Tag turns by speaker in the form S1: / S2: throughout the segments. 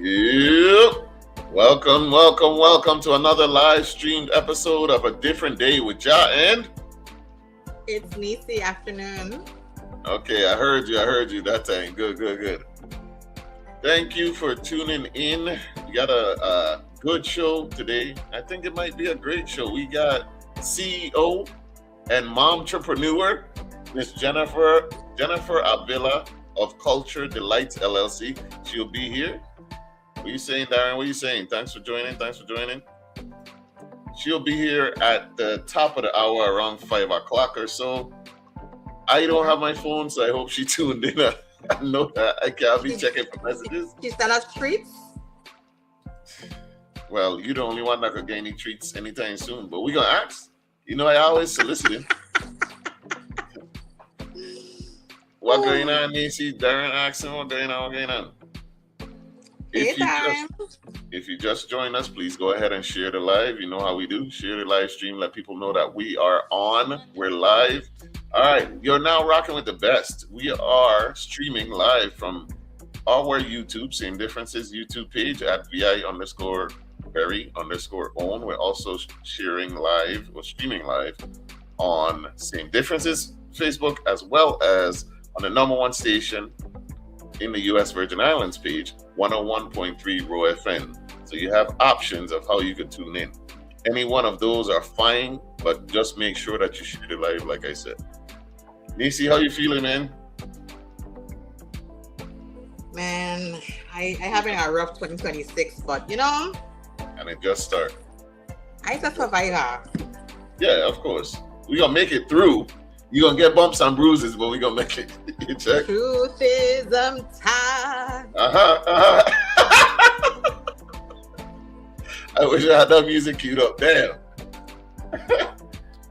S1: Yep. Welcome to another live streamed episode of A Different Day with Jah and...
S2: It's Neci afternoon.
S1: Okay, I heard you that time. Good. Thank you for tuning in. We got a good show today. I think it might be a great show. We got CEO and momtrepreneur, Miss Jennifer Avila of Culture Delights LLC. She'll be here. What are you saying, Darren? What are you saying? Thanks for joining. She'll be here at the top of the hour around 5 o'clock or so. I don't have my phone, so I hope she tuned in. I know that I can't be checking for messages.
S2: She sent us treats.
S1: Well, you're the only one that could get any treats anytime soon, but we're going to ask. You know, I always soliciting. What going on, Neci? Darren asking what going on. If you just joined us, please go ahead and share the live. You know how we do. Share the live stream. Let people know that we are on. We're live. All right. You're now rocking with the best. We are streaming live from our YouTube. Same Differences YouTube page at VI_Berry_own. We're also streaming live on Same Differences Facebook, as well as on the number one station in the U.S. Virgin Islands page, 101.3 Row FM. So you have options of how you could tune in. Any one of those are fine, but just make sure that you share the live, like I said. Neci, how you feeling, man?
S2: Man, I having a rough 2026, but you know.
S1: And it just started.
S2: I just survivor.
S1: Yeah, of course. We're going to make it through. You're going to get bumps and bruises, but we're going to make it. You check?
S2: Truth is I'm tired.
S1: I wish I had that music queued up. Damn.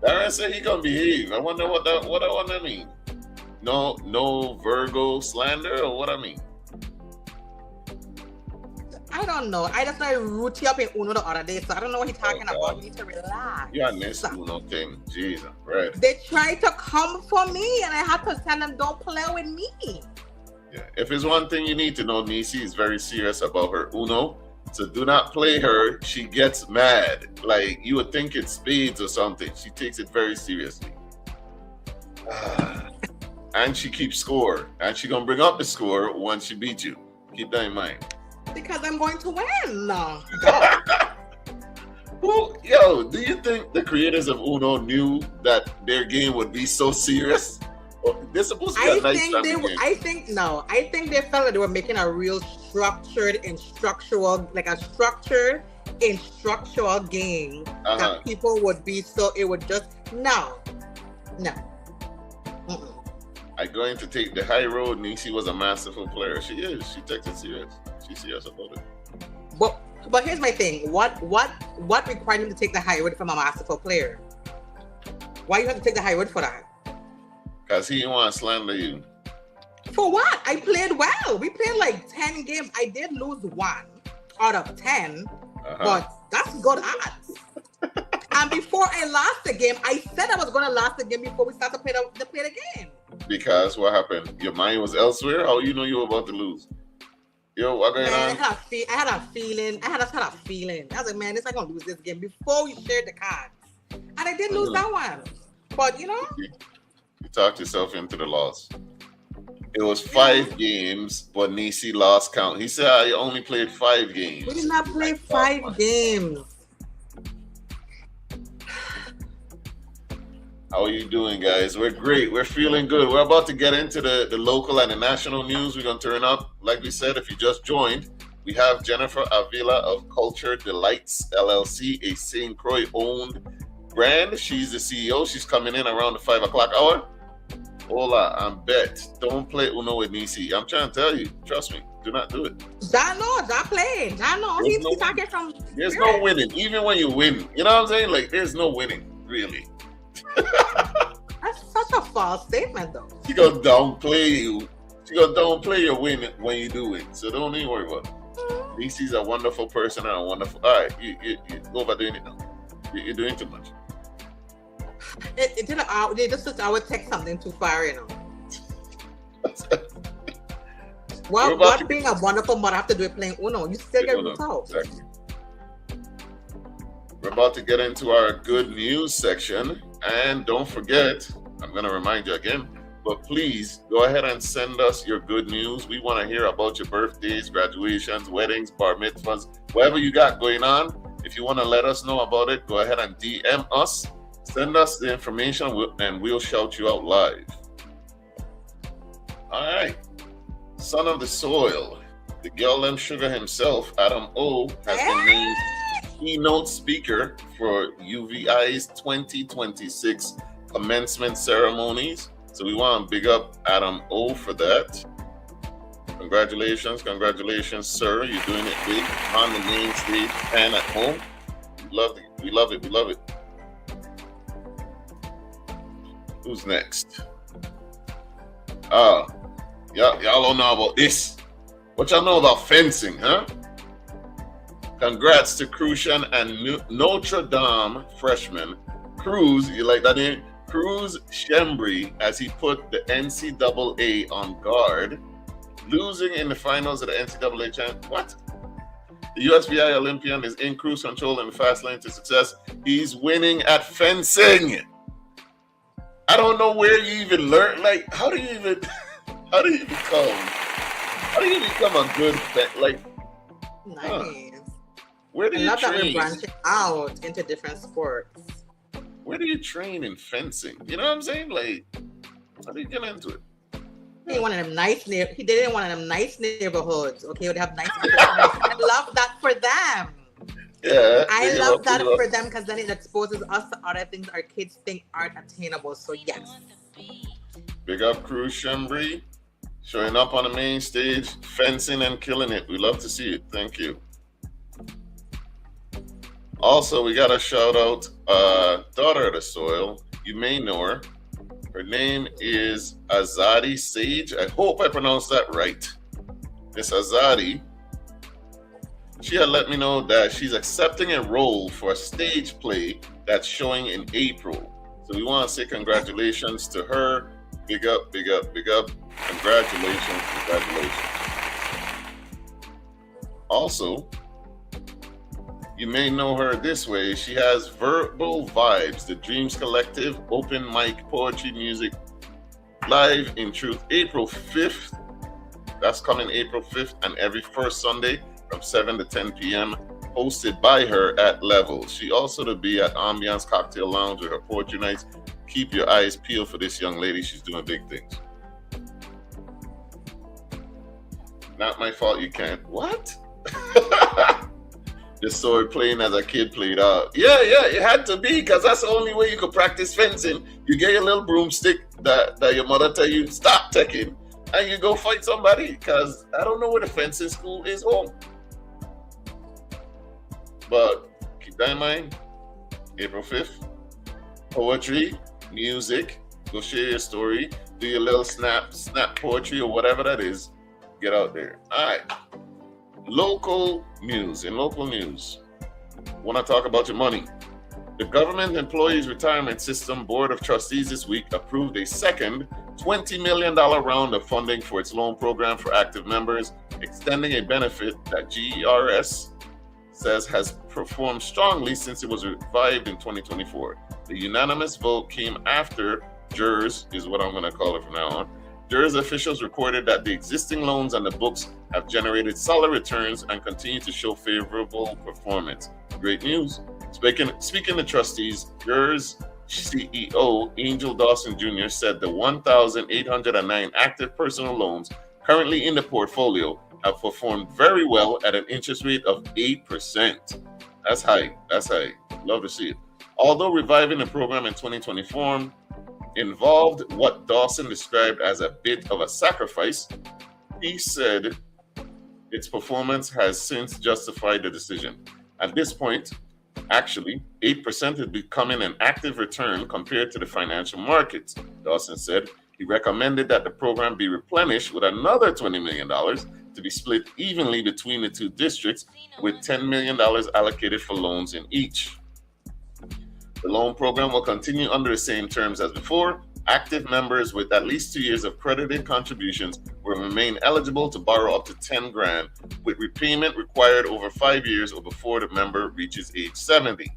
S1: Darren said he going to behave. I wonder what that mean. No Virgo slander or what I mean?
S2: I don't know. I just like root you up in Uno the other day, so I don't know what he's talking about. You need to relax.
S1: Yeah, next Uno thing. Jesus, right.
S2: They tried to come for me, and I had to tell them, don't play with me.
S1: Yeah, if it's one thing you need to know, Neci is very serious about her Uno. So do not play her. She gets mad. Like, you would think it's spades or something. She takes it very seriously. And she keeps score. And she gonna bring up the score once she beats you. Keep that in mind.
S2: Because I'm going to win.
S1: Yo, do you think the creators of Uno knew that their game would be so serious? They're supposed to be a nice game.
S2: I think they felt that they were making a real structured instructional game that people would be, so it would just no.
S1: I'm going to take the high road. Neci was a masterful player. She is. She takes it serious. She's serious about it.
S2: But here's my thing. What required him to take the high road from a masterful player? Why you have to take the high road for that?
S1: Because he didn't want to slander you.
S2: For what? I played well. We played like 10 games. I did lose 1 out of 10, but that's good odds. And before I lost the game, I said I was going to lose the game before we started to play the game. Because
S1: what happened? Your mind was elsewhere? How you know you were about to lose? Yo, what going on?
S2: I had a feeling. I was like, man, this not going to lose this game before we shared the cards. And I did lose that one. But, you know.
S1: You talked yourself into the loss. It was 5 games, but Neci lost count. He said I only played 5 games.
S2: We did not play 5 games.
S1: How are you doing, guys? We're great. We're feeling good. We're about to get into the local and the national news. We're going to turn up. Like we said, if you just joined, we have Jennifer Avila of Culture Delights LLC, a St. Croix-owned brand. She's the CEO. She's coming in around the 5 o'clock hour. Hola, I'm Bet. Don't play Uno with Neci. I'm trying to tell you. Trust me. Do not do it.
S2: That playing. He's talking from...
S1: There's no winning. Even when you win. You know what I'm saying? Like, there's no winning, really.
S2: That's such a false statement, though.
S1: She gonna downplay you. She gonna downplay your win when you do it. So don't even worry about it. Neci's a wonderful person and a wonderful... All right, you go over doing it now. You're doing too much.
S2: They just I would take something too far, you know. What being a wonderful mother have to do with playing Uno? You still get roots out.
S1: Exactly. We're about to get into our good news section. And don't forget, I'm going to remind you again, but please go ahead and send us your good news. We want to hear about your birthdays, graduations, weddings, bar mitzvahs, whatever you got going on. If you want to let us know about it, go ahead and DM us. Send us the information and we'll shout you out live. All right. Son of the soil, the Gal Neci Sugar himself, Adam O, has been named keynote speaker for UVI's 2026 commencement ceremonies. So we want to big up Adam O for that. Congratulations, sir. You're doing it big on the main stage and at home. We love it. Who's next? Y'all don't know about this. What y'all know about fencing, huh? Congrats to Crucian and Notre Dame freshman Cruz. You like that name? Cruz Shembri, as he put the NCAA on guard, losing in the finals of the NCAA champ. What? The USVI Olympian is in cruise control in the fast lane to success. He's winning at fencing. I don't know where you even learn. Like, how do you become a good
S2: Nice.
S1: Where do you train?
S2: That we're branching out into different sports.
S1: Where do you train in fencing? You know what I'm saying? Like, how do you get into it?
S2: He didn't want one of them nice neighborhoods. Okay, would have nice neighborhoods. I love that for them.
S1: Yeah,
S2: I love that for them because then it exposes us to other things our kids think aren't attainable. So yes.
S1: Big up Cruz Shembri, showing up on the main stage, fencing and killing it. We love to see it. Thank you. Also, we got a shout out, daughter of the soil. You may know her. Her name is Azadi Sage. I hope I pronounced that right. Miss Azadi. She had let me know that she's accepting a role for a stage play that's showing in April. So we want to say congratulations to her. Big up. Congratulations. Also, you may know her this way. She has Verbal Vibes, the Dreams Collective, open mic poetry music, live in Truth, April 5th. That's coming April 5th and every first Sunday from 7 to 10 p.m. hosted by her at Level. She also to be at Ambiance Cocktail Lounge with her poetry nights. Keep your eyes peeled for this young lady. She's doing big things. Not my fault you can't. What? Just saw it playing as a kid played out. Yeah, it had to be because that's the only way you could practice fencing. You get your little broomstick that your mother tell you stop taking, and you go fight somebody because I don't know where the fencing school is home. But keep that in mind. April 5th, poetry, music. Go share your story. Do your little snap poetry or whatever that is. Get out there. All right. Local news. Want to talk about your money. The Government Employees Retirement System Board of Trustees this week approved a second $20 million round of funding for its loan program for active members, extending a benefit that GERS says has performed strongly since it was revived in 2024. The unanimous vote came after JERS, is what I'm going to call it from now on. JERS officials recorded that the existing loans on the books have generated solid returns and continue to show favorable performance. Great news. Speaking to trustees, JERS CEO Angel Dawson Jr. said the 1,809 active personal loans currently in the portfolio have performed very well at an interest rate of 8%. That's high. Love to see it. Although reviving the program in 2024 involved what Dawson described as a bit of a sacrifice, he said its performance has since justified the decision. At this point, actually, 8% is becoming an active return compared to the financial markets, Dawson said. He recommended that the program be replenished with another $20 million to be split evenly between the two districts, with $10 million allocated for loans in each. The loan program will continue under the same terms as before, Active members with at least 2 years of credited contributions will remain eligible to borrow up to 10 grand, with repayment required over 5 years or before the member reaches age 70.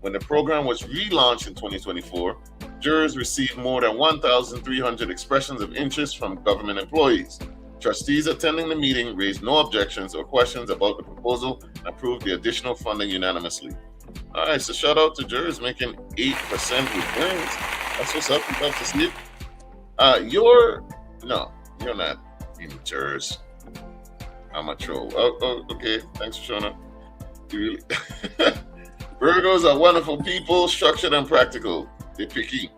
S1: When the program was relaunched in 2024, jurors received more than 1,300 expressions of interest from government employees. Trustees attending the meeting raised no objections or questions about the proposal and approved the additional funding unanimously. All right, so shout out to jurors making 8% returns. That's what's up. You love to see it. You're not in jurors. I'm a troll. Oh, okay. Thanks for showing up. You really... Virgos are wonderful people, structured and practical. They're picky.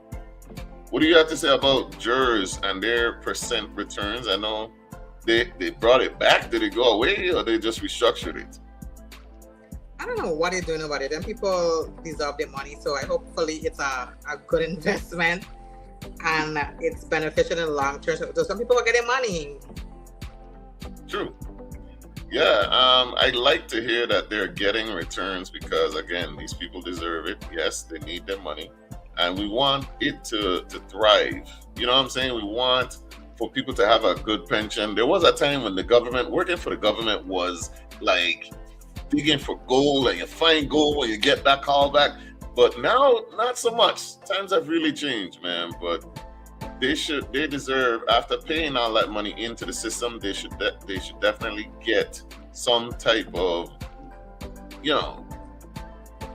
S1: What do you have to say about jurors and their percent returns? I know they brought it back. Did it go away or they just restructured it?
S2: I don't know what they're doing about it. Them people deserve their money, so hopefully it's a good investment and it's beneficial in the long term. So some people are getting money.
S1: True. Yeah, I like to hear that they're getting returns because, again, these people deserve it. Yes, they need their money. And we want it to thrive. You know what I'm saying? We want for people to have a good pension. There was a time when working for the government was like digging for gold, and you find gold when you get that call back. But now, not so much. Times have really changed, man. But they deserve, after paying all that money into the system, they should definitely get some type of,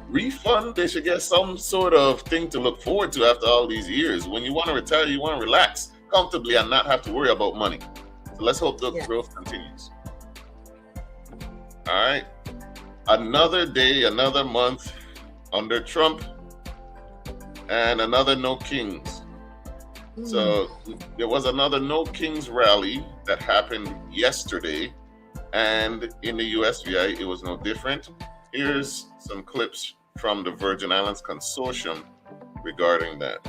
S1: refund. They should get some sort of thing to look forward to after all these years. When you want to retire, you want to relax comfortably and not have to worry about money. So let's hope the growth continues. All right. Another day, another month under Trump, and another No Kings. So there was another No Kings rally that happened yesterday, and in the USVI, it was no different. Here's some clips from the Virgin Islands Consortium regarding that.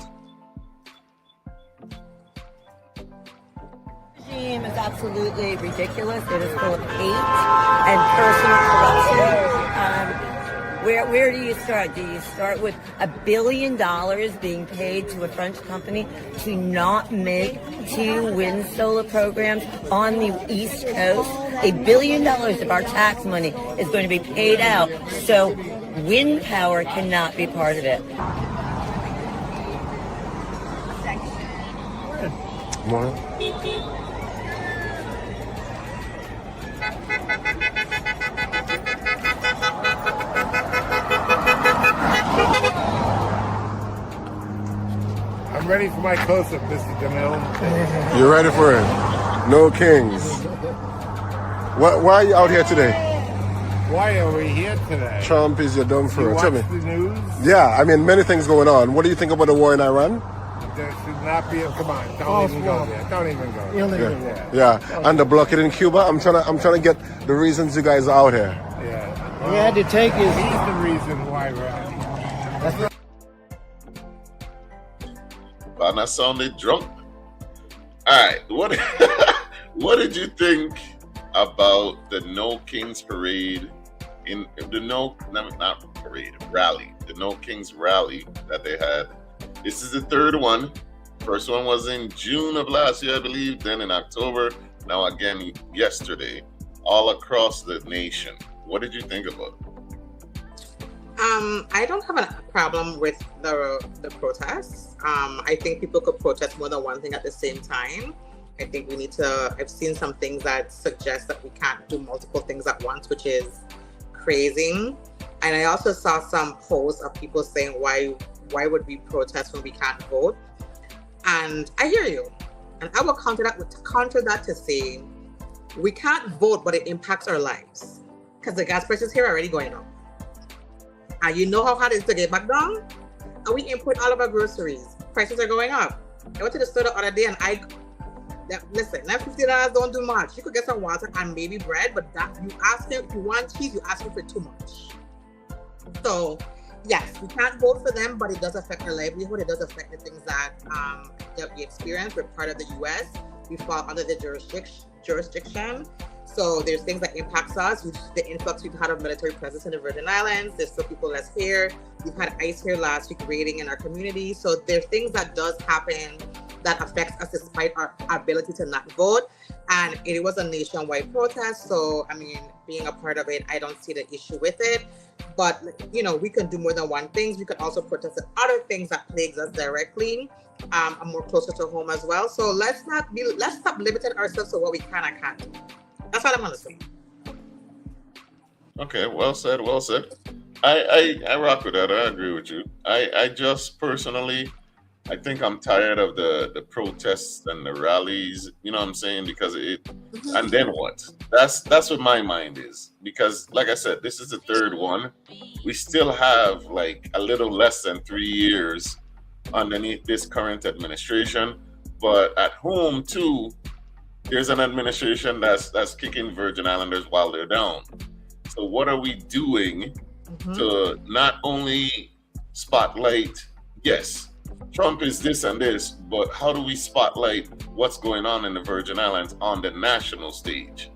S3: The regime is absolutely ridiculous. It is full of hate and personal corruption. Where do you start? Do you start with $1 billion being paid to a French company to not make 2 wind solar programs on the East Coast? $1 billion of our tax money is going to be paid out, so wind power cannot be part of it.
S4: Morning.
S5: I'm ready for my close-up, Mr. DeMille.
S4: You're ready for it? No Kings. Why are you out here today?
S5: Why are we here today?
S4: Trump is your dumb
S5: You
S4: for.
S5: watch
S4: Tell me.
S5: the news?
S4: Yeah, I mean, many things going on. What do you think about the war in Iran?
S5: There should not be a... Come on, don't even go there. Don't even go there.
S4: Yeah, and the blockade in Cuba. I'm trying to get the reasons you guys are out here.
S5: Yeah.
S6: We had to take his...
S5: He's the reason why we're out here.
S1: Lana sounded drunk. All right, what did you think about the No Kings parade in the rally, the No Kings rally that they had? This is the third one. First one was in June of last year, I believe. Then in October. Now again yesterday, all across the nation. What did you think about it?
S2: I don't have a problem with the protests. I think people could protest more than one thing at the same time. I think we need to, I've seen some things that suggest that we can't do multiple things at once, which is crazy. And I also saw some posts of people saying, why would we protest when we can't vote? And I hear you. And I will counter that to say, we can't vote, but it impacts our lives. Because the gas prices here are already going up. And you know how hard it is to get back down? And we import all of our groceries. Prices are going up. I went to the store the other day and listen, that $50 don't do much. You could get some water and maybe bread, but that you ask him, if you want cheese, you ask him for too much. So yes, we can't vote for them, but it does affect our livelihood. It does affect the things that we experience. We're part of the US. We fall under the jurisdiction. So there's things that impacts us, which the influx we've had of military presence in the Virgin Islands. There's still people less here. We've had ICE here last week raiding in our community. So there's things that does happen that affects us despite our ability to not vote. And it was a nationwide protest. So, I mean, being a part of it, I don't see the issue with it. But, you know, we can do more than one thing. We can also protest other things that plagues us directly, and more closer to home as well. So let's stop limiting ourselves to what we can and can't do. That's what I'm gonna say.
S1: Okay, well said, well said. I rock with that. I agree with you. I just personally, I think I'm tired of the protests and the rallies. You know what I'm saying? Because and then what? That's what my mind is. Because like I said, this is the third one. We still have like a little less than 3 years underneath this current administration. But at home too, there's an administration that's kicking Virgin Islanders while they're down. So what are we doing to not only spotlight, yes, Trump is this and this, but how do we spotlight what's going on in the Virgin Islands on the national stage?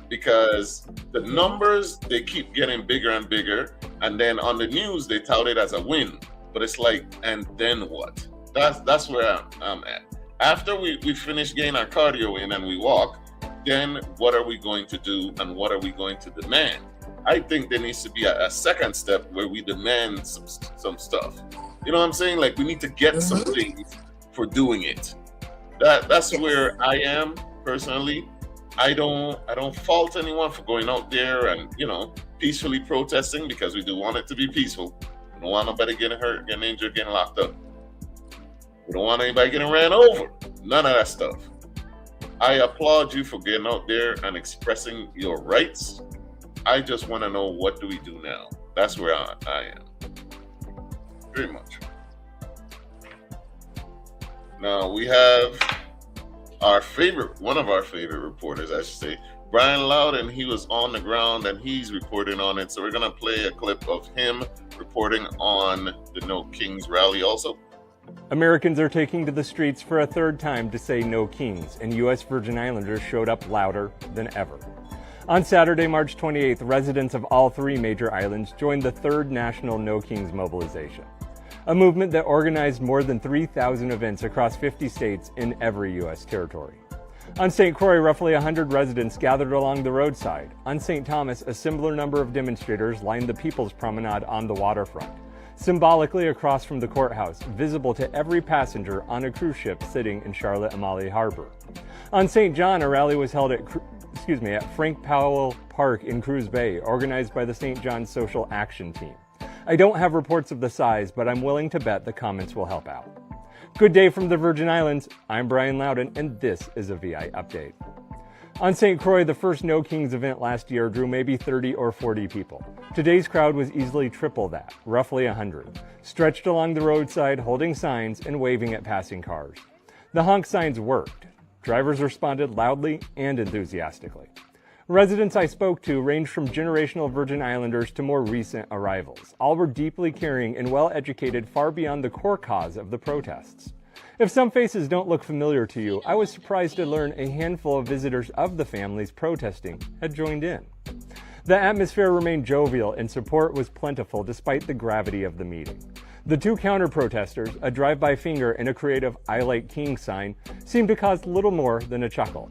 S1: Because the numbers, they keep getting bigger and bigger, and then on the news they tout it as a win. But it's like, and then what? That's where I'm at. After we finish getting our cardio in and we walk, then what are we going to do and what are we going to demand? I think there needs to be a second step where we demand some stuff. You know what I'm saying? Like we need to get some things for doing it. That's where I am personally. I don't fault anyone for going out there and, you know, peacefully protesting, because we do want it to be peaceful. We don't want nobody getting hurt, getting injured, getting locked up. We don't want anybody getting ran over. None of that stuff. I applaud you for getting out there and expressing your rights. I just want to know, what do we do now? That's where I am. Very much. Now we have one of our favorite reporters, I should say, Brian Loudon. He was on the ground and he's reporting on it. So we're going to play a clip of him reporting on the No Kings rally also.
S6: Americans are taking to the streets for a third time to say no kings, and U.S. Virgin Islanders showed up louder than ever. On Saturday, March 28th, residents of all three major islands joined the third national No Kings mobilization, a movement that organized more than 3,000 events across 50 states in every U.S. territory. On St. Croix, roughly 100 residents gathered along the roadside. On St. Thomas, a similar number of demonstrators lined the People's Promenade on the waterfront, symbolically across from the courthouse, visible to every passenger on a cruise ship sitting in Charlotte-Amalie Harbor. On St. John, a rally was held at Frank Powell Park in Cruz Bay, organized by the St. John's Social Action Team. I don't have reports of the size, but I'm willing to bet the comments will help out. Good day from the Virgin Islands. I'm Brian Loudon, and this is a VI Update. On St. Croix, the first No Kings event last year drew maybe 30 or 40 people. Today's crowd was easily triple that, roughly 100, stretched along the roadside, holding signs and waving at passing cars. The honk signs worked. Drivers responded loudly and enthusiastically. Residents I spoke to ranged from generational Virgin Islanders to more recent arrivals. All were deeply caring and well-educated far beyond the core cause of the protests. If some faces don't look familiar to you, I was surprised to learn a handful of visitors of the families protesting had joined in. The atmosphere remained jovial and support was plentiful despite the gravity of the meeting. The two counter-protesters, a drive-by finger and a creative "I like King" sign, seemed to cause little more than a chuckle.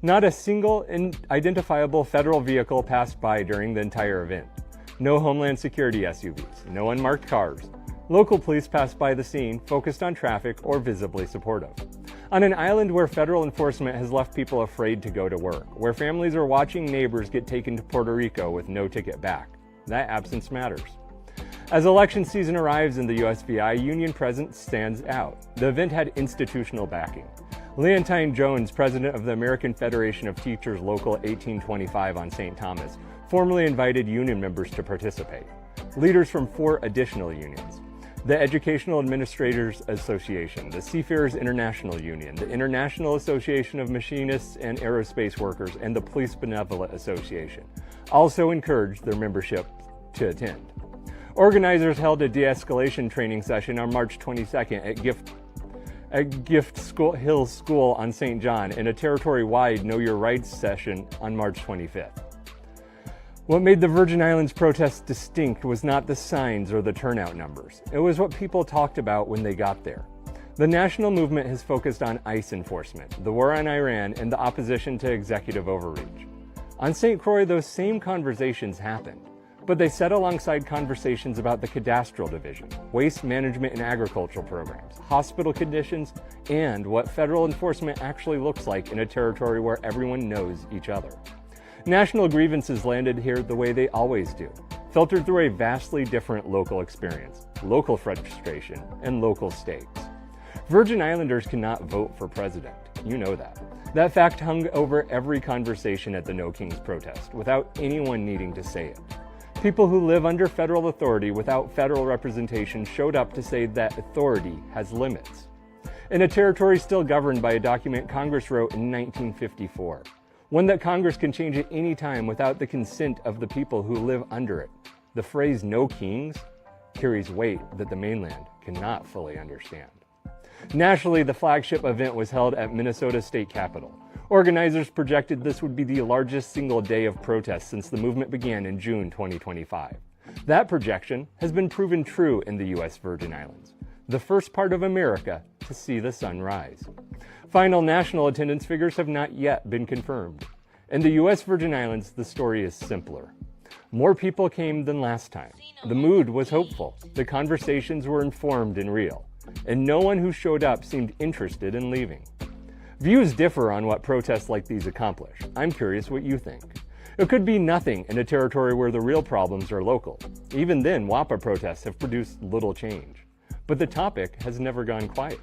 S6: Not a single identifiable federal vehicle passed by during the entire event. No Homeland Security SUVs, no unmarked cars. Local police passed by the scene, focused on traffic or visibly supportive. On an island where federal enforcement has left people afraid to go to work, where families are watching neighbors get taken to Puerto Rico with no ticket back, that absence matters. As election season arrives in the USVI, union presence stands out. The event had institutional backing. Leontine Jones, president of the American Federation of Teachers Local 1825 on St. Thomas, formally invited union members to participate. Leaders from 4 additional unions: the Educational Administrators Association, the Seafarers International Union, the International Association of Machinists and Aerospace Workers, and the Police Benevolent Association, also encouraged their membership to attend. Organizers held a de-escalation training session on March 22nd at at Hills School on St. John and a territory-wide Know Your Rights session on March 25th. What made the Virgin Islands protests distinct was not the signs or the turnout numbers. It was what people talked about when they got there. The national movement has focused on ICE enforcement, the war on Iran, and the opposition to executive overreach. On St. Croix, those same conversations happened, but they sat alongside conversations about the cadastral division, waste management and agricultural programs, hospital conditions, and what federal enforcement actually looks like in a territory where everyone knows each other. National grievances landed here the way they always do, filtered through a vastly different local experience, local frustration, and local stakes. Virgin Islanders cannot vote for president. You know that. That fact hung over every conversation at the No Kings protest, without anyone needing to say it. People who live under federal authority without federal representation showed up to say that authority has limits. In a territory still governed by a document Congress wrote in 1954, one that Congress can change at any time without the consent of the people who live under it, the phrase "No Kings" carries weight that the mainland cannot fully understand. Nationally, the flagship event was held at Minnesota State Capitol. Organizers projected this would be the largest single day of protest since the movement began in June 2025. That projection has been proven true in the U.S. Virgin Islands, the first part of America to see the sun rise. Final national attendance figures have not yet been confirmed. In the U.S. Virgin Islands, the story is simpler. More people came than last time. The mood was hopeful. The conversations were informed and real. And no one who showed up seemed interested in leaving. Views differ on what protests like these accomplish. I'm curious what you think. It could be nothing in a territory where the real problems are local. Even then, WAPA protests have produced little change. But the topic has never gone quiet.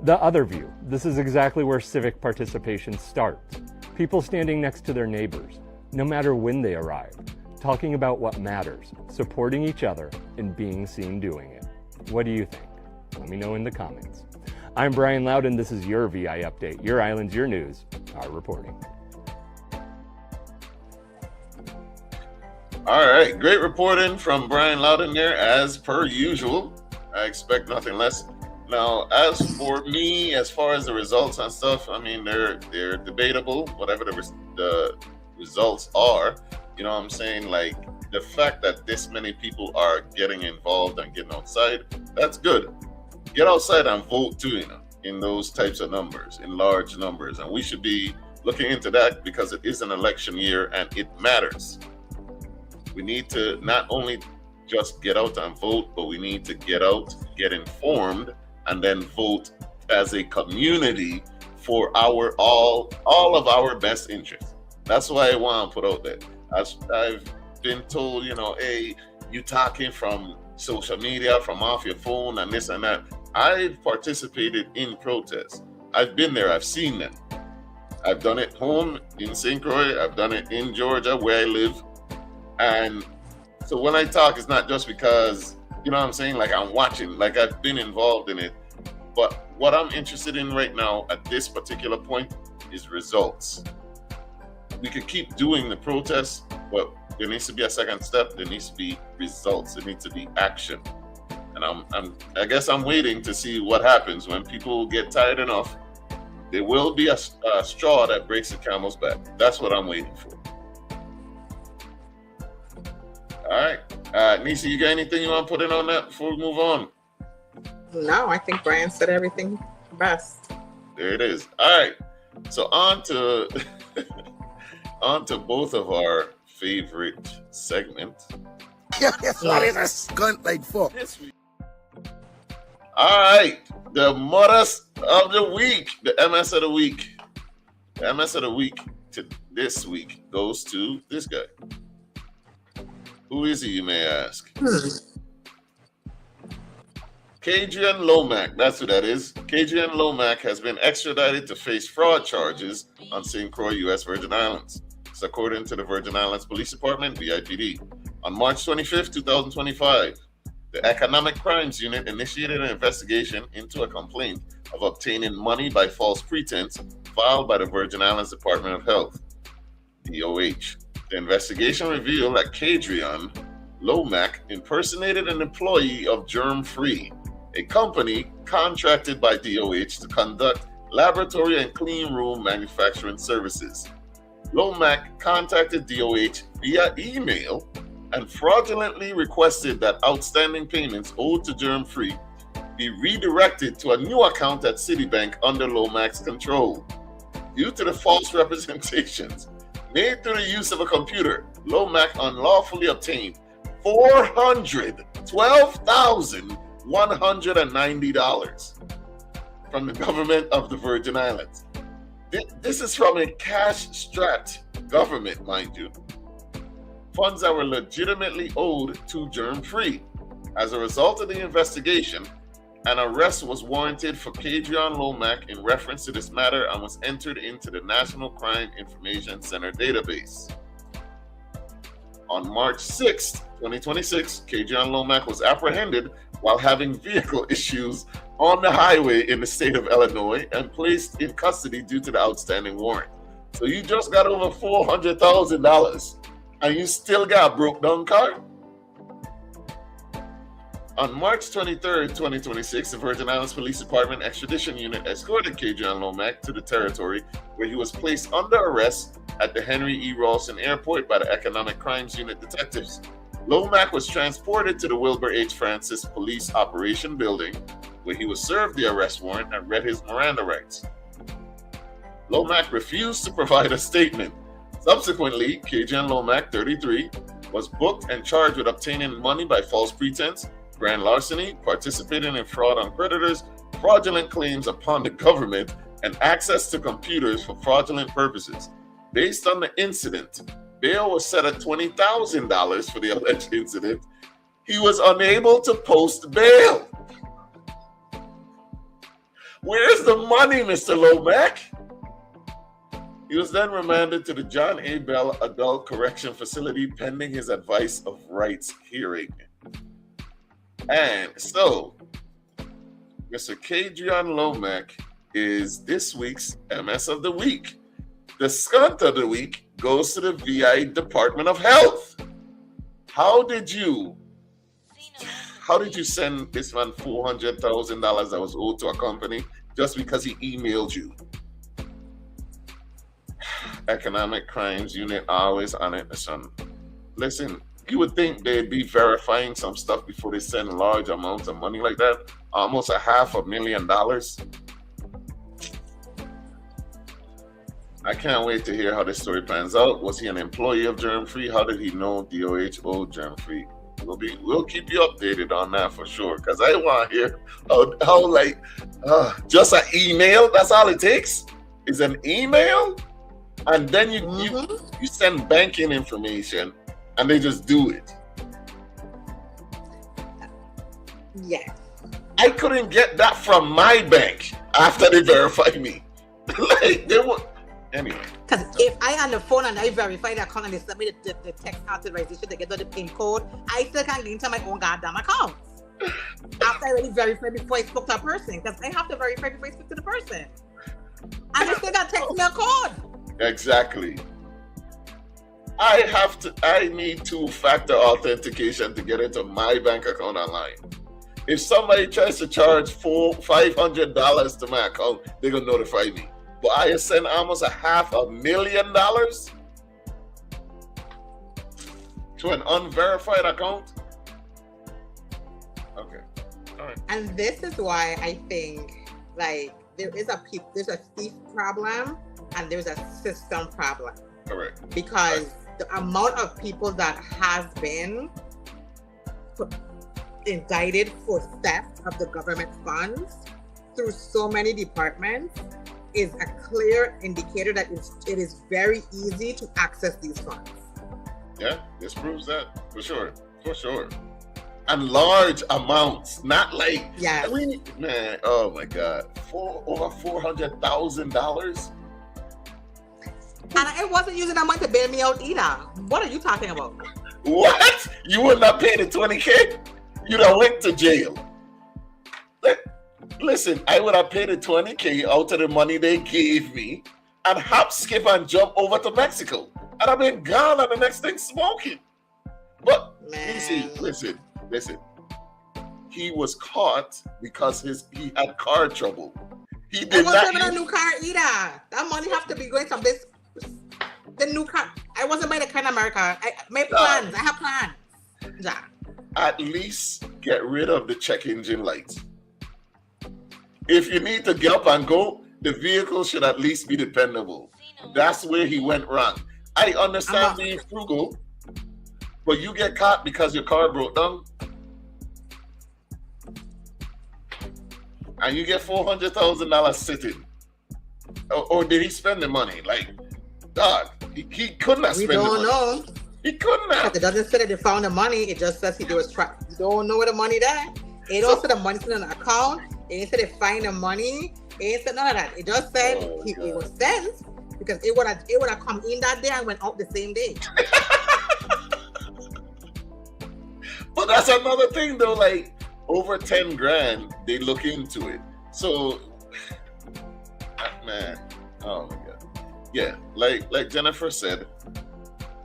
S6: The other view, this is exactly where civic participation starts. People standing next to their neighbors, no matter when they arrive, talking about what matters, supporting each other, and being seen doing it. What do you think? Let me know in the comments. I'm Brian Loudon. This is your VI Update. Your islands, your news, our reporting.
S1: All right, great reporting from Brian Loudon there, as per usual. I expect nothing less. Now, as for me, as far as the results and stuff, I mean, they're debatable, whatever the results are. You know what I'm saying? Like, the fact that this many people are getting involved and getting outside, that's good. Get outside and vote too, you know, in those types of numbers, in large numbers. And we should be looking into that because it is an election year and it matters. We need to not only just get out and vote, but we need to get out, get informed, and then vote as a community for our all of our best interests. That's why I want to put out there. I've been told, you know, hey, you talking from social media, from off your phone and this and that. I've participated in protests. I've been there. I've seen them. I've done it home in St. Croix. I've done it in Georgia where I live. And so when I talk, it's not just because, you know what I'm saying, like I'm watching, like I've been involved in it. But what I'm interested in right now at this particular point is results. We could keep doing the protests, but there needs to be a second step. There needs to be results. There needs to be action. And I guess I'm waiting to see what happens when people get tired enough. There will be a straw that breaks the camel's back. That's what I'm waiting for. All right. Neci, you got anything you want to put in on that before we move on?
S2: No, I think Brian said everything best.
S1: There it is. All right. So on to both of our favorite segments.
S5: What is a skunt like fuck?
S1: This week. All right. The Mothers of the Week, the MS of the Week. The MS of the Week to this week goes to this guy. Who is he, you may ask? Kadrian Lomack, that's who that is. Kadrian Lomack has been extradited to face fraud charges on St. Croix, U.S. Virgin Islands. It's according to the Virgin Islands Police Department, VIPD. On March 25th, 2025, the Economic Crimes Unit initiated an investigation into a complaint of obtaining money by false pretense filed by the Virgin Islands Department of Health, DOH. The investigation revealed that Kadrian Lomack impersonated an employee of Germ Free, a company contracted by DOH to conduct laboratory and clean room manufacturing services. Lomax contacted DOH via email and fraudulently requested that outstanding payments owed to Germ Free be redirected to a new account at Citibank under Lomax control. Due to the false representations made through the use of a computer, Lomax unlawfully obtained $412,190 from the government of the Virgin Islands. This is from a cash-strapped government, mind you. Funds that were legitimately owed to Germ Free. As a result of the investigation, an arrest was warranted for Kadrian Lomax in reference to this matter and was entered into the National Crime Information Center database. On March 6, 2026, Kadrian Lomax was apprehended while having vehicle issues on the highway in the state of Illinois and placed in custody due to the outstanding warrant. So you just got over $400,000 and you still got a broke down car? On March 23, 2026, the Virgin Islands Police Department Extradition Unit escorted Kadrian Lomax to the territory where he was placed under arrest at the Henry E. Rawson Airport by the Economic Crimes Unit detectives. Lomax was transported to the Wilbur H. Francis Police Operation Building, where he was served the arrest warrant and read his Miranda rights. Lomax refused to provide a statement. Subsequently, Kadrian Lomax, 33, was booked and charged with obtaining money by false pretense, grand larceny, participating in fraud on creditors, fraudulent claims upon the government, and access to computers for fraudulent purposes. Based on the incident, bail was set at $20,000 for the alleged incident. He was unable to post bail. Where's the money, Mr. Lomax? He was then remanded to the John A. Bell Adult Correction Facility pending his advice of rights hearing. And so, Mr. Kadrian Lomax is this week's MS of the Week. The Skunt of the Week goes to the VI Department of Health. How did you send this man $400,000 that was owed to a company just because he emailed you? Economic Crimes Unit always on it, son. Listen, you would think they'd be verifying some stuff before they send large amounts of money like that. Almost $500,000. I can't wait to hear how this story plans out. Was he an employee of Germ Free? How did he know DOH owed Germ Free? We'll keep you updated on that for sure, because I want to hear how just an email. That's all it takes is an email, and then you send banking information, and they just do it.
S2: Yeah.
S1: I couldn't get that from my bank after they verified me. Like they were. Anyway.
S2: Because if I on the phone and I verify the account and they send me the text authorization to get the PIN code, I still can't get into my own goddamn account. After I already verified before I spoke to a person, because I have to verify before I speak to the person. And they still got to text me a code.
S1: Exactly. I need two-factor authentication to get into my bank account online. If somebody tries to charge $500 to my account, they're gonna notify me. But I send almost $500,000 to an unverified account. Okay, all right.
S2: And this is why I think there's a thief problem and there's a system problem.
S1: Correct.
S2: Because the amount of people that has been indicted for theft of the government funds through so many departments is a clear indicator that it is very easy to access these funds.
S1: Yeah, this proves that for sure. And large amounts, not like man. Oh my God, over $400,000.
S2: And I wasn't using that money to bail me out either. What are you talking about?
S1: What? You would not pay the $20,000? You'd have went to jail. Listen, I would have paid the $20,000 out of the money they gave me and hop, skip, and jump over to Mexico. And I've been gone on the next thing smoking. But listen. he was caught because he had car trouble. He
S2: It
S1: did
S2: wasn't
S1: not
S2: even a new car either. That money have to be going from this. The new car. I wasn't buying the kind of America. I made plans. I have plans. Yeah.
S1: at least get rid of the check engine lights. If you need to get up and go, the vehicle should at least be dependable. That's where he went wrong. I understand being frugal, but you get caught because your car broke down. And you get $400,000 sitting. Or did he spend the money? Like, dog, he couldn't have spent the money.
S2: We don't know.
S1: He couldn't have.
S2: It doesn't say that they found the money. It just says he was trapped. You don't know where the money there. It don't say the money's in an account. It ain't say they find the money. It ain't said none of that. It just said it was sent because it would have come in that day and went out the same day.
S1: But that's another thing though, like over 10 grand, they look into it. So man, oh my god. Yeah, like Jennifer said,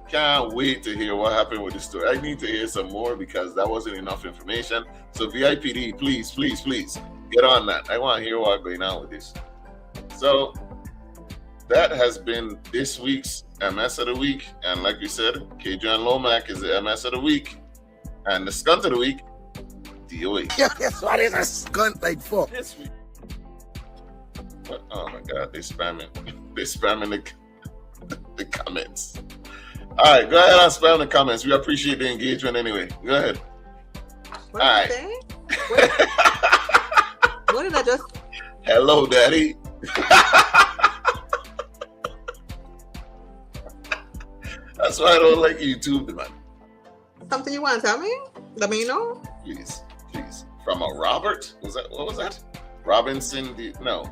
S1: can't wait to hear what happened with the story. I need to hear some more because that wasn't enough information. So VIPD, please get on that. I want to hear what's going on with this. So that has been this week's MS of the week. And like we said, K-John Lomac is the MS of the week. And the skunt of the week, DOA.
S5: Yeah, guess what is a skunt like for?
S1: This week. But, oh my God, they're spamming. They're spamming the comments. All right, go ahead and spam the comments. We appreciate the engagement anyway. Go ahead.
S2: What did I say? What did I just?
S1: Hello, Daddy. That's why I don't like YouTube, man.
S2: Something you want to tell me? Let me know.
S1: Please. From a Robert? What was that? Robinson? No.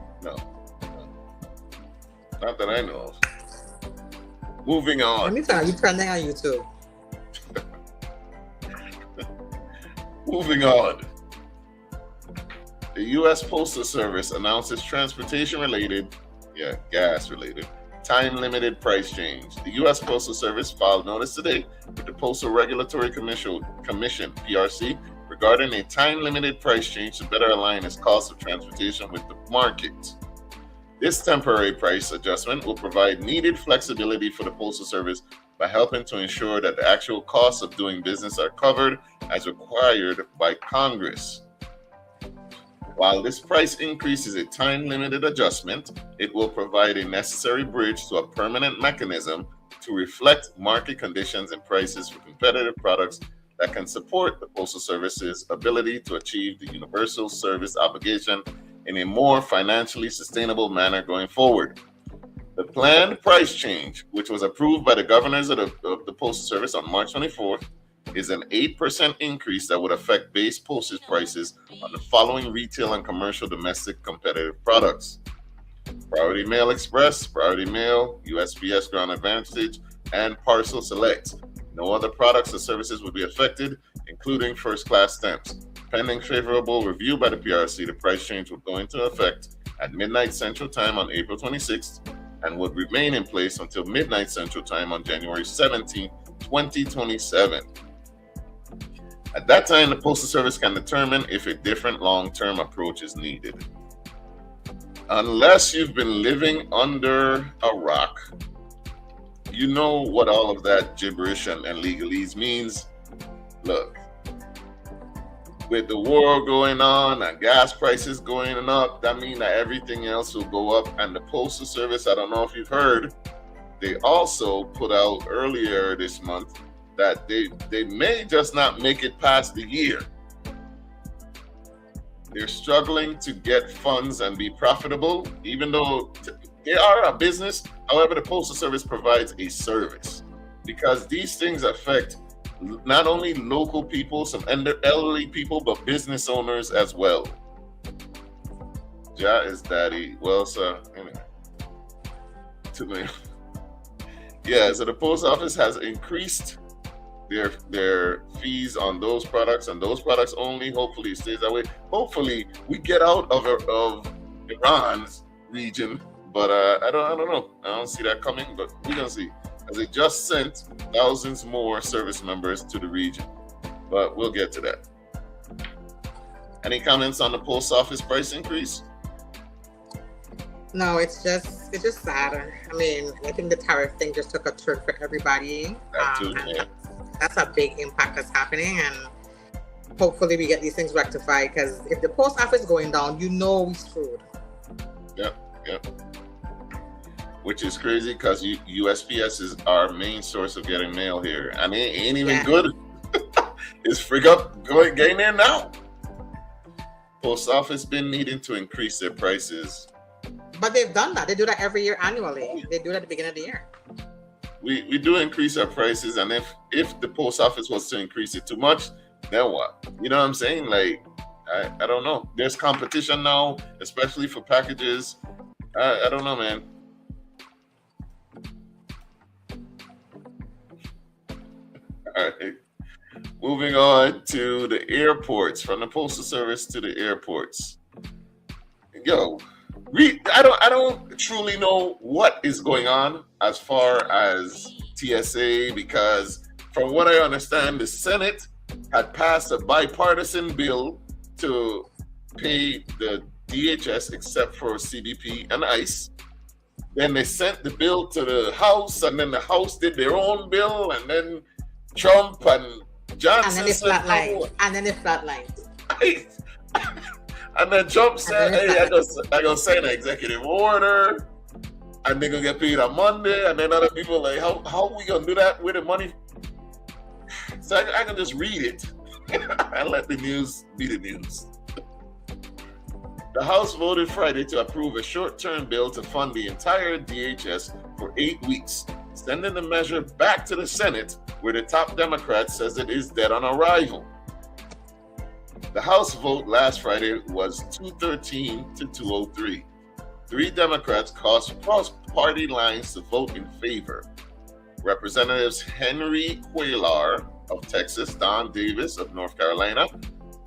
S1: Not that I know of. Moving on.
S2: Let me tell you, trending on YouTube.
S1: Moving on. The U.S. Postal Service announces transportation-related, gas-related, time-limited price change. The U.S. Postal Service filed notice today with the Postal Regulatory Commission, PRC, regarding a time-limited price change to better align its cost of transportation with the market. This temporary price adjustment will provide needed flexibility for the Postal Service by helping to ensure that the actual costs of doing business are covered as required by Congress. While this price increase is a time-limited adjustment, it will provide a necessary bridge to a permanent mechanism to reflect market conditions and prices for competitive products that can support the Postal Service's ability to achieve the universal service obligation in a more financially sustainable manner going forward. The planned price change, which was approved by the governors of the Postal Service on March 24th, is an 8% increase that would affect base postage prices on the following retail and commercial domestic competitive products: Priority Mail Express, Priority Mail, USPS Ground Advantage, and Parcel Select. No other products or services would be affected, including first-class stamps. Pending favorable review by the PRC, the price change would go into effect at midnight Central Time on April 26th and would remain in place until midnight Central Time on January 17, 2027. At that time, the Postal Service can determine if a different long-term approach is needed. Unless you've been living under a rock, you know what all of that gibberish and legalese means. Look, with the war going on and gas prices going up, that means that everything else will go up. And the Postal Service, I don't know if you've heard, they also put out earlier this month that they may just not make it past the year. They're struggling to get funds and be profitable, even though they are a business. However, the Postal Service provides a service because these things affect not only local people, some elderly people, but business owners as well. Jah is daddy. Well, sir, anyway. Yeah, so the post office has increased their fees on those products and those products only. Hopefully it stays that way. Hopefully we get out of Iran's region, but I don't know. I don't see that coming, but we're gonna see. As they just sent thousands more service members to the region, but we'll get to that. Any comments on the post office price increase?
S2: No, it's just sad. I mean, I think the tariff thing just took a turn for everybody.
S1: That too, yeah.
S2: That's a big impact that's happening, and hopefully we get these things rectified, because if the post office is going down, we screwed.
S1: Yep. Which is crazy because USPS is our main source of getting mail here. I mean, it ain't even good. It's frig up getting there now. Post office been needing to increase their prices.
S2: But they've done that. They do that every year annually. They do it at the beginning of the year.
S1: We do increase our prices, and if the post office was to increase it too much, then what? You know what I'm saying? Like, I don't know. There's competition now, especially for packages. I don't know, man. All right. Moving on to the airports, from the postal service to the airports. Yo, I don't truly know what is going on as far as TSA, because from what I understand, the Senate had passed a bipartisan bill to pay the DHS except for CBP and ICE. Then they sent the bill to the House, and then the House did their own bill, and then Trump and Johnson
S2: and then it flatlined.
S1: And then Trump said, "Hey, I gonna sign an executive order, and they're gonna get paid on Monday." And then other people like, "How are we gonna do that with the money?" So I can just read it and let the news be the news. The House voted Friday to approve a short-term bill to fund the entire DHS for 8 weeks, sending the measure back to the Senate, where the top Democrat says it is dead on arrival. The House vote last Friday was 213 to 203. 3 Democrats crossed party lines to vote in favor. Representatives Henry Cuellar of Texas, Don Davis of North Carolina,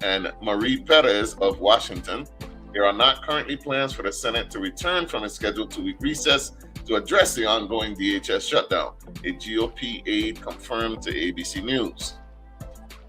S1: and Marie Perez of Washington. There are not currently plans for the Senate to return from a scheduled 2-week recess to address the ongoing DHS shutdown, a GOP aide confirmed to ABC News.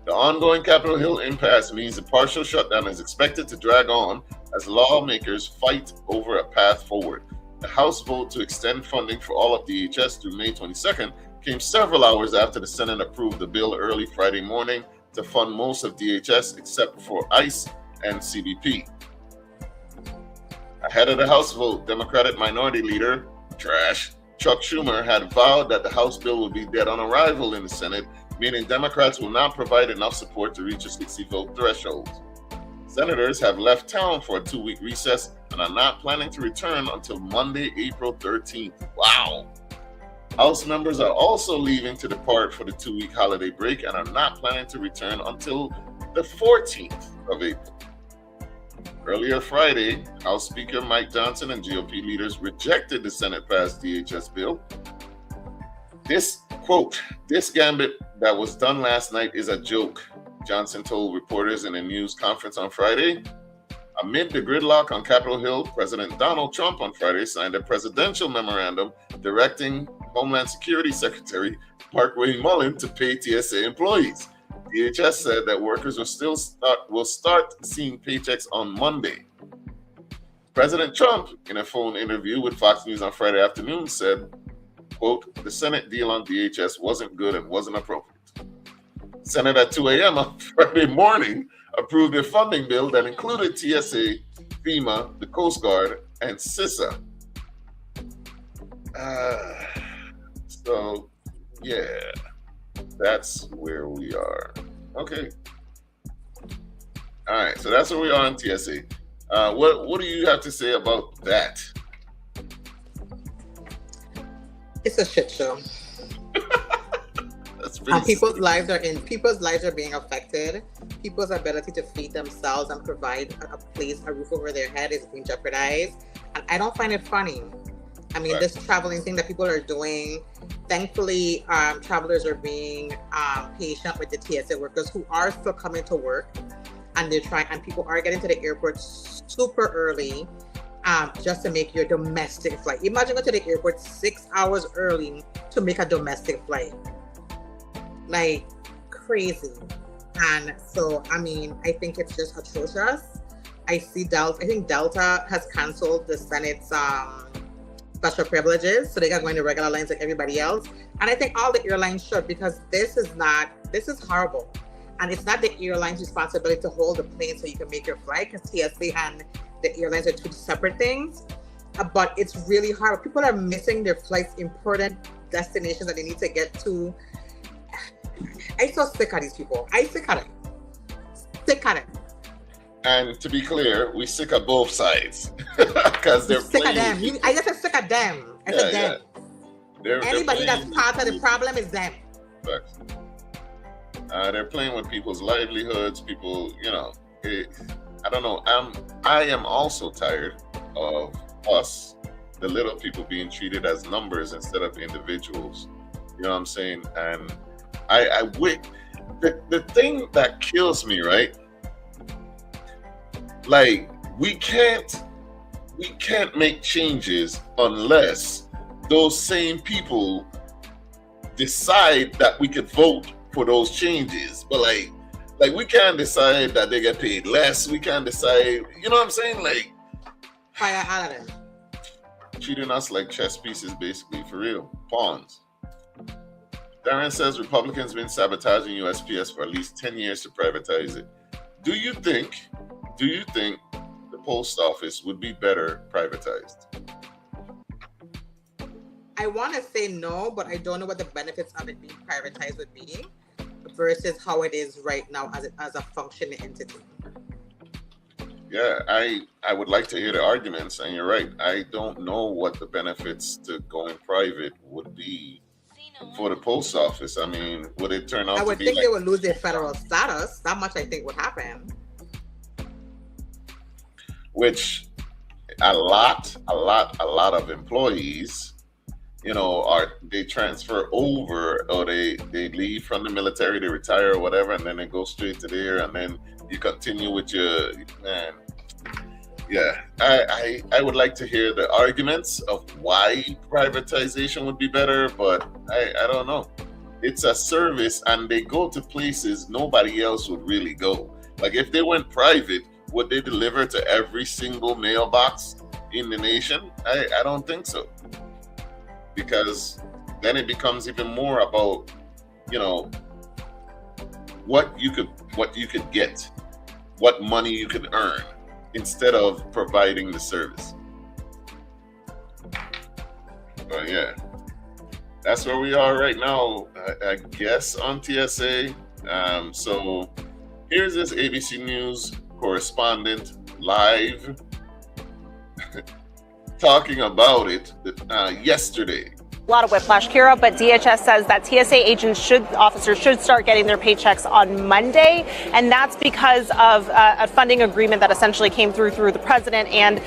S1: The ongoing Capitol Hill impasse means the partial shutdown is expected to drag on as lawmakers fight over a path forward. The House vote to extend funding for all of DHS through May 22nd came several hours after the Senate approved the bill early Friday morning to fund most of DHS except for ICE and CBP. Ahead of the House vote, Democratic Minority Leader, Chuck Schumer had vowed that the House bill would be dead on arrival in the Senate, meaning Democrats will not provide enough support to reach a 60-vote threshold. Senators have left town for a 2-week recess and are not planning to return until Monday, April 13th. Wow. House members are also leaving to depart for the 2-week holiday break and are not planning to return until the 14th of April. Earlier Friday, House Speaker Mike Johnson and GOP leaders rejected the Senate-passed DHS bill. This gambit that was done last night is a joke, Johnson told reporters in a news conference on Friday. Amid the gridlock on Capitol Hill, President Donald Trump on Friday signed a presidential memorandum directing Homeland Security Secretary Parkway Mullen to pay TSA employees. DHS said that workers will start seeing paychecks on Monday. President Trump, in a phone interview with Fox News on Friday afternoon, said, quote, "The Senate deal on DHS wasn't good and wasn't appropriate." Senate at 2 a.m. on Friday morning approved a funding bill that included TSA, FEMA, the Coast Guard, and CISA. So, yeah. That's where we are. Okay. All right. So that's where we are on TSA. What do you have to say about that?
S2: It's a shit show. People's lives are being affected. People's ability to feed themselves and provide a roof over their head is being jeopardized. And I don't find it funny. I mean, this traveling thing that people are doing, thankfully, travelers are being patient with the TSA workers who are still coming to work, and people are getting to the airport super early just to make your domestic flight. Imagine going to the airport 6 hours early to make a domestic flight. Like, crazy. And so, I mean, I think it's just atrocious. I think Delta has canceled the Senate's special privileges, so they are going to regular lines like everybody else. And I think all the airlines should, because this is horrible. And it's not the airline's responsibility to hold the plane so you can make your flight, because TSA and the airlines are two separate things. But it's really hard. People are missing their flights, important destinations that they need to get to. I'm so sick of these people. I'm sick of it. Sick of it.
S1: And to be clear, we sick of both sides because they're
S2: sick of them.
S1: with
S2: I just said sick of them. I said them. Anybody that's part of the problem is them.
S1: Facts. They're playing with people's livelihoods. People, I don't know. I am also tired of us, the little people, being treated as numbers instead of individuals. You know what I'm saying? And I wish the thing that kills me, right? Like, we can't make changes unless those same people decide that we could vote for those changes. But like we can't decide that they get paid less. We can't decide, you know what I'm saying? Like,
S2: fire out of them.
S1: Treating us like chess pieces, basically, for real. Pawns. Darren says Republicans been sabotaging USPS for at least 10 years to privatize it. Do you think the post office would be better privatized?
S2: I want to say no, but I don't know what the benefits of it being privatized would be versus how it is right now as a functioning entity.
S1: Yeah, I would like to hear the arguments, and you're right. I don't know what the benefits to going private would be for the post office. I mean, would it turn out
S2: I would
S1: to be
S2: think
S1: like,
S2: they would lose their federal status. That much I think would happen.
S1: which a lot of employees, they transfer over, or they leave from the military, they retire or whatever, and then they go straight to there, and then you continue with your man. Yeah, I would like to hear the arguments of why privatization would be better, but I don't know. It's a service, and they go to places nobody else would really go. Like, if they went private, would they deliver to every single mailbox in the nation? I don't think so. Because then it becomes even more about, what you could get, what money you could earn, instead of providing the service. But yeah, that's where we are right now, I guess, on TSA. So here's this ABC News correspondent live talking about it yesterday.
S7: A lot of whiplash, Kira, but DHS says that TSA officers should start getting their paychecks on Monday, and that's because of a funding agreement that essentially came through the president and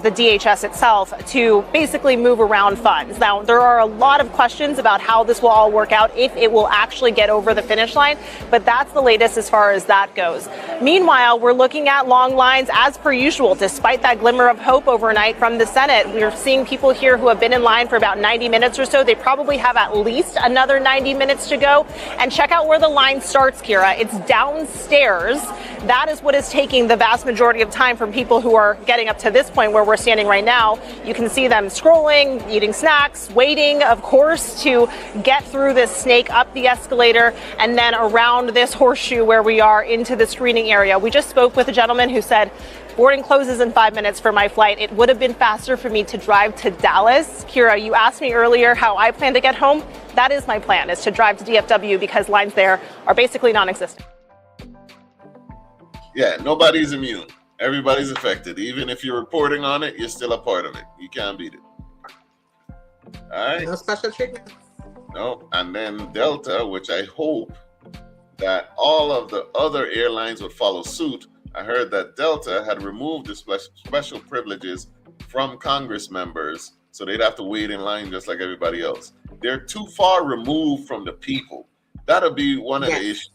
S7: the DHS itself to basically move around funds. Now, there are a lot of questions about how this will all work out, if it will actually get over the finish line, but that's the latest as far as that goes. Meanwhile, we're looking at long lines as per usual, despite that glimmer of hope overnight from the Senate. We're seeing people here who have been in line for about 90 minutes or so. They probably have at least another 90 minutes to go. And check out where the line starts, Kira. It's downstairs. That is what is taking the vast majority of time from people who are getting up to this point where we're standing right now. You can see them scrolling, eating snacks, waiting, of course, to get through this snake up the escalator and then around this horseshoe where we are into the screening area. We just spoke with a gentleman who said, boarding closes in 5 minutes for my flight. It would have been faster for me to drive to Dallas. Kira, you asked me earlier how I plan to get home. That is my plan, is to drive to DFW because lines there are basically non-existent.
S1: Yeah, nobody's immune. Everybody's affected. Even if you're reporting on it, you're still a part of it. You can't beat it. All right.
S2: No special treatment.
S1: No. And then Delta, which I hope that all of the other airlines would follow suit. I heard that Delta had removed the special privileges from Congress members, so they'd have to wait in line just like everybody else. They're too far removed from the people. That'll be one of the issues.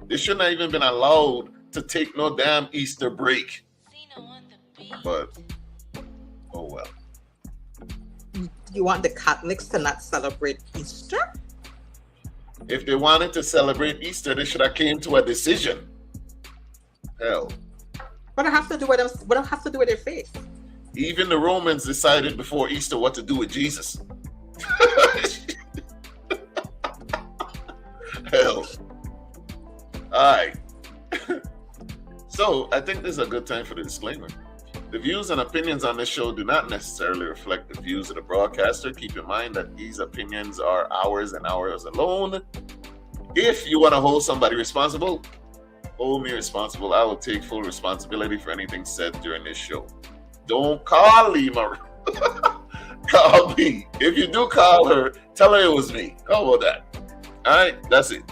S1: They shouldn't have even been allowed to take no damn Easter break. But, oh well.
S2: You want the Catholics to not celebrate Easter?
S1: If they wanted to celebrate Easter, they should have came to a decision. Hell.
S2: What it has to do with them? What it has to do with their faith?
S1: Even the Romans decided before Easter what to do with Jesus. Hell. All right. So I think this is a good time for the disclaimer. The views and opinions on this show do not necessarily reflect the views of the broadcaster. Keep in mind that these opinions are ours and ours alone. If you want to hold somebody responsible, hold me responsible. I will take full responsibility for anything said during this show. Don't call Lima. Call me. If you do call her, tell her it was me. How about that? All right, that's it.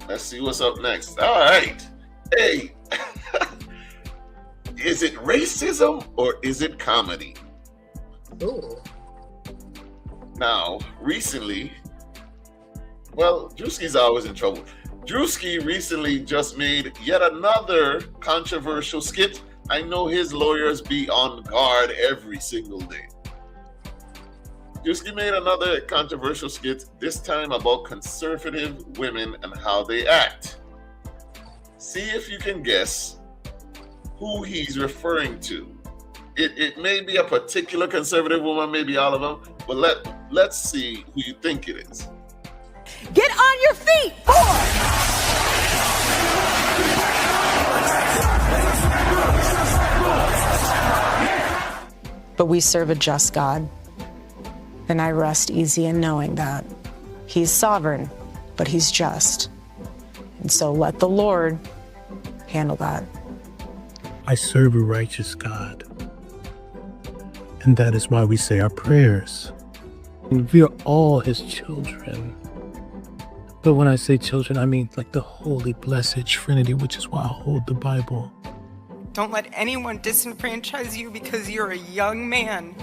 S1: Let's see what's up next. All right. Hey, is it racism or is it comedy?
S2: Ooh.
S1: Now, recently, well, Drewski's always in trouble. Drewski recently just made yet another controversial skit. I know his lawyers be on guard every single day. Drewski made another controversial skit, this time about conservative women and how they act. See if you can guess who he's referring to. It may be a particular conservative woman, maybe all of them, but let's see who you think it is.
S3: Get on your feet, boy!
S8: But we serve a just God, and I rest easy in knowing that He's sovereign, but He's just. And so let the Lord handle that.
S9: I serve a righteous God, and that is why we say our prayers. And we are all His children. But when I say children, I mean like the holy, blessed Trinity, which is why I hold the Bible.
S10: Don't let anyone disenfranchise you because you're a young man,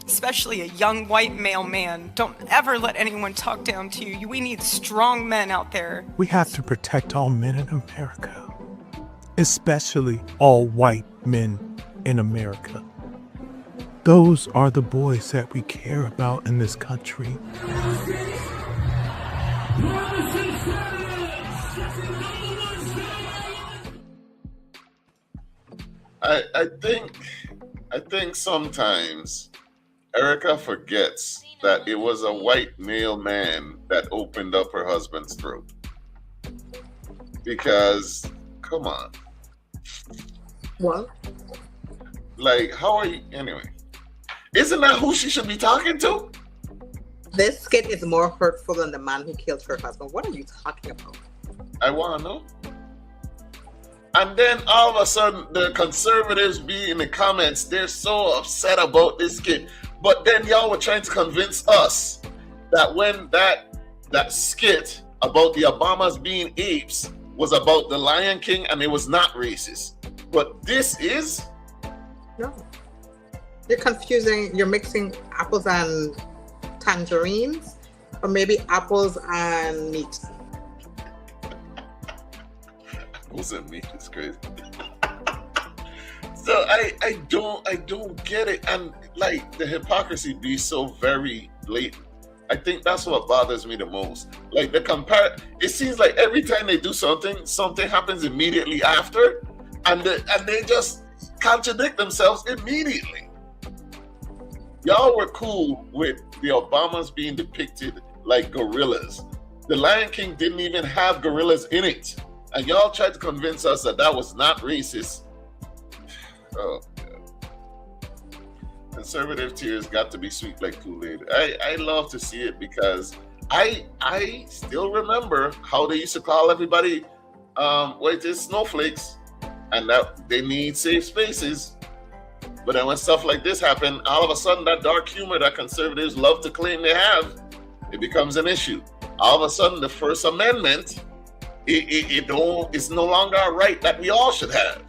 S10: especially a young white male man. Don't ever let anyone talk down to you. We need strong men out there.
S9: We have to protect all men in America, especially all white men in America. Those are the boys that we care about in this country.
S1: I think sometimes Erica forgets that it was a white male man that opened up her husband's throat. Because, come on.
S2: What?
S1: Like, how are you? Anyway, isn't that who she should be talking to?
S2: This skit is more hurtful than the man who killed her husband. What are you talking about?
S1: I want to know. And then all of a sudden, the conservatives be in the comments, they're so upset about this skit. But then y'all were trying to convince us that when that skit about the Obamas being apes was about the Lion King and it was not racist. But this is?
S2: No. You're confusing, you're mixing apples and tangerines, or maybe apples and meat.
S1: Apples and meat is crazy. So I don't get it. And like the hypocrisy be so very blatant. I think that's what bothers me the most. Like it seems like every time they do something happens immediately after, and they just contradict themselves immediately. Y'all were cool with the Obamas being depicted like gorillas. The Lion King didn't even have gorillas in it. And y'all tried to convince us that was not racist. Oh, God. Conservative tears got to be sweet like Kool-Aid. I love to see it because I still remember how they used to call everybody, snowflakes, and that they need safe spaces. But then when stuff like this happen, all of a sudden that dark humor that conservatives love to claim they have, it becomes an issue. All of a sudden the First Amendment, it's no longer a right that we all should have.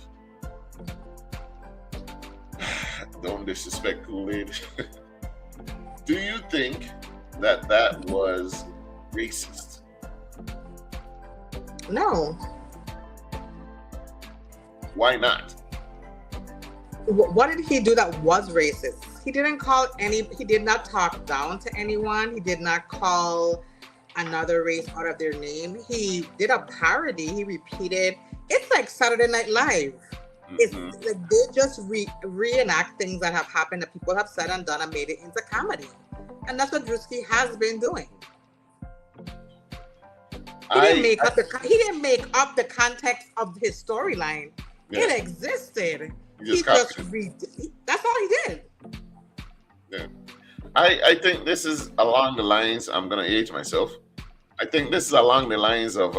S1: Don't disrespect Kool-Aid. Do you think that was racist?
S2: No.
S1: Why not?
S2: What did he do that was racist? he didn't he did not talk down to anyone. He did not call another race out of their name. He did a parody. He repeated. It's like Saturday Night Live. It's like they just reenact things that have happened that people have said and done and made it into comedy. And that's what Drewski has been doing. He didn't make up the context of his storyline. Yeah. It existed. That's all he did.
S1: Yeah. I think this is along the lines, I'm gonna age myself. I think this is along the lines of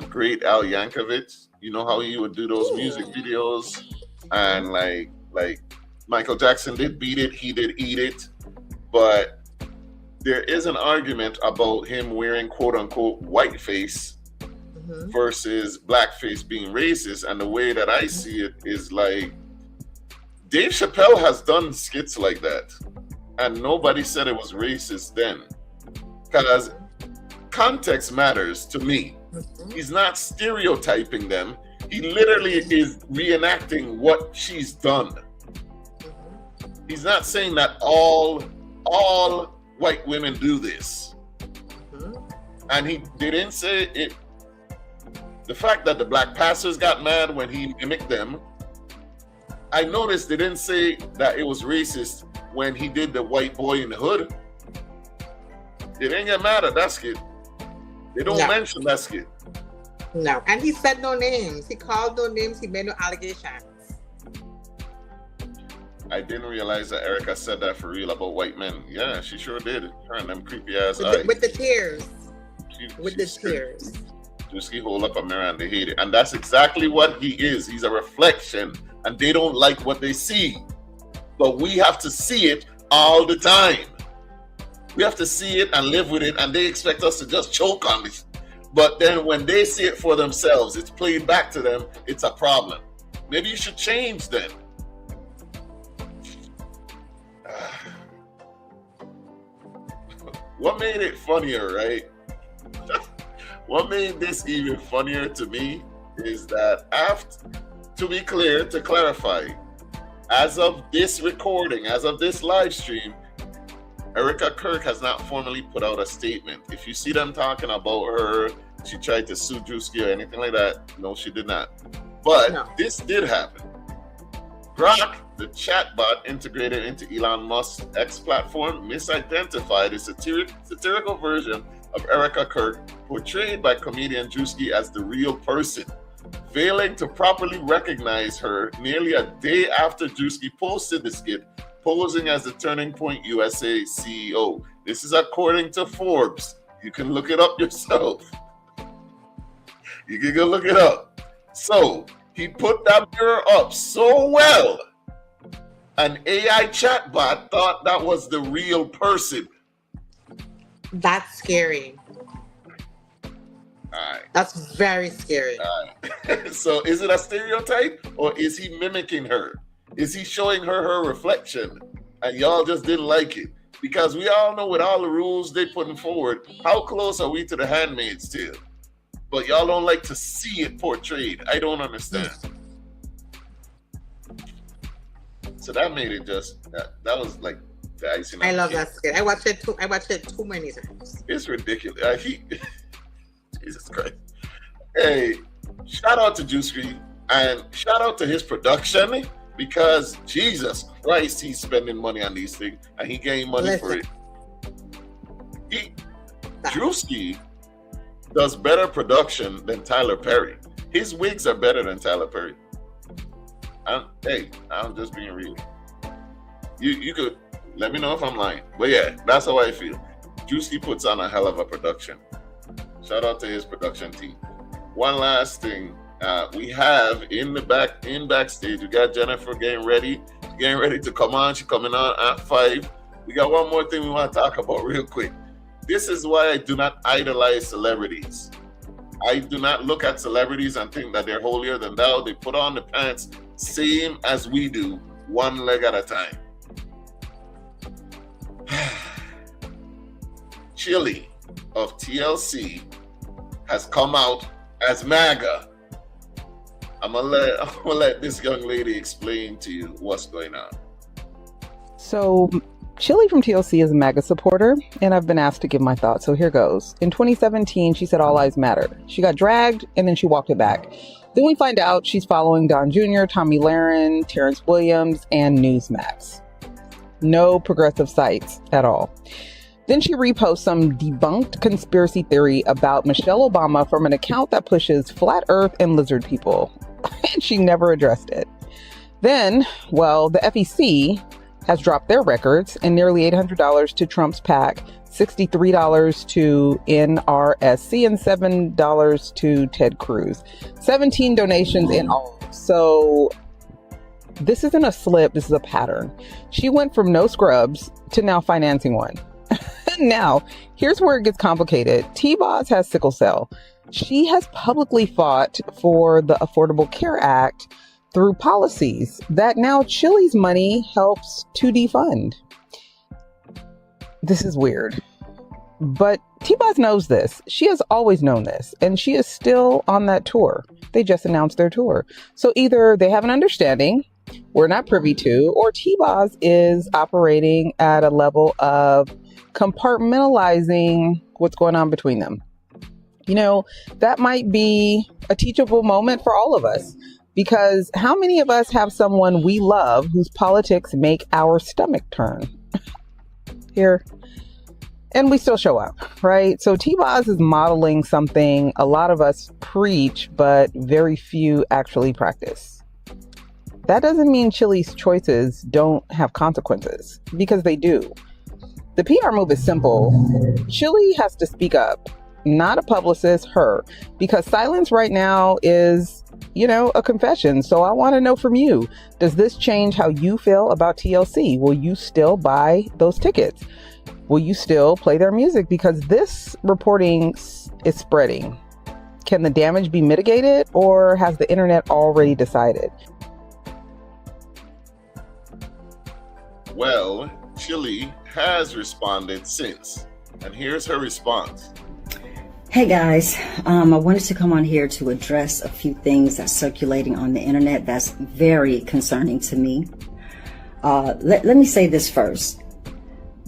S1: great Al Yankovic. You know how he would do those music videos, and like Michael Jackson did Beat It, he did Eat It, but there is an argument about him wearing quote unquote whiteface versus blackface being racist. And the way that I see it is like Dave Chappelle has done skits like that, and nobody said it was racist then, because context matters to me. He's not stereotyping them. He literally is reenacting what she's done. He's not saying that all white women do this. And he didn't say it. The fact that the black pastors got mad when he mimicked them, I noticed they didn't say that it was racist when he did the white boy in the hood. They didn't get mad at that skit. They don't mention that skit.
S2: No, and he said no names. He called no names. He made no allegations.
S1: I didn't realize that Erica said that for real about white men. Yeah, she sure did. Her and them creepy ass eyes.
S2: With the tears. With the tears.
S1: Just he hold up a mirror and they hate it. And that's exactly what he is. He's a reflection. And they don't like what they see. But we have to see it all the time. We have to see it and live with it. And they expect us to just choke on it. But then when they see it for themselves, it's played back to them, it's a problem. Maybe you should change then. What made it funnier, right? What made this even funnier to me is that to be clear, to clarify, as of this recording, as of this live stream, Erica Kirk has not formally put out a statement. If you see them talking about her, she tried to sue Drewski or anything like that, no, she did not. But this did happen. Grok, the chatbot integrated into Elon Musk's X platform, misidentified a satirical version of Erica Kirk, portrayed by comedian Drewski as the real person, failing to properly recognize her nearly a day after Drewski posted the skit, posing as the Turning Point USA CEO. This is according to Forbes. You can look it up yourself. You can go look it up. So he put that mirror up so well, an AI chatbot thought that was the real person.
S2: That's scary.
S1: All right.
S2: That's very scary.
S1: All right. So is it a stereotype or is he mimicking her? Is he showing her reflection and y'all just didn't like it? Because we all know with all the rules they putting forward, how close are we to the Handmaid's Tale? But y'all don't like to see it portrayed. I don't understand. So that made it just, that was like the icing on the cake.
S2: I love that skit. I watched it too many times.
S1: It's ridiculous. Jesus Christ. Hey, shout out to Drewski and shout out to his production, because Jesus Christ, he's spending money on these things and he getting money for it. Drewski does better production than Tyler Perry. His wigs are better than Tyler Perry. I'm just being real. You could let me know if I'm lying. But yeah, that's how I feel. Drewski puts on a hell of a production. Shout out to his production team. One last thing. We have in backstage, we got Jennifer getting ready to come on. She's coming on at 5. We got one more thing we want to talk about real quick. This is why I do not idolize celebrities. I do not look at celebrities and think that they're holier than thou. They put on the pants same as we do, one leg at a time. Chili of TLC has come out as MAGA. I'm gonna let this young lady explain to you what's going on.
S11: So, Chili from TLC is a MAGA supporter, and I've been asked to give my thoughts, so here goes. In 2017, she said All Lives Matter. She got dragged, and then she walked it back. Then we find out she's following Don Jr., Tommy Lahren, Terrence Williams, and Newsmax. No progressive sites at all. Then she reposts some debunked conspiracy theory about Michelle Obama from an account that pushes flat earth and lizard people. And she never addressed it. Then, well, the FEC has dropped their records and nearly $800 to Trump's PAC, $63 to NRSC, and $7 to Ted Cruz. 17 donations in all. So this isn't a slip, this is a pattern. She went from no scrubs to now financing one. Now, here's where it gets complicated. T-Boz has sickle cell. She has publicly fought for the Affordable Care Act through policies that now Chili's money helps to defund. This is weird. But T-Boz knows this. She has always known this, and she is still on that tour. They just announced their tour. So either they have an understanding we're not privy to, or T-Boz is operating at a level of compartmentalizing what's going on between them. You know, that might be a teachable moment for all of us. Because how many of us have someone we love whose politics make our stomach turn? Here. And we still show up, right? So T-Boz is modeling something a lot of us preach, but very few actually practice. That doesn't mean Chili's choices don't have consequences, because they do. The PR move is simple. Chili has to speak up, not a publicist, her, because silence right now is, you know, a confession. So I want to know from you, does this change how you feel about TLC? Will you still buy those tickets? Will you still play their music? Because this reporting is spreading. Can the damage be mitigated, or has the internet already decided?
S1: Well, Chili has responded since, and here's her response.
S12: Hey guys, I wanted to come on here to address a few things that's circulating on the internet that's very concerning to me. Let me say this first.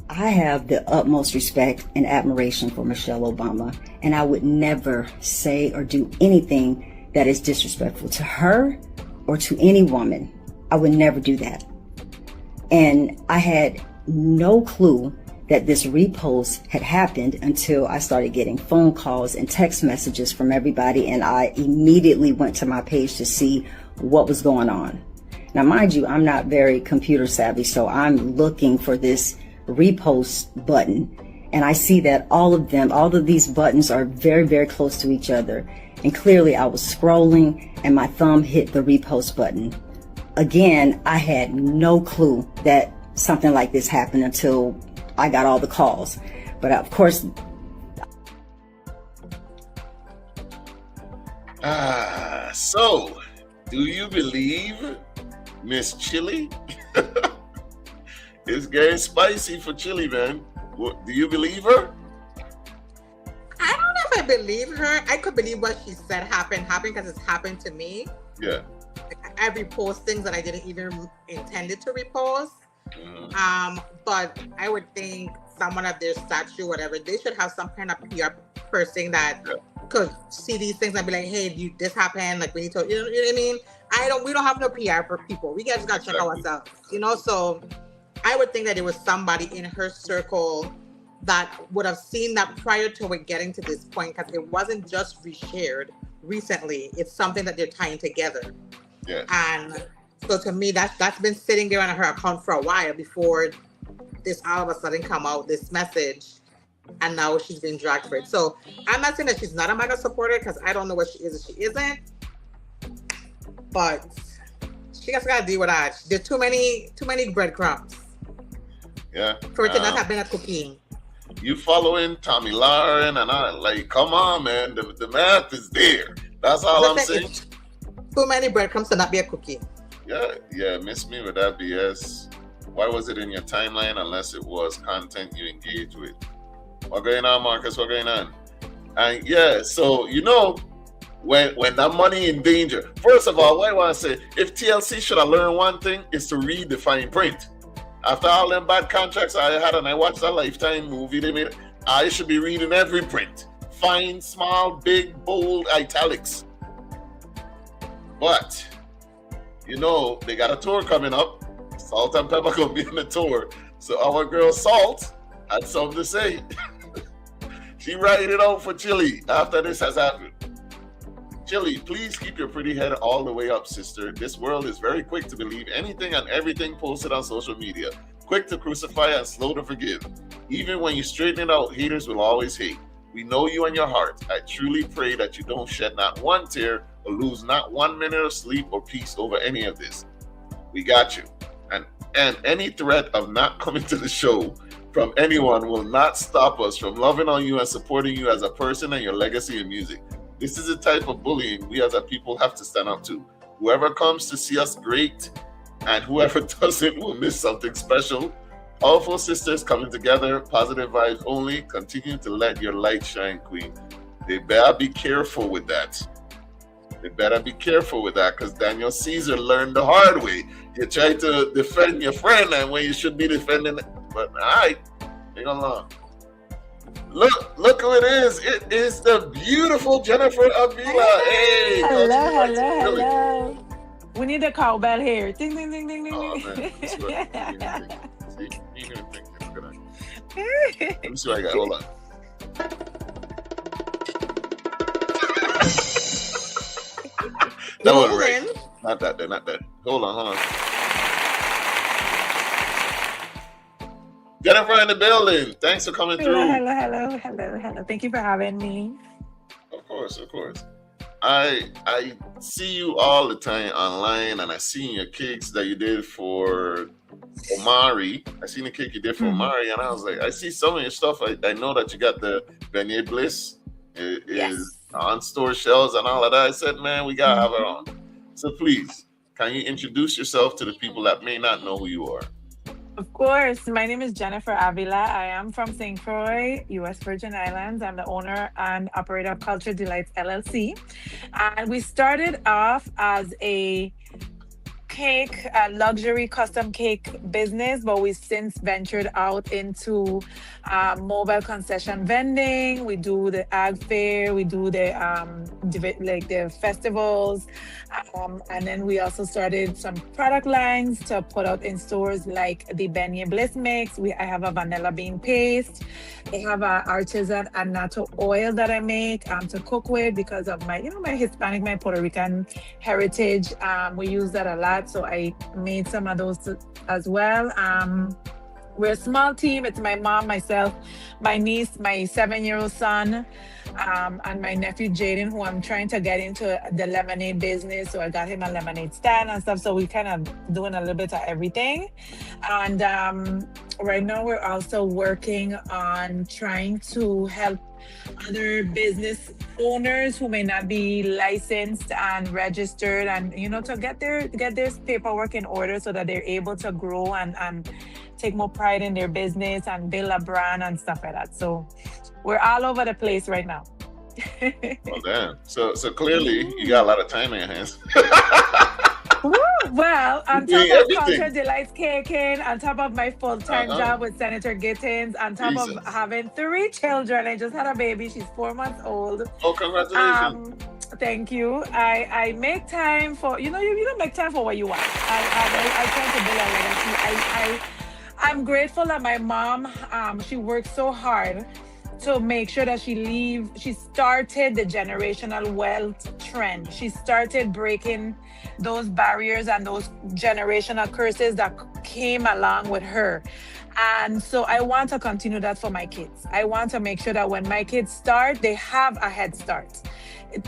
S12: I have the utmost respect and admiration for Michelle Obama, and I would never say or do anything that is disrespectful to her or to any woman. I would never do that. And I had no clue that this repost had happened until I started getting phone calls and text messages from everybody, and I immediately went to my page to see what was going on. Now, mind you, I'm not very computer savvy, so I'm looking for this repost button, and I see that all of these buttons are very, very close to each other. And clearly I was scrolling and my thumb hit the repost button. Again, I had no clue that something like this happened until I got all the calls. But of course.
S1: So do you believe Miss Chili? It's getting spicy for Chili, man. Do you believe her?
S2: I don't know if I believe her. I could believe what she said happened because it's happened to me.
S1: Yeah.
S2: I repost things that I didn't even intended to repost. But I would think someone of their stature, whatever, they should have some kind of PR person that could see these things and be like, hey, this happened, like we need to, you know what I mean? We don't have no PR for people. We just gotta check ourselves, you know? So I would think that there was somebody in her circle that would have seen that prior to it getting to this point, because it wasn't just reshared recently. It's something that they're tying together.
S1: Yeah.
S2: And so to me, that's been sitting there on her account for a while before this all of a sudden come out, this message, and now she's been dragged for it. So I'm not saying that she's not a MAGA supporter, because I don't know what she is or she isn't, but she just gotta deal with that. There's too many breadcrumbs.
S1: Yeah.
S2: For it to not have been a cookie.
S1: You following Tommy Lahren and I, like, come on, man, the math is there. That's all I'm saying.
S2: Too many breadcrumbs to not be a cookie.
S1: Yeah, miss me with that BS. Why was it in your timeline unless it was content you engage with? What going on, Marcus? What going on? And yeah, so you know, when that money in danger. First of all, what I want to say, if TLC should have learned one thing, is to read the fine print. After all them bad contracts I had and I watched a Lifetime movie they made, I should be reading every print. Fine, small, big, bold, italics. But, you know, they got a tour coming up. Salt and Pepper gonna be on the tour. So our girl Salt had something to say. She writing it out for Chili after this has happened. Chili, please keep your pretty head all the way up, sister. This world is very quick to believe anything and everything posted on social media. Quick to crucify and slow to forgive. Even when you straighten it out, haters will always hate. We know you in your heart. I truly pray that you don't shed not one tear or lose not 1 minute of sleep or peace over any of this. We got you. And any threat of not coming to the show from anyone will not stop us from loving on you and supporting you as a person and your legacy in music. This is the type of bullying we as a people have to stand up to. Whoever comes to see us, great, and whoever doesn't will miss something special. Powerful sisters coming together, positive vibes only. Continue to let your light shine, queen. They better be careful with that. They better be careful with that, because Daniel Caesar learned the hard way. You try to defend your friend and when you should be defending it. But all right, hang along. Look who it is. It is the beautiful Jennifer Avila. Hey,
S13: hello. We need a cowbell here. Ding, ding, ding, ding, ding.
S1: Oh, man. That's what you didn't even think. Let me see what I got. Hold on. That wasn't right. Not that. Hold on. Jennifer in the building. Thanks for coming through.
S13: Hello. Thank you for having me.
S1: Of course. I see you all the time online, and I seen your cakes that you did for Omari. I seen the cake you did for Omari, and I was like, I see some of your stuff. I know that you got the Beignet Bliss. It is on store shelves and all of that. I said, man, we gotta have her on. So please, can you introduce yourself to the people that may not know who you are?
S13: Of course. My name is Jennifer Avila. I am from St. Croix, U.S. Virgin Islands. I'm the owner and operator of Culture Delights LLC. And we started off as a luxury custom cake business, but we've since ventured out into mobile concession vending. We do the ag fair, we do the festivals, and then we also started some product lines to put out in stores, like the Beignet Bliss mix. I have a vanilla bean paste. I have an artisan annatto oil that I make to cook with because of my Hispanic, my Puerto Rican heritage. We use that a lot. So I made some of those as well. We're a small team. It's my mom, myself, my niece, my 7-year-old son, and my nephew Jaden, who I'm trying to get into the lemonade business. So I got him a lemonade stand and stuff. So we kind of doing a little bit of everything. And right now we're also working on trying to help other business owners who may not be licensed and registered, and to get their paperwork in order so that they're able to grow and take more pride in their business and build a brand and stuff like that. So we're all over the place right now.
S1: Oh damn. So clearly you got a lot of time in your hands.
S13: Well, on top of Culture Delights Caking, on top of my full-time job with Senator Gittins, on top of having 3 children, I just had a baby. She's 4 months old.
S1: Oh, congratulations.
S13: Thank you. I make time for, you don't make time for what you want. I try to build a legacy. I'm grateful that my mom, she worked so hard to make sure that she started the generational wealth trend. She started breaking those barriers and those generational curses that came along with her. And so I want to continue that for my kids. I want to make sure that when my kids start, they have a head start.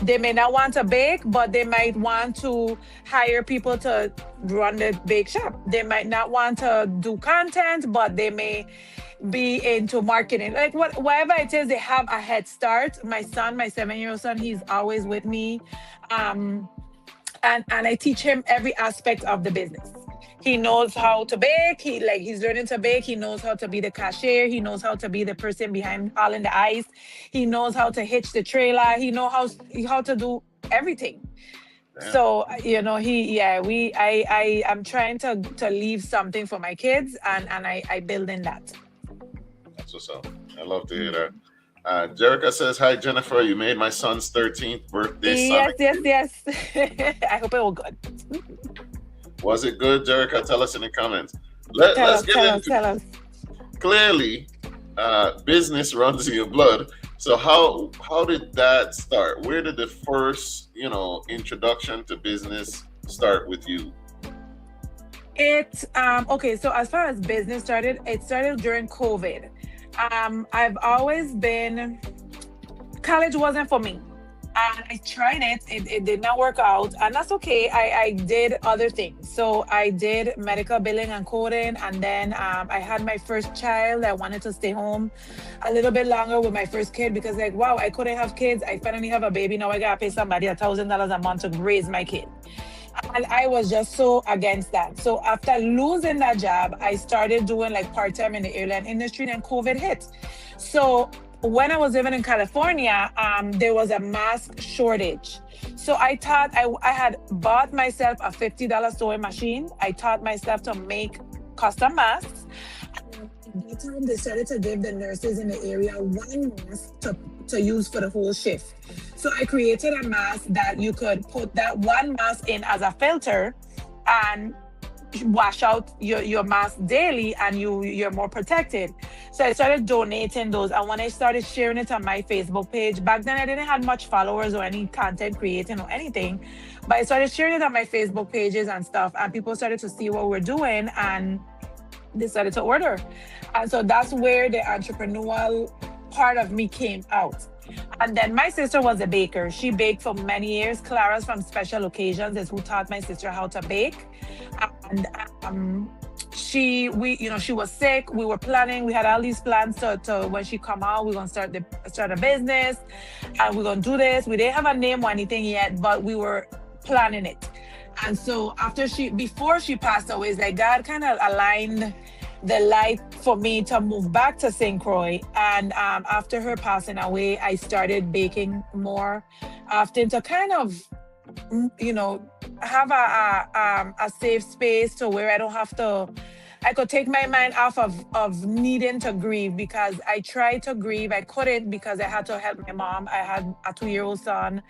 S13: They may not want to bake, but they might want to hire people to run the bake shop. They might not want to do content, but they may be into marketing. Like whatever it is, they have a head start. My son, my 7-year-old son, he's always with me. And I teach him every aspect of the business. He knows how to bake. He's learning to bake. He knows how to be the cashier. He knows how to be the person behind hauling the ice. He knows how to hitch the trailer. He knows how to do everything.
S1: Damn.
S13: So I'm trying to leave something for my kids, and I build in that.
S1: That's what's up. I love to hear that. Jerica says, "Hi Jennifer, you made my son's 13th birthday."
S13: Yes. I hope it was good.
S1: Was it good, Jerica? Tell us in the comments. Let's get into
S13: tell us.
S1: Clearly, business runs in your blood. So how did that start? Where did the first, introduction to business start with you?
S13: Okay, so as far as business started, it started during COVID. I've always been, college wasn't for me. I tried it. It did not work out, and that's okay. I did other things. So I did medical billing and coding, and then I had my first child. I wanted to stay home a little bit longer with my first kid because, wow, I couldn't have kids. I finally have a baby. Now I gotta pay somebody $1,000 a month to raise my kid. And I was just so against that. So after losing that job, I started doing part-time in the airline industry, and COVID hit. So when I was living in California, there was a mask shortage. So I thought I had bought myself a $50 sewing machine. I taught myself to make custom masks. At that time, they started to give the nurses in the area one mask to use for the whole shift. So I created a mask that you could put that one mask in as a filter and wash out your mask daily, and you're more protected. So I started donating those, and when I started sharing it on my Facebook page, back then I didn't have much followers or any content creating or anything, but I started sharing it on my Facebook pages and stuff, and people started to see what we're doing and they started to order. And so that's where the entrepreneurial part of me came out. And then my sister was a baker. She baked for many years. Clara's from Special Occasions is who taught my sister how to bake. And she was sick. We were planning. We had all these plans to when she come out, we're gonna start a business, and we're gonna do this. We didn't have a name or anything yet, but we were planning it. And so before she passed away, it's like God kind of aligned the light for me to move back to St. Croix. And after her passing away, I started baking more often to kind of, have a safe space to where I could take my mind off of needing to grieve, because I tried to grieve. I couldn't because I had to help my mom. I had a 2-year-old son.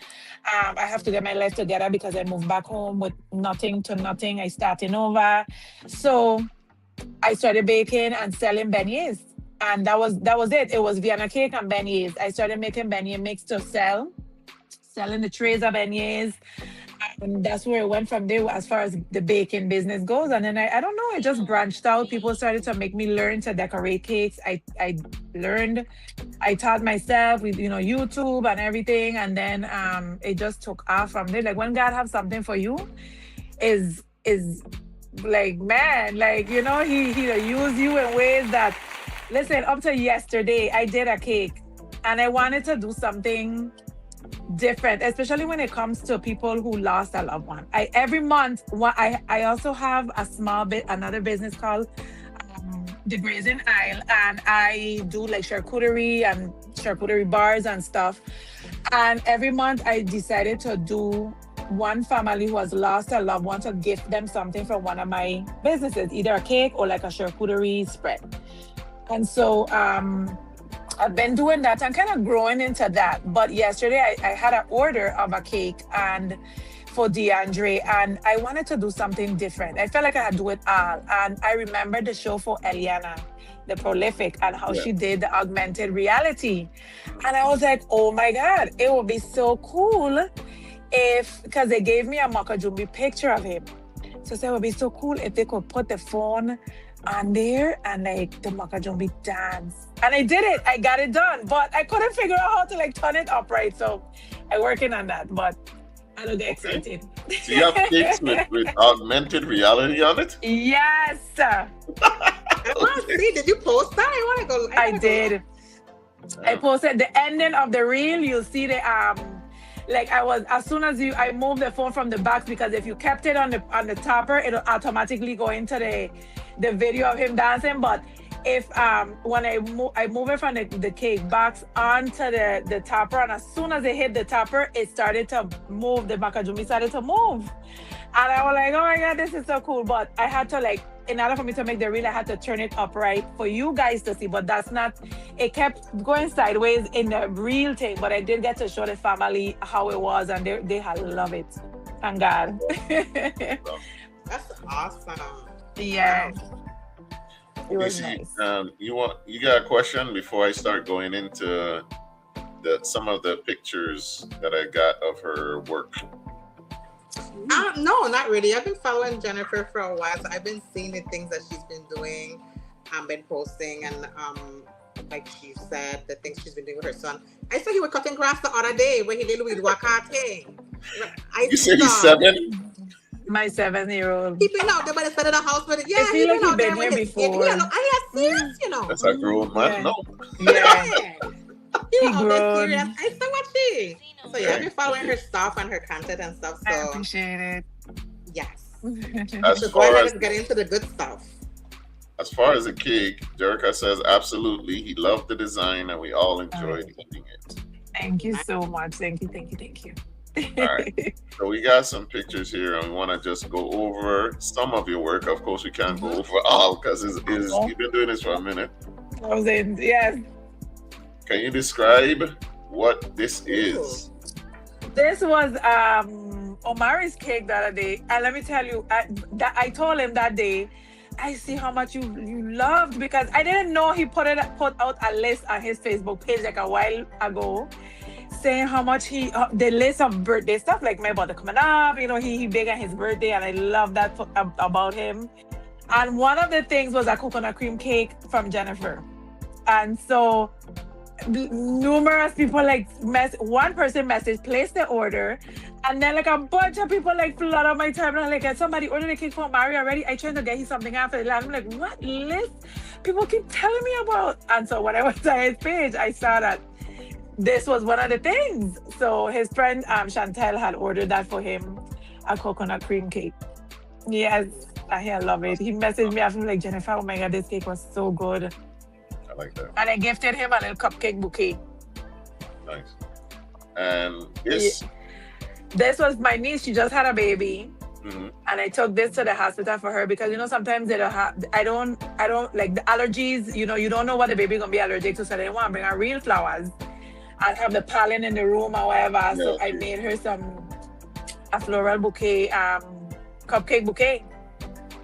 S13: I have to get my life together because I moved back home with nothing to nothing. I started over. So I started baking and selling beignets. And that was it. It was Vienna cake and beignets. I started making beignet mix to selling the trays of beignets. And that's where it went from there as far as the baking business goes. And then I don't know, it just branched out. People started to make me learn to decorate cakes. I learned, I taught myself with, YouTube and everything. And then it just took off from there. Like when God has something for you is like, man, he'll use you in ways that, listen, up to yesterday, I did a cake and I wanted to do something different, especially when it comes to people who lost a loved one. Every month, I also have another business called The Grazing Isle, and I do charcuterie and charcuterie bars and stuff. And every month I decided to do one family who has lost a loved one to gift them something from one of my businesses, either a cake or a charcuterie spread. And so I've been doing that and kind of growing into that. But yesterday I had an order of a cake and for DeAndre, and I wanted to do something different. I felt like I had to do it all. And I remember the show for Eliana, the Prolific, and how she did the augmented reality. And I was like, oh my God, it would be so cool because they gave me a Makajumbi picture of him. So I said, it would be so cool if they could put the phone on there and the Makajumbi dance. And I did it. I got it done. But I couldn't figure out how to turn it upright. So I'm working on that. But I don't get excited.
S1: So you have cakes with augmented reality on it?
S13: Yes.
S2: I want to see. Did you post that? I want to go.
S13: I did. I posted the ending of the reel. You'll see the as soon as I moved the phone from the box, because if you kept it on the topper, it'll automatically go into the video of him dancing. But if when I move it from the cake box onto the topper, and as soon as it hit the topper, it started to move. The macadamia started to move, and I was like, oh my god, this is so cool. But I had to, like, in order for me to make the reel, I had to turn it upright for you guys to see. But that's not. It kept going sideways in the real thing, but I did get to show the family how it was, and they had love it. Thank God.
S2: That's awesome.
S13: Yeah.
S2: Wow.
S13: It was
S1: Casey,
S13: nice.
S1: you got a question before I start going into some of the pictures that I got of her work?
S2: No, not really. I've been following Jennifer for a while, so I've been seeing the things that she's been doing, been posting, and like she said, the things she's been doing with her son. I saw he was cutting grass the other day where he did with Wakate.
S1: You say he's 7?
S13: My 7-year-old.
S2: He been out there by the side of the house, but yeah,
S13: I feel like
S2: been out
S13: he's
S2: there
S13: been here
S2: with his kid.
S13: before.
S2: Yeah, no, I have serious, you know.
S1: That's a grown man.
S13: Yeah.
S1: No.
S13: Yeah.
S2: He
S13: He
S2: was out there
S13: grown.
S2: serious. I saw what she. So yeah, I've been following her stuff and her content and stuff.
S13: I
S2: So
S13: appreciate it.
S2: yes.
S1: As
S2: So go
S1: far
S2: ahead
S1: as
S2: and get into the good stuff.
S1: As far as the cake, Jerica says absolutely. He loved the design and we all enjoyed eating it.
S13: Thank you so much. Thank you.
S1: All right. So we got some pictures here and we want to just go over some of your work. Of course, we can't go over all because you've been doing this for a minute.
S13: Yes.
S1: Can you describe what this is?
S13: This was Omari's cake the other day. And let me tell you, I told him that day, I see how much you loved, because I didn't know he put out a list on his Facebook page like a while ago, saying how much the list of birthday stuff, like my birthday coming up, he big on his birthday, and I love that about him. And one of the things was a coconut cream cake from Jennifer. And so numerous people one person messaged, placed the order, and then like a bunch of people flood on my timeline, like somebody ordered a cake for Mari already. I tried to get you something after the I'm like, what list people keep telling me about? And so when I went to his page, I saw that this was one of the things. So his friend Chantel had ordered that for him, a coconut cream cake. Yes, I love it. He messaged me after like, Jennifer, oh my god, this cake was so good.
S1: I like that.
S13: And I gifted him a little cupcake bouquet.
S1: Nice. And this?
S13: Yeah. This was my niece. She just had a baby.
S1: Mm-hmm.
S13: And I took this to the hospital for her because, sometimes they don't have, I don't like the allergies, you don't know what the baby gonna be allergic to. So they didn't want to bring her real flowers and have the pollen in the room or whatever. Yeah, so I made her a floral bouquet, cupcake bouquet.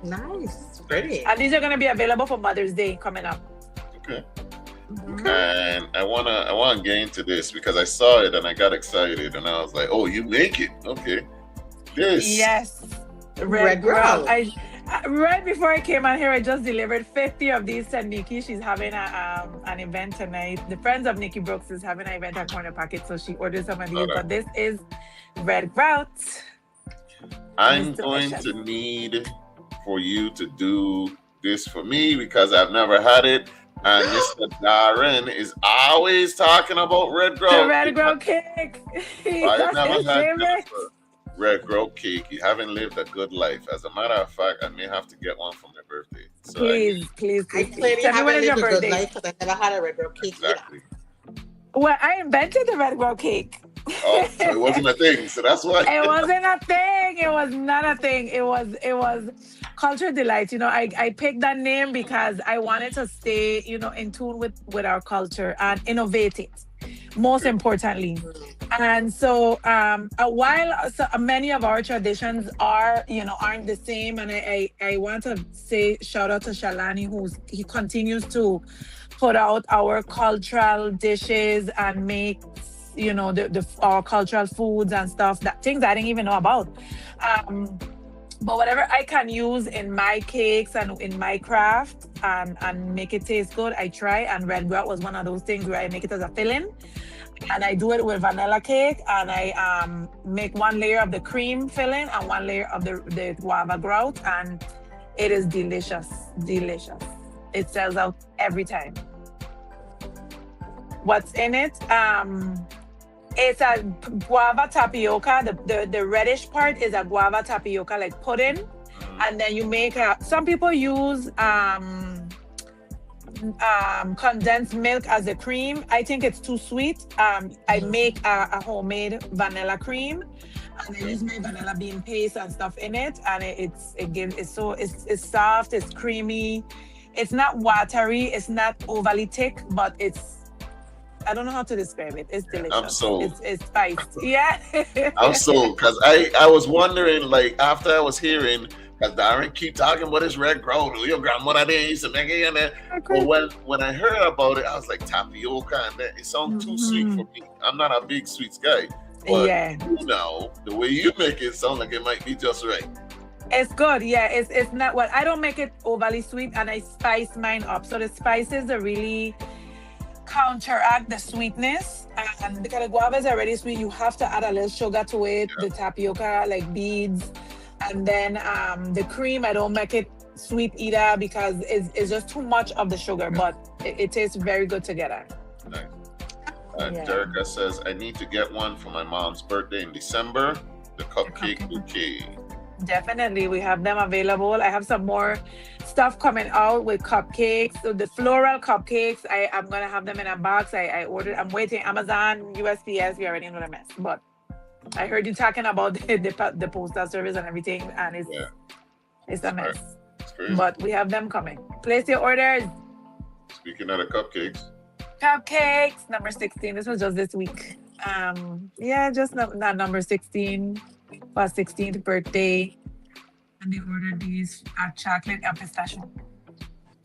S2: Nice. Pretty.
S13: And these are going to be available for Mother's Day coming up.
S1: Okay. And I wanna get into this because I saw it and I got excited and I was like, oh, you make it. Okay. This.
S13: Yes. Red Girl. Right before I came on here, I just delivered 50 of these to Nikki. She's having an event tonight. The Friends of Nikki Brooks is having an event at Corner Pocket, so she ordered some of these. But this is Red Grout.
S1: I'm going to need for you to do this for me because I've never had it. And Mr. Darren is always talking about Red Grout.
S13: The Red Grout cake.
S1: I've never had Red Grout cake. You haven't lived a good life. As a matter of fact, I may have to get one for my birthday. So
S13: please.
S2: I clearly haven't lived a good life because I never had a Red Grout cake
S1: exactly.
S2: either.
S13: Well, I invented the Red Grout cake.
S1: Oh, so it wasn't a thing. So that's why.
S13: It wasn't a thing. It was not a thing. It was Culture Delight. I picked that name because I wanted to stay, in tune with our culture and innovate it, most importantly. And so, while many of our traditions aren't the same, and I want to say shout out to Shalani, he continues to put out our cultural dishes and make our cultural foods and stuff, things I didn't even know about. But whatever I can use in my cakes and in my craft and make it taste good, I try. And Red Grout was one of those things where I make it as a filling. And I do it with vanilla cake, and I make one layer of the cream filling and one layer of the guava grout, and it is delicious. It sells out every time. What's in it? It's a guava tapioca. The reddish part is a guava tapioca, like pudding. And then you make some people use condensed milk as a cream. I think it's too sweet. I make a homemade vanilla cream, and I use my vanilla bean paste and stuff in it, and it's soft, it's creamy, it's not watery, it's not overly thick, but I don't know how to describe it. It's delicious.
S1: I'm sold.
S13: It's spiced. Yeah.
S1: I'm sold, because I was wondering, like, after I was hearing, because Darren keep talking about his red growl, your grandmother didn't used to make it in there. But when I heard about it, I was like, tapioca, and that, it sounds too sweet for me. I'm not a big sweets guy. But you know, the way you make it sound like it might be just right.
S13: It's good, yeah. It's not I don't make it overly sweet, and I spice mine up. So the spices are really counteract the sweetness, and because the guava is already sweet, you have to add a little sugar to it. The tapioca, like beads, and then the cream, I don't make it sweet either because it's just too much of the sugar, but it tastes very good together.
S1: Nice. Jerica says, I need to get one for my mom's birthday in December, the cupcake bouquet.
S13: Definitely, we have them available. I have some more stuff coming out with cupcakes. So the floral cupcakes, I'm gonna have them in a box. I ordered. I'm waiting. Amazon, USPS. We already know the mess. But I heard you talking about the postal service and everything, and it's a mess.
S1: It's crazy.
S13: But we have them coming. Place your orders.
S1: Speaking of the cupcakes.
S13: Cupcakes number 16. This was just this week. Just not number 16. For 16th birthday, and they ordered these chocolate and pistachio.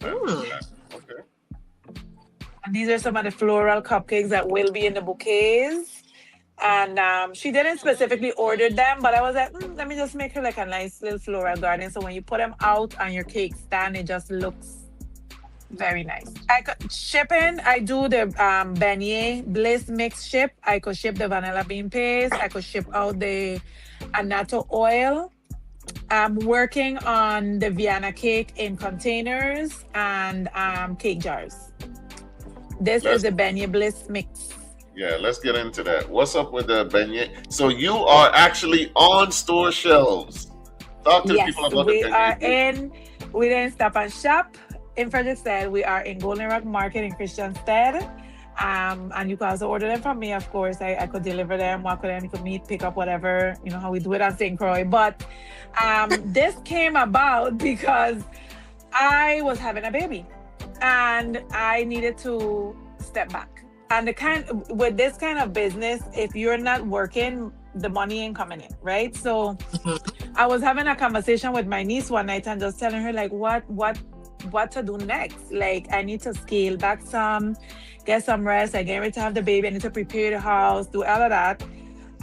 S1: Okay.
S13: And these are some of the floral cupcakes that will be in the bouquets. And she didn't specifically order them, but I was like, let me just make her like a nice little floral garden. So when you put them out on your cake stand, it just looks very nice. Shipping, I do the beignet bliss mix ship. I could ship the vanilla bean paste. I could ship out the annatto oil. I'm working on the Vienna cake in containers and cake jars. This is the beignet bliss mix.
S1: Yeah, let's get into that. What's up with the beignet? So you are actually on store shelves. Talk to people about the beignet.
S13: We didn't stop and shop. In Frederickstead, we are in Golden Rock Market in Christianstead. And you can also order them from me, of course. I could deliver them, walk with them, you could meet, pick up, whatever, you know how we do it on St. Croix. But this came about because I was having a baby and I needed to step back. And with this kind of business, if you're not working, the money ain't coming in, right? So I was having a conversation with my niece one night and just telling her like what to do next. Like I need to scale back some, get some rest. I get ready to have the baby. I need to prepare the house, do all of that.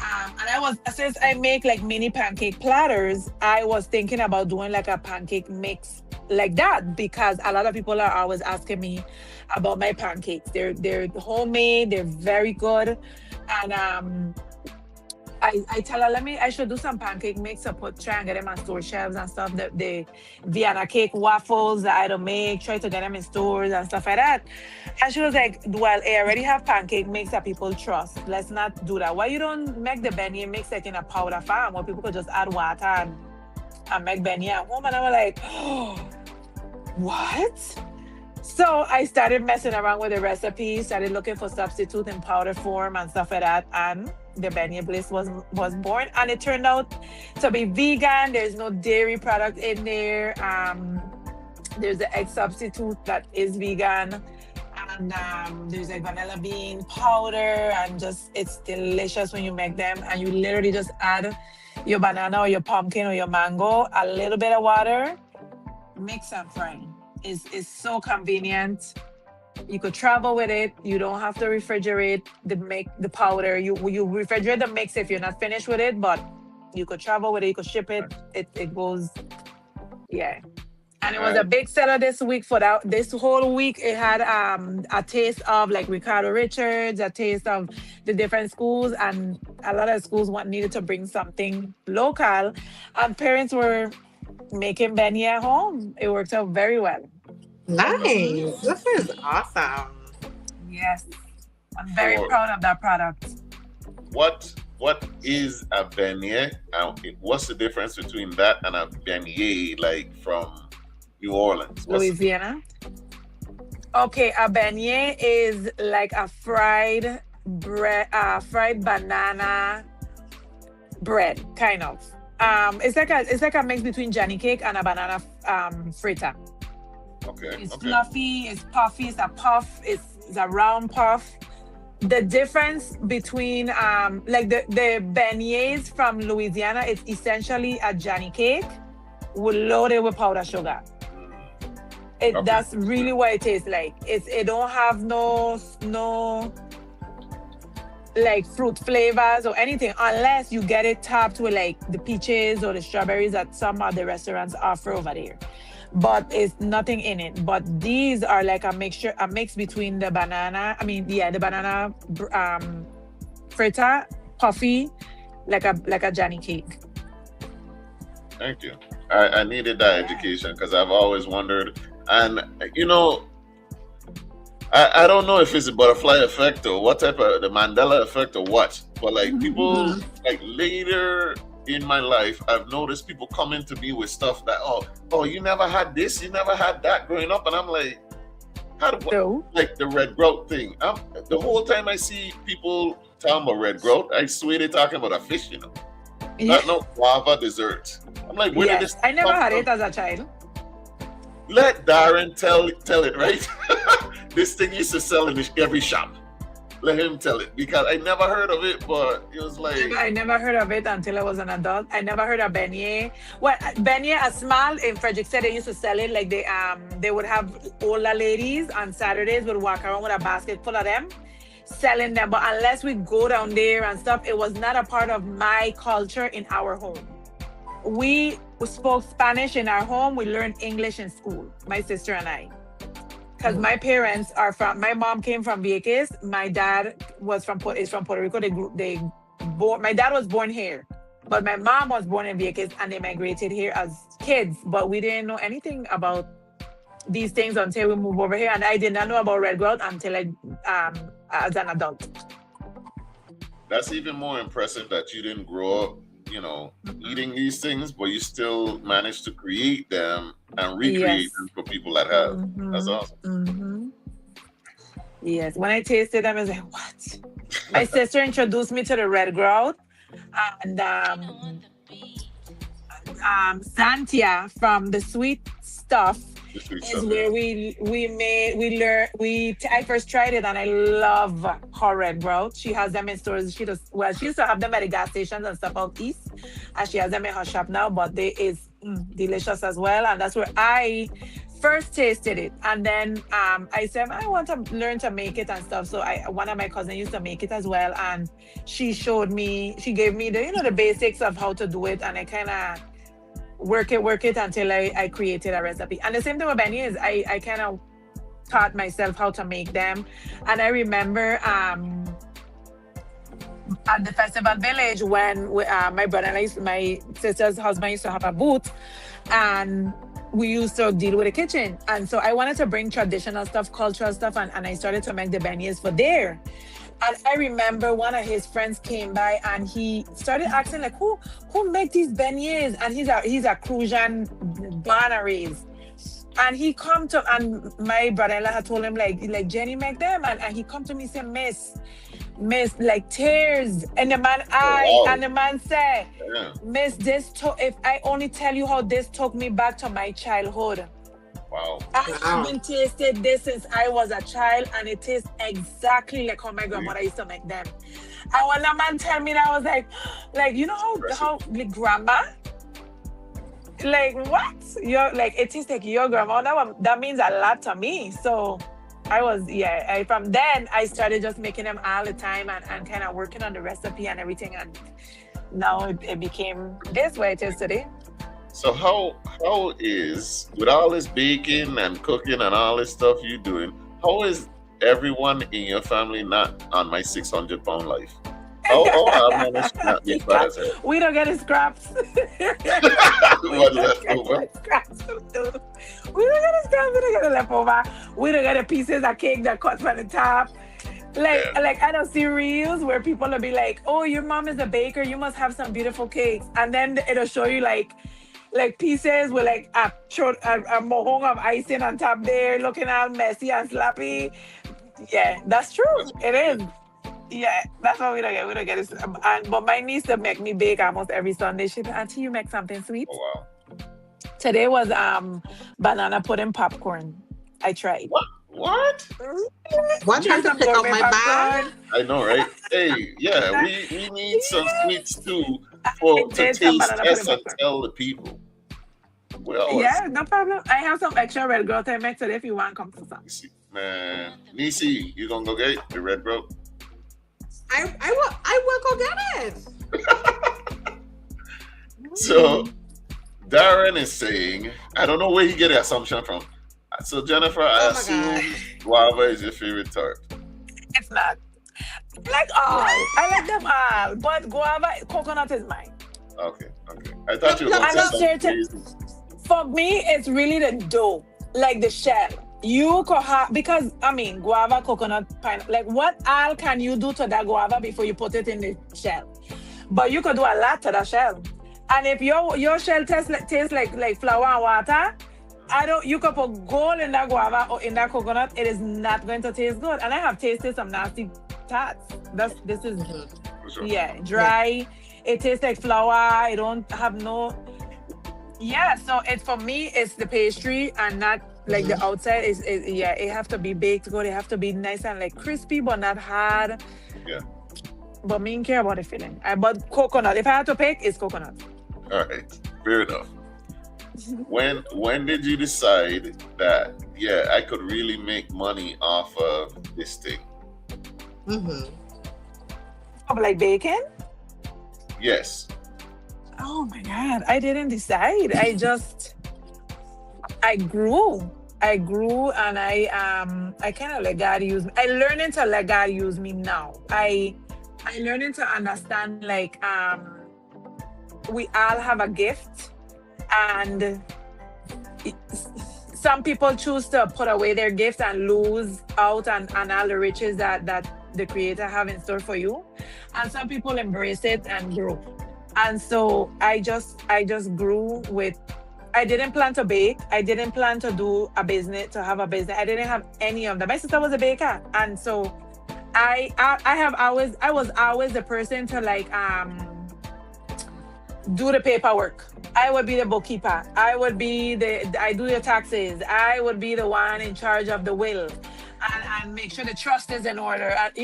S13: And since I make like mini pancake platters, I was thinking about doing like a pancake mix like that, because a lot of people are always asking me about my pancakes. They're homemade, they're very good. And I tell her, I should do some pancake mix or try and get them on store shelves and stuff. The Vienna cake waffles that I don't make, try to get them in stores and stuff like that. And she was like, well, I already have pancake mix that people trust. Let's not do that. Why you don't make the beignet mix like in a powder form where people could just add water and make beignet at home? And I was like, oh, what? So I started messing around with the recipe, started looking for substitute in powder form and stuff like that. And the beignet bliss was born, and it turned out to be vegan. There's no dairy product in there. There's the egg substitute that is vegan, and there's like vanilla bean powder, and just it's delicious when you make them. And you literally just add your banana or your pumpkin or your mango, a little bit of water, mix and fry. It's so convenient. You could travel with it. You don't have to refrigerate the powder. You refrigerate the mix if you're not finished with it, but you could travel with it. You could ship it. It goes, yeah. And it was a big seller this week this whole week. It had a taste of like Ricardo Richards, a taste of the different schools, and a lot of schools needed to bring something local, and parents were making beignet at home. It worked out very well.
S2: Nice. This is awesome.
S13: Yes. I'm very proud of that product.
S1: What is a beignet? What's the difference between that and a beignet like from New Orleans?
S13: Louisiana? Okay, a beignet is like a fried bread, fried banana bread, kind of. It's like a mix between Johnny cake and a banana fritter.
S1: Okay.
S13: It's
S1: Okay.
S13: fluffy, it's puffy, it's a puff, it's a round puff. The difference between like the beignets from Louisiana, it's essentially a Johnny cake loaded with powdered sugar.
S1: Okay.
S13: That's really what it tastes like. It don't have no like fruit flavors or anything unless you get it topped with like the peaches or the strawberries that some other restaurants offer over there. But it's nothing in it. But these are like a mix between the banana. The banana fritter, puffy, like a Johnny cake.
S1: Thank you. I needed that education because I've always wondered, and I don't know if it's a butterfly effect or what type of the Mandela effect or what, but like people like later in my life, I've noticed people coming to me with stuff that oh you never had this, you never had that growing up, and I'm like, like the red grout thing. The whole time I see people talking about red grout, I swear they're talking about a fish, not no guava dessert. I'm like, where did this?
S13: I never had it as a child.
S1: Let Darren tell it, right? This thing used to sell in every shop. Let him tell it because I never heard of it, but it was like
S13: I never heard of it until I was an adult. I never heard of beignet. Well, beignet, a small in Frederick said they used to sell it like they would have older ladies on Saturdays would walk around with a basket full of them, selling them. But unless we go down there and stuff, it was not a part of my culture in our home. We spoke Spanish in our home. We learned English in school, my sister and I. Because my parents my mom came from Vieques. My dad is from Puerto Rico. My dad was born here, but my mom was born in Vieques and they migrated here as kids. But we didn't know anything about these things until we moved over here. And I did not know about red grout until as an adult.
S1: That's even more impressive that you didn't grow up eating these things, but you still managed to create them and recreate them for people that have. That's awesome.
S13: Yes, when I tasted them, I was like, what? My sister introduced me to the red grout, and Santia from the sweet stuff is where I first tried it, and I love her red grout. She has them in stores. She used to have them at the gas stations and stuff out east, and she has them in her shop now, but they is delicious as well. And that's where I first tasted it. And then I said, I want to learn to make it and stuff. So one of my cousins used to make it as well, and she gave me the basics of how to do it, and I kind of work it until I created a recipe. And the same thing with beignets, I kind of taught myself how to make them. And I remember at the festival village when my brother and my sister's husband used to have a booth, and we used to deal with the kitchen. And so I wanted to bring traditional stuff, cultural stuff, and I started to make the beignets for there. And I remember one of his friends came by and he started asking like, who make these beignets? And he's a Crucian born and raised. And he come to, and my brother-in-law had told him like Jenny make them, and he come to me and say, Miss, like tears in the man eye, and the man said, Miss, if I only tell you how this took me back to my childhood.
S1: Wow.
S13: I haven't tasted this since I was a child, and it tastes exactly like how my grandmother used to make them. And when the man tell me that, I was like, you know how like grandma? Like what? It tastes like your grandma. That means a lot to me. So from then I started just making them all the time and kind of working on the recipe and everything, and now it became this way it is today.
S1: So how is, with all this baking and cooking and all this stuff you doing, how is everyone in your family not on my 600-pound life? How I managed to not get bad as hell?
S13: We don't get scraps.
S1: What left over?
S13: We don't get scraps. We don't get leftover. We don't get the pieces of cake that cut from the top. Like I don't see reels where people will be like, oh, your mom is a baker, you must have some beautiful cakes. And then it'll show you like like pieces with like a mohong of icing on top there, looking all messy and sloppy. Yeah, that's true. It is. Yeah, that's what we don't get. We don't get it. But my niece to make me bake almost every Sunday. She said, "Auntie, you make something sweet."
S1: Oh wow.
S13: Today was banana pudding popcorn. I tried.
S1: What?
S2: What trying to pick up my bag?
S1: I know, right? Hey, yeah, we need some sweets too to taste test and tell the people. Well,
S13: yeah, no problem. I have some extra red girl time mix today if you want, come for some.
S1: Man, Neci, you gonna go get the red girl?
S2: I will go get it.
S1: So Darren is saying, I don't know where he get the assumption from. So Jennifer, I assume guava is your favorite tart.
S13: It's not. I like all. I like them all, but guava, coconut is mine.
S1: Okay. I thought you were going to say something.
S13: For me, it's really the dough, like the shell. You could have, because guava, coconut, pineapple. Like, what all can you do to that guava before you put it in the shell? But you could do a lot to that shell. And if your shell tastes like flour and water, you could put gold in that guava or in that coconut. It is not going to taste good. And I have tasted some nasty tarts. This is dry. Yeah. It tastes like flour. I don't have no. Yeah, so for me, it's the pastry and not like the outside is it have to be baked good. It have to be nice and like crispy but not hard.
S1: Yeah.
S13: But me don't care about the filling. But coconut. If I had to pick, it's coconut.
S1: All right, fair enough. When did you decide that I could really make money off of this thing?
S13: Like bacon?
S1: Yes.
S13: Oh my God, I didn't decide. I grew and I kind of let God use me. I learning to let God use me now. I learning to understand like we all have a gift, and some people choose to put away their gift and lose out on all the riches that the Creator have in store for you, and some people embrace it and grow. And so I just grew with. I didn't plan to bake. I didn't plan to have a business. I didn't have any of that. My sister was a baker, and so I was always the person to like do the paperwork. I would be the bookkeeper. I do your taxes. I would be the one in charge of the will, and make sure the trust is in order. And,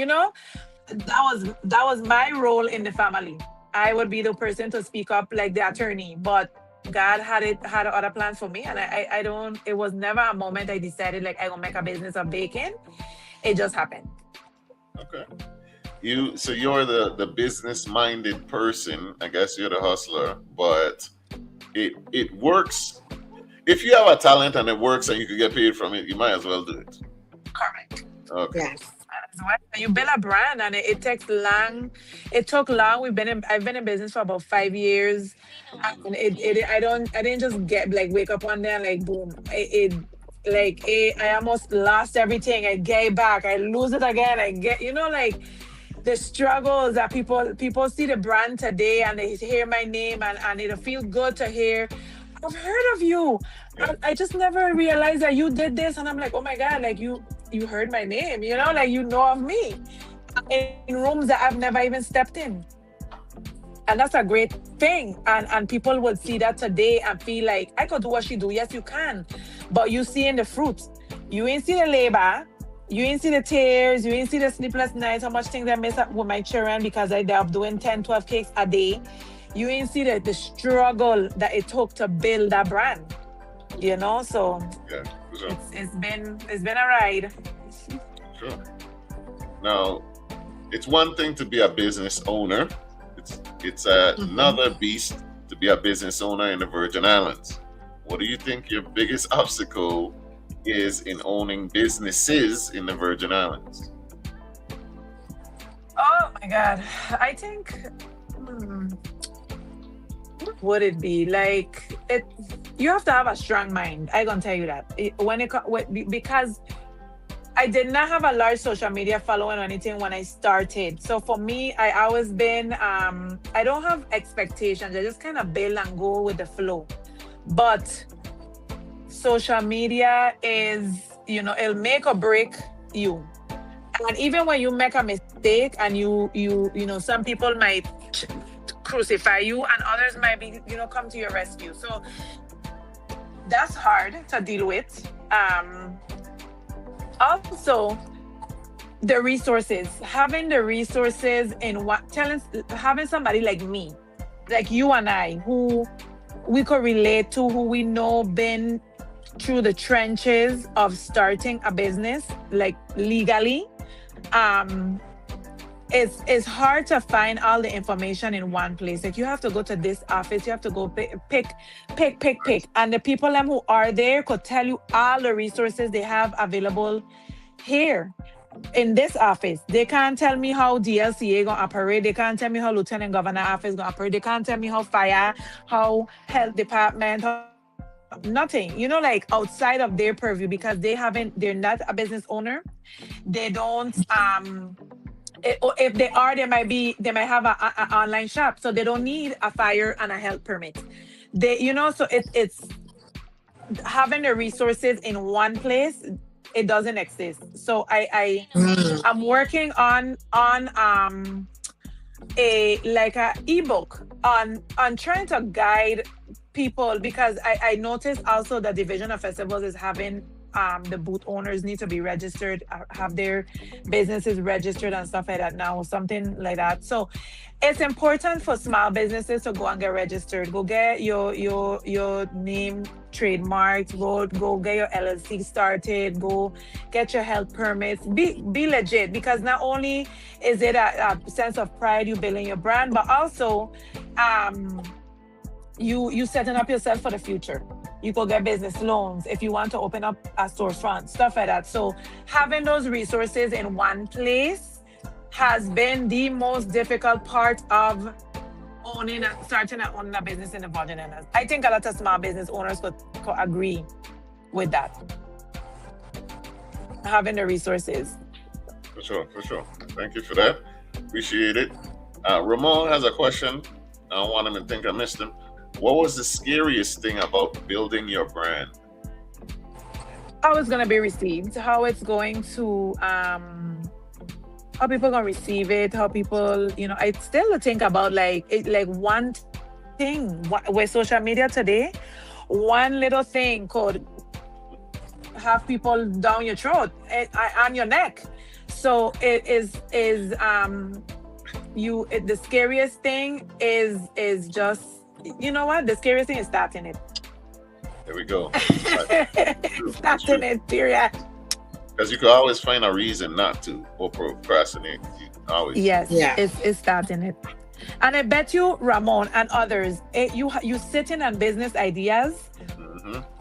S13: that was my role in the family. I would be the person to speak up like the attorney, but God had other plans for me, and it was never a moment I decided like I'm gonna make a business of baking. It just happened.
S1: Okay. You're the business-minded person. I guess you're the hustler, but it works. If you have a talent and it works and you can get paid from it, you might as well do it.
S13: Correct.
S1: Okay.
S2: Yes.
S13: You build a brand and it takes long. It took long. I've been in business for about 5 years, and I didn't just wake up one day and like boom. I almost lost everything. I get back. I lose it again. I get like the struggles that people see the brand today and they hear my name and it'll feel good to hear, I've heard of you. Yeah. I just never realized that you did this, and I'm like, oh my God, like you heard my name, like you know of me in rooms that I've never even stepped in. And that's a great thing. And people would see that today and feel like, I could do what she do. Yes, you can. But you see in the fruit. You ain't see the labor. You ain't see the tears. You ain't see the sleepless nights, how much things I miss up with my children because I am doing 10, 12 cakes a day. You ain't see the struggle that it took to build that brand. So
S1: yeah, sure.
S13: It's been a ride.
S1: Sure. Now, it's one thing to be a business owner. It's another beast to be a business owner in the Virgin Islands. What do you think your biggest obstacle is in owning businesses in the Virgin Islands?
S13: Oh my God. I think what would it be? Like you have to have a strong mind. I gonna tell you that. Because I did not have a large social media following or anything when I started. So for me, I always been, I don't have expectations. I just kind of bail and go with the flow. But social media is, it'll make or break you. And even when you make a mistake and you some people might crucify you and others might be, come to your rescue. So that's hard to deal with. Also, the resources, having the resources in having somebody like me, like you and I, who we could relate to, who we know been through the trenches of starting a business, like legally. It's hard to find all the information in one place. Like you have to go to this office, you have to go pick. And the people who are there could tell you all the resources they have available here in this office. They can't tell me how DLCA gonna operate. They can't tell me how Lieutenant Governor office gonna operate. They can't tell me how fire, how health department, nothing, like outside of their purview, because they're not a business owner. They don't, if they are, they might have an online shop, so they don't need a fire and a health permit. So it's having the resources in one place. It doesn't exist. So I'm working on a ebook on trying to guide people, because I noticed also the Division of Festivals is having the booth owners need to be registered, have their businesses registered and stuff like that now, something like that. So it's important for small businesses to go and get registered. Go get your name trademarked, go get your LLC started, go get your health permits, be legit, because not only is it a sense of pride, you building your brand, but also you setting up yourself for the future. You go get business loans if you want to open up a storefront, stuff like that. So having those resources in one place has been the most difficult part of starting and owning a business in the Virgin Islands. I think a lot of small business owners could agree with that. Having the resources.
S1: For sure. Thank you for that. Appreciate it. Ramon has a question. I don't want him to think I missed him. What was the scariest thing about building your brand?
S13: How it's going to be received, how it's going to, how people are going to receive it, how people, I still think about like one thing with social media today, one little thing could have people down your throat, on your neck. So it is the scariest thing is just, you know what? The scariest thing is starting it.
S1: There we go.
S13: Starting it, period.
S1: Because you could always find a reason not to or procrastinate.
S13: Yes, it's starting it. And I bet you, Ramon and others, you sitting on business ideas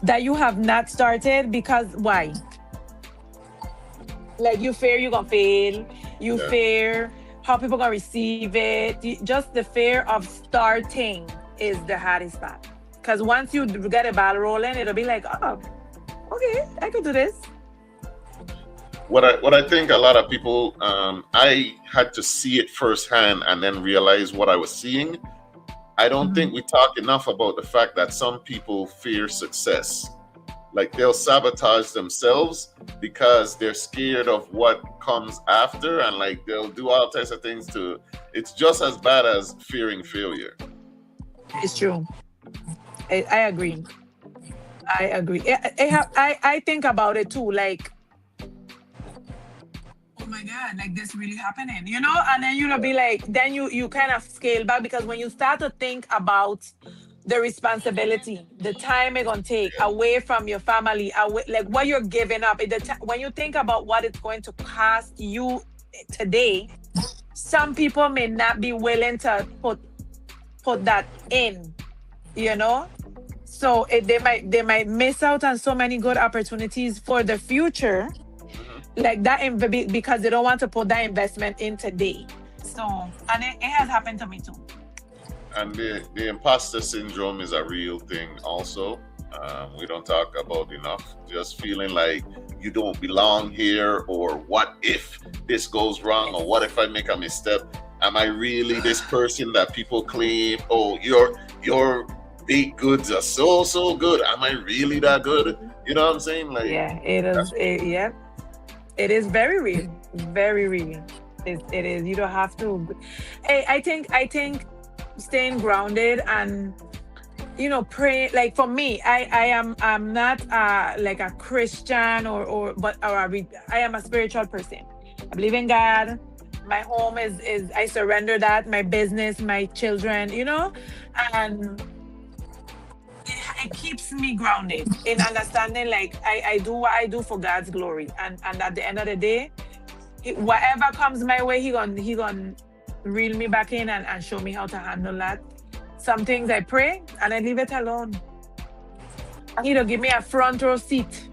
S13: that you have not started because why? Like you fear you're gonna fail. You fear how people gonna receive it. Just the fear of starting is the hardest part. Because once you get a ball rolling, it'll be like, oh, okay, I could do this.
S1: What I think a lot of people, I had to see it firsthand and then realize what I was seeing. I don't think we talk enough about the fact that some people fear success. Like they'll sabotage themselves because they're scared of what comes after, and like they'll do all types of things it's just as bad as fearing failure.
S13: It's true. I agree. I think about it too, like, oh my God, like this really happening, and then you'll be like, then you kind of scale back, because when you start to think about the responsibility, the time it's gonna take away from your family, like what you're giving up, when you think about what it's going to cost you today, some people may not be willing to put that in, so they might miss out on so many good opportunities for the future, like that, because they don't want to put that investment in today. So, and it has happened to me too.
S1: And the imposter syndrome is a real thing also. We don't talk about enough. Just feeling like you don't belong here, or what if this goes wrong, or what if I make a misstep? Am I really this person that people claim? Oh, you're baked goods are so good. Am I really that good? You know what I'm saying? Like,
S13: yeah, it is. It is very real, very real. It is. You don't have to. I think staying grounded and pray. Like for me, I'm not like a Christian I am a spiritual person. I believe in God. My home is I surrender that, my business, my children, and it keeps me grounded in understanding, like I do what I do for God's glory, and at the end of the day, whatever comes my way, he gonna reel me back in and show me how to handle that. Some things I pray and I leave it alone. Give me a front row seat.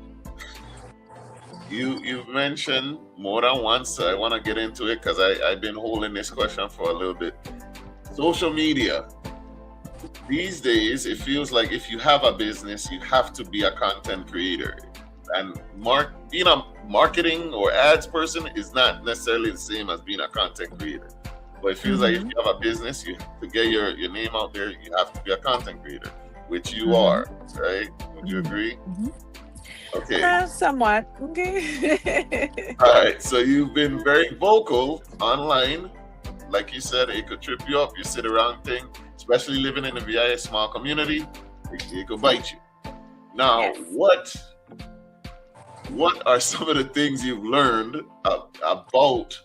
S1: You've mentioned more than once, so I want to get into it because I've been holding this question for a little bit. Social media. These days, it feels like if you have a business, you have to be a content creator. And being a marketing or ads person is not necessarily the same as being a content creator. But it feels like if you have a business, to get your name out there, you have to be a content creator, which you are, right? Would you agree? Okay.
S13: Somewhat. Okay.
S1: All right. So you've been very vocal online. Like you said, it could trip you up. You sit around thing, especially living in the VIS small community, it could bite you. Now,
S13: Yes.
S1: what are some of the things you've learned about,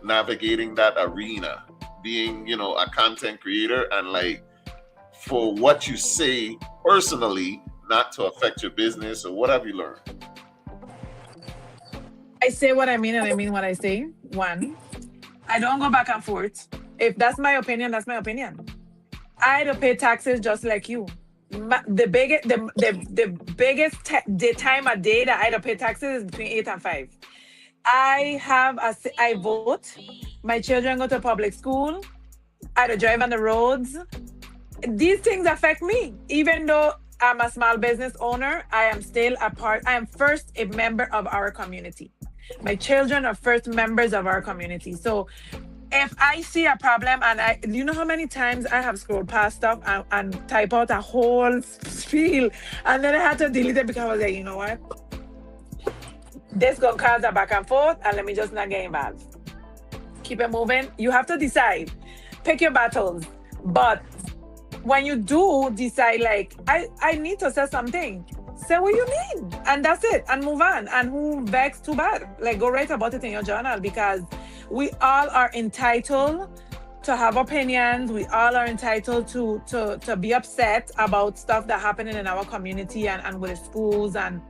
S1: navigating that arena, being, a content creator, and like for what you say personally, not to affect your business, or what have you learned?
S13: I say what I mean and I mean what I say. One, I don't go back and forth. If that's my opinion, that's my opinion. I don't pay taxes just like you. The biggest time a day that I don't pay taxes is between 8 and 5. I vote. My children go to public school. I don't drive on the roads. These things affect me. Even though I'm a small business owner, I am still I am first a member of our community. My children are first members of our community. So if I see a problem and you know how many times I have scrolled past stuff and type out a whole spiel, and then I had to delete it because I was like, you know what? This gonna cause a back and forth, and let me just not get involved. Keep it moving. You have to decide. Pick your battles. But when you do decide, like, I need to say something, say what you mean, and that's it, and move on. And who begs, too bad. Like, go write about it in your journal, because we all are entitled to have opinions. We all are entitled to be upset about stuff that happening in our community and with the schools and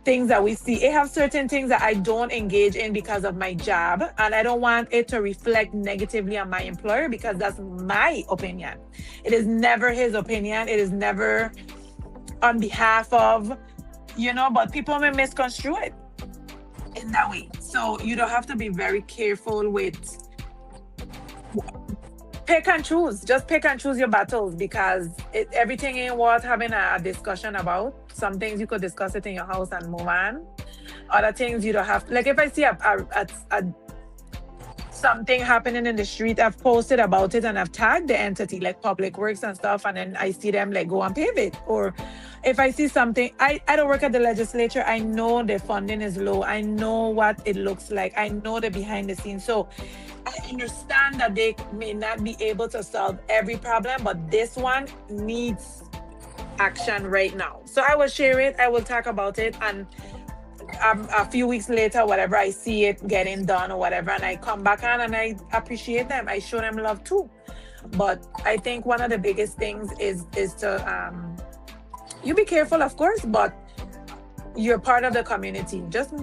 S13: things that we see. It have certain things that I don't engage in because of my job, and I don't want it to reflect negatively on my employer, because that's my opinion. It is never his opinion. It is never on behalf of, but people may misconstrue it in that way. So you don't have to be very careful with pick and choose. Just pick and choose your battles, because everything ain't worth having a discussion about. Some things you could discuss it in your house and move on. Other things you don't have. Like if I see something happening in the street, I've posted about it and I've tagged the entity like Public Works and stuff, and then I see them like go and pave it. Or if I see something, I don't work at the legislature. I know the funding is low. I know what it looks like. I know the behind the scenes. So I understand that they may not be able to solve every problem, but this one needs action right now. So I will share it. I will talk about it, and a few weeks later, whatever, I see it getting done or whatever, and I come back on and I appreciate them. I show them love too. But I think one of the biggest things is to you be careful, of course, but you're part of the community. Just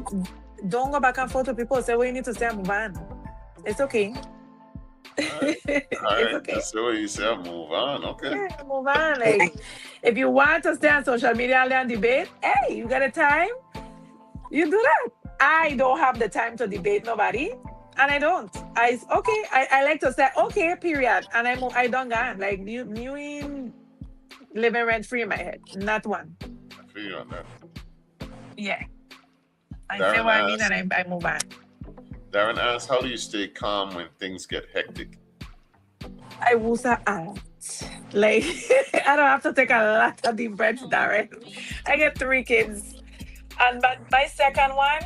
S13: don't go back and forth with people. Say what you need to say and move on. It's okay.
S1: All right.
S13: It's okay.
S1: That's what you said. Move on. Okay.
S13: Yeah, move on. Like, if you want to stay on social media and debate, hey, you got a time? You do that. I don't have the time to debate nobody, and I don't. I like to say okay, period, and I don't go. Like you ain't living rent free in my head. Not one.
S1: I feel you on that.
S13: Yeah. I
S1: Darren
S13: say what I mean,
S1: asked-
S13: and I move on.
S1: Darren asks, how do you stay calm when things get hectic?
S13: I was out. Like, I don't have to take a lot of deep breaths, Darren. I get 3 kids. And my second one,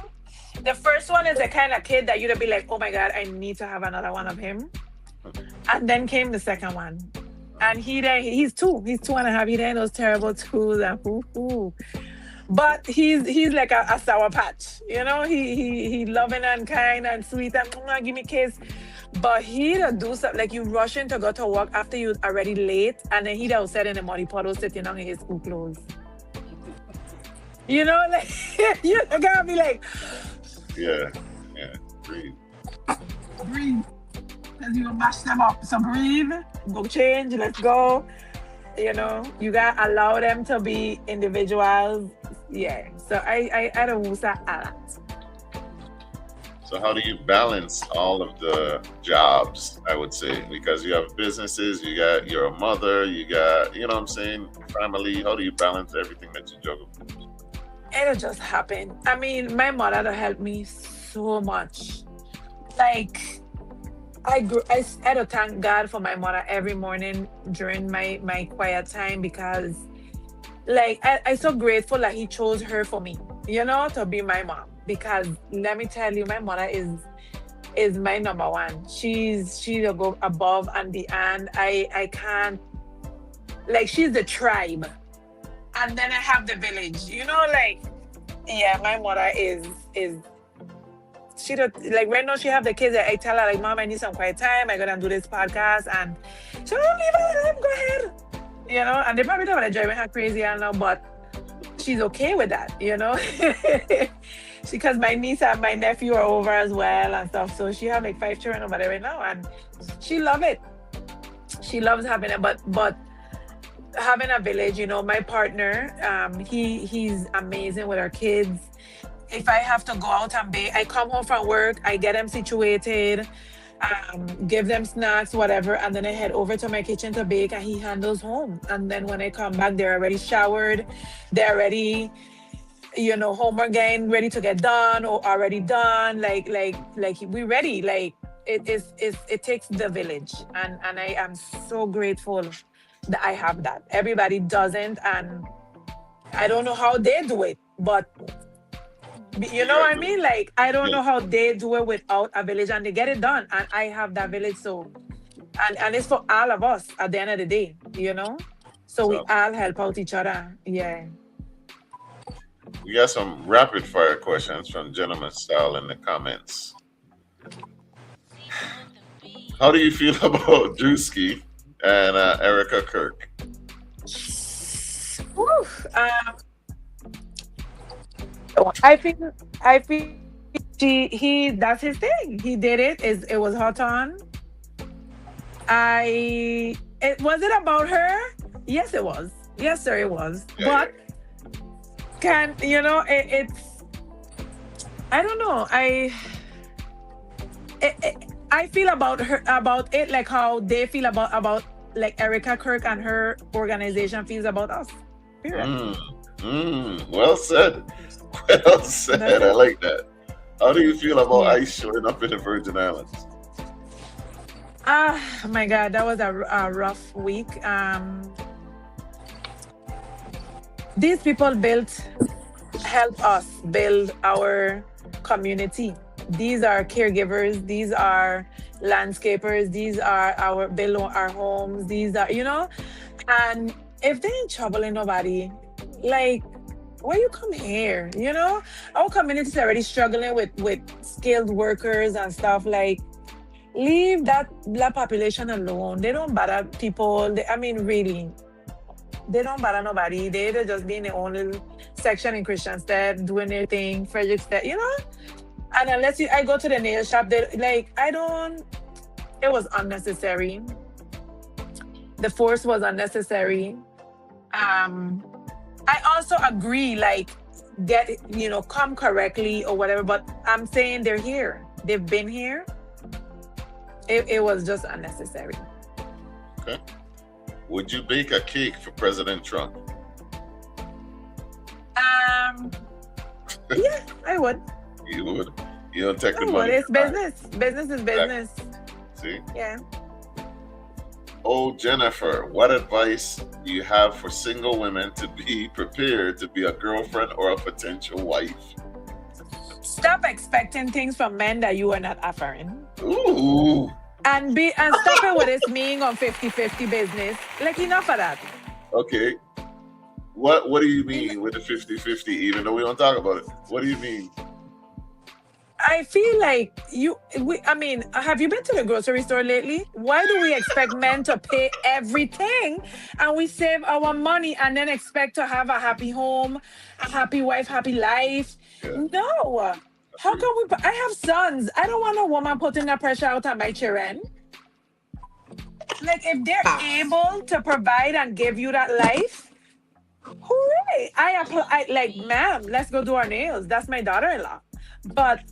S13: the first one is the kind of kid that you'd be like, oh my God, I need to have another one of him. And then came the second one. And he's 2. He's 2.5. He did those terrible 2s and But he's like a sour patch. You know, he loving and kind and sweet and give me a kiss. But he'll do something like you rushing to go to work after you're already late, and then he'd outside in the muddy puddle sitting on his school clothes. You know, like you gotta be like,
S1: yeah, breathe.
S13: Because you mash them up. So breathe, go change, let's go. You know, you gotta allow them to be individuals. Yeah. So I don't use that a lot.
S1: So how do you balance all of the jobs, I would say? Because you have businesses, you're a mother, you got, you know what I'm saying, family. How do you balance everything that you juggle?
S13: It'll just happen. I mean, my mother helped me so much. Like, I had to thank God for my mother every morning during my quiet time, because like I'm so grateful that he chose her for me, you know, to be my mom. Because let me tell you, my mother is my number one. She'll go above and beyond. I can't, like, she's the tribe. And then I have the village, you know, like, yeah, my mother is she don't, like, right now she have the kids. I tell her, like, Mom, I need some quiet time. I gotta do this podcast, and she don't leave her alone, go ahead. You know, and they probably don't want to drive her crazy, I know, but she's okay with that, you know. Because my niece and my nephew are over as well and stuff. So she have like 5 children over there right now, and she love it. She loves having it, but having a village, you know, my partner, he's amazing with our kids. If I have to go out and bake, I come home from work, I get them situated, give them snacks, whatever, and then I head over to my kitchen to bake, and he handles home. And then when I come back, they're already showered, they're already, you know, home again, ready to get done or already done. Like we ready. Like it takes the village, and I am so grateful that I have that. Everybody doesn't, and I don't know how they do it, but you know what I mean? Like, I don't know how they do it without a village, and they get it done. And I have that village, so and it's for all of us at the end of the day, you know. So we all help out each other. Yeah.
S1: We got some rapid fire questions from Gentleman Style in the comments. How do you feel about Drewski and Erica Kirk?
S13: I feel he that's his thing. He did it. It was hot on. Was it about her? Yes, it was. Yes, sir, it was.
S1: Yeah,
S13: but you know, it's I don't know. I feel about it like how they feel about like Erica Kirk and her organization feels about us. Period.
S1: Well said. Well said. I like that. How do you feel about ICE showing up in the Virgin Islands?
S13: Oh my God, that was a rough week. These people help us build our community. These are caregivers. These are landscapers. These are build our homes. These are, you know, and if they ain't troubling nobody, like, why you come here? You know, our community is already struggling with skilled workers and stuff. Like, leave that population alone. They don't bother people. Really, they don't bother nobody. They're just being their own little section in Christianstead, doing their thing, Frederickstead, you know? And unless I go to the nail shop, it was unnecessary. The force was unnecessary. I also agree, like, come correctly or whatever, but I'm saying they're here. They've been here. It was just unnecessary.
S1: Okay. Would you bake a cake for President Trump?
S13: Yeah, I would.
S1: You would? You don't take the
S13: I
S1: money?
S13: would. It's business. Business is business.
S1: See?
S13: Yeah.
S1: Oh, Jennifer, what advice do you have for single women to be prepared to be a girlfriend or a potential wife?
S13: Stop expecting things from men that you are not offering.
S1: Ooh.
S13: And stop it with this being on 50-50 business. Like, enough of that.
S1: Okay. What do you mean with the 50-50, even though we don't talk about it? What do you mean?
S13: I feel like have you been to the grocery store lately? Why do we expect men to pay everything and we save our money and then expect to have a happy home, a happy wife, happy life? Yeah. No. How can we? I have sons. I don't want a woman putting that pressure out on my children. Like, if they're able to provide and give you that life, hooray! I apply. Like, ma'am, let's go do our nails. That's my daughter-in-law. But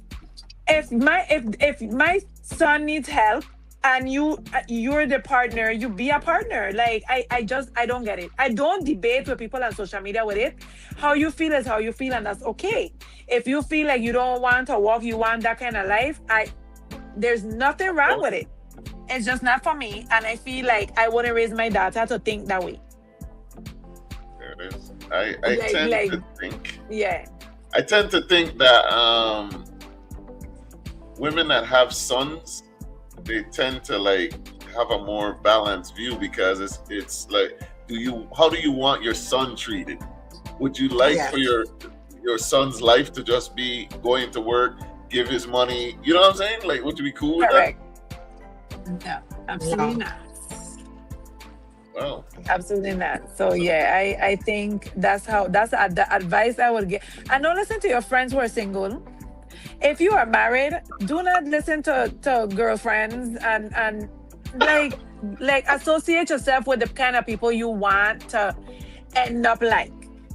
S13: if my son needs help and you're the partner, you be a partner. Like, I don't get it. I don't debate with people on social media with it. How you feel is how you feel, and that's okay. If you feel like you don't want to walk, you want that kind of life, there's nothing wrong with it. It's just not for me, and I feel like I wouldn't raise my daughter to think that way.
S1: There it is. I tend to think.
S13: Yeah.
S1: I tend to think that women that have sons, they tend to like have a more balanced view, because it's like, how do you want your son treated? Would you like for your son's life to just be going to work, give his money? You know what I'm saying? Like, would you be cool with that?
S13: No, absolutely not.
S1: Wow.
S13: Absolutely not. So yeah, I think that's the advice I would give. And don't listen to your friends who are single. If you are married, do not listen to girlfriends and like associate yourself with the kind of people you want to end up like.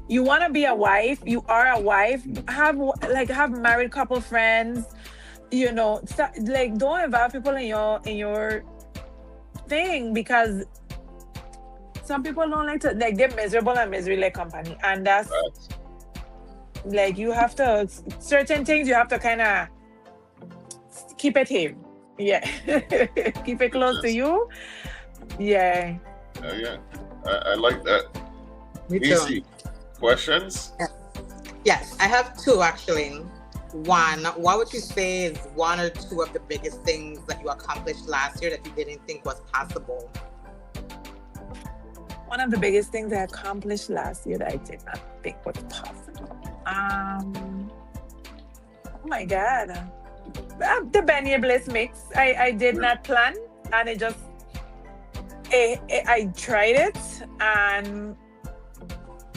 S13: You want to be a wife, you are a wife, have married couple friends, like, don't involve people in your thing, because some people don't like to, like, they're miserable and misery like company, and that's like, you have to, certain things you have to kind of keep it here. Yeah. Keep it close to you. Yeah.
S1: Yeah. I like that.
S2: Me too.
S1: Easy. Questions?
S2: Yes, I have two actually. One, what would you say is one or two of the biggest things that you accomplished last year that you didn't think was possible?
S13: One of the biggest things I accomplished last year that I did not think was possible. Oh my God. The Benny Bliss mix. I did not plan, and it just, I tried it and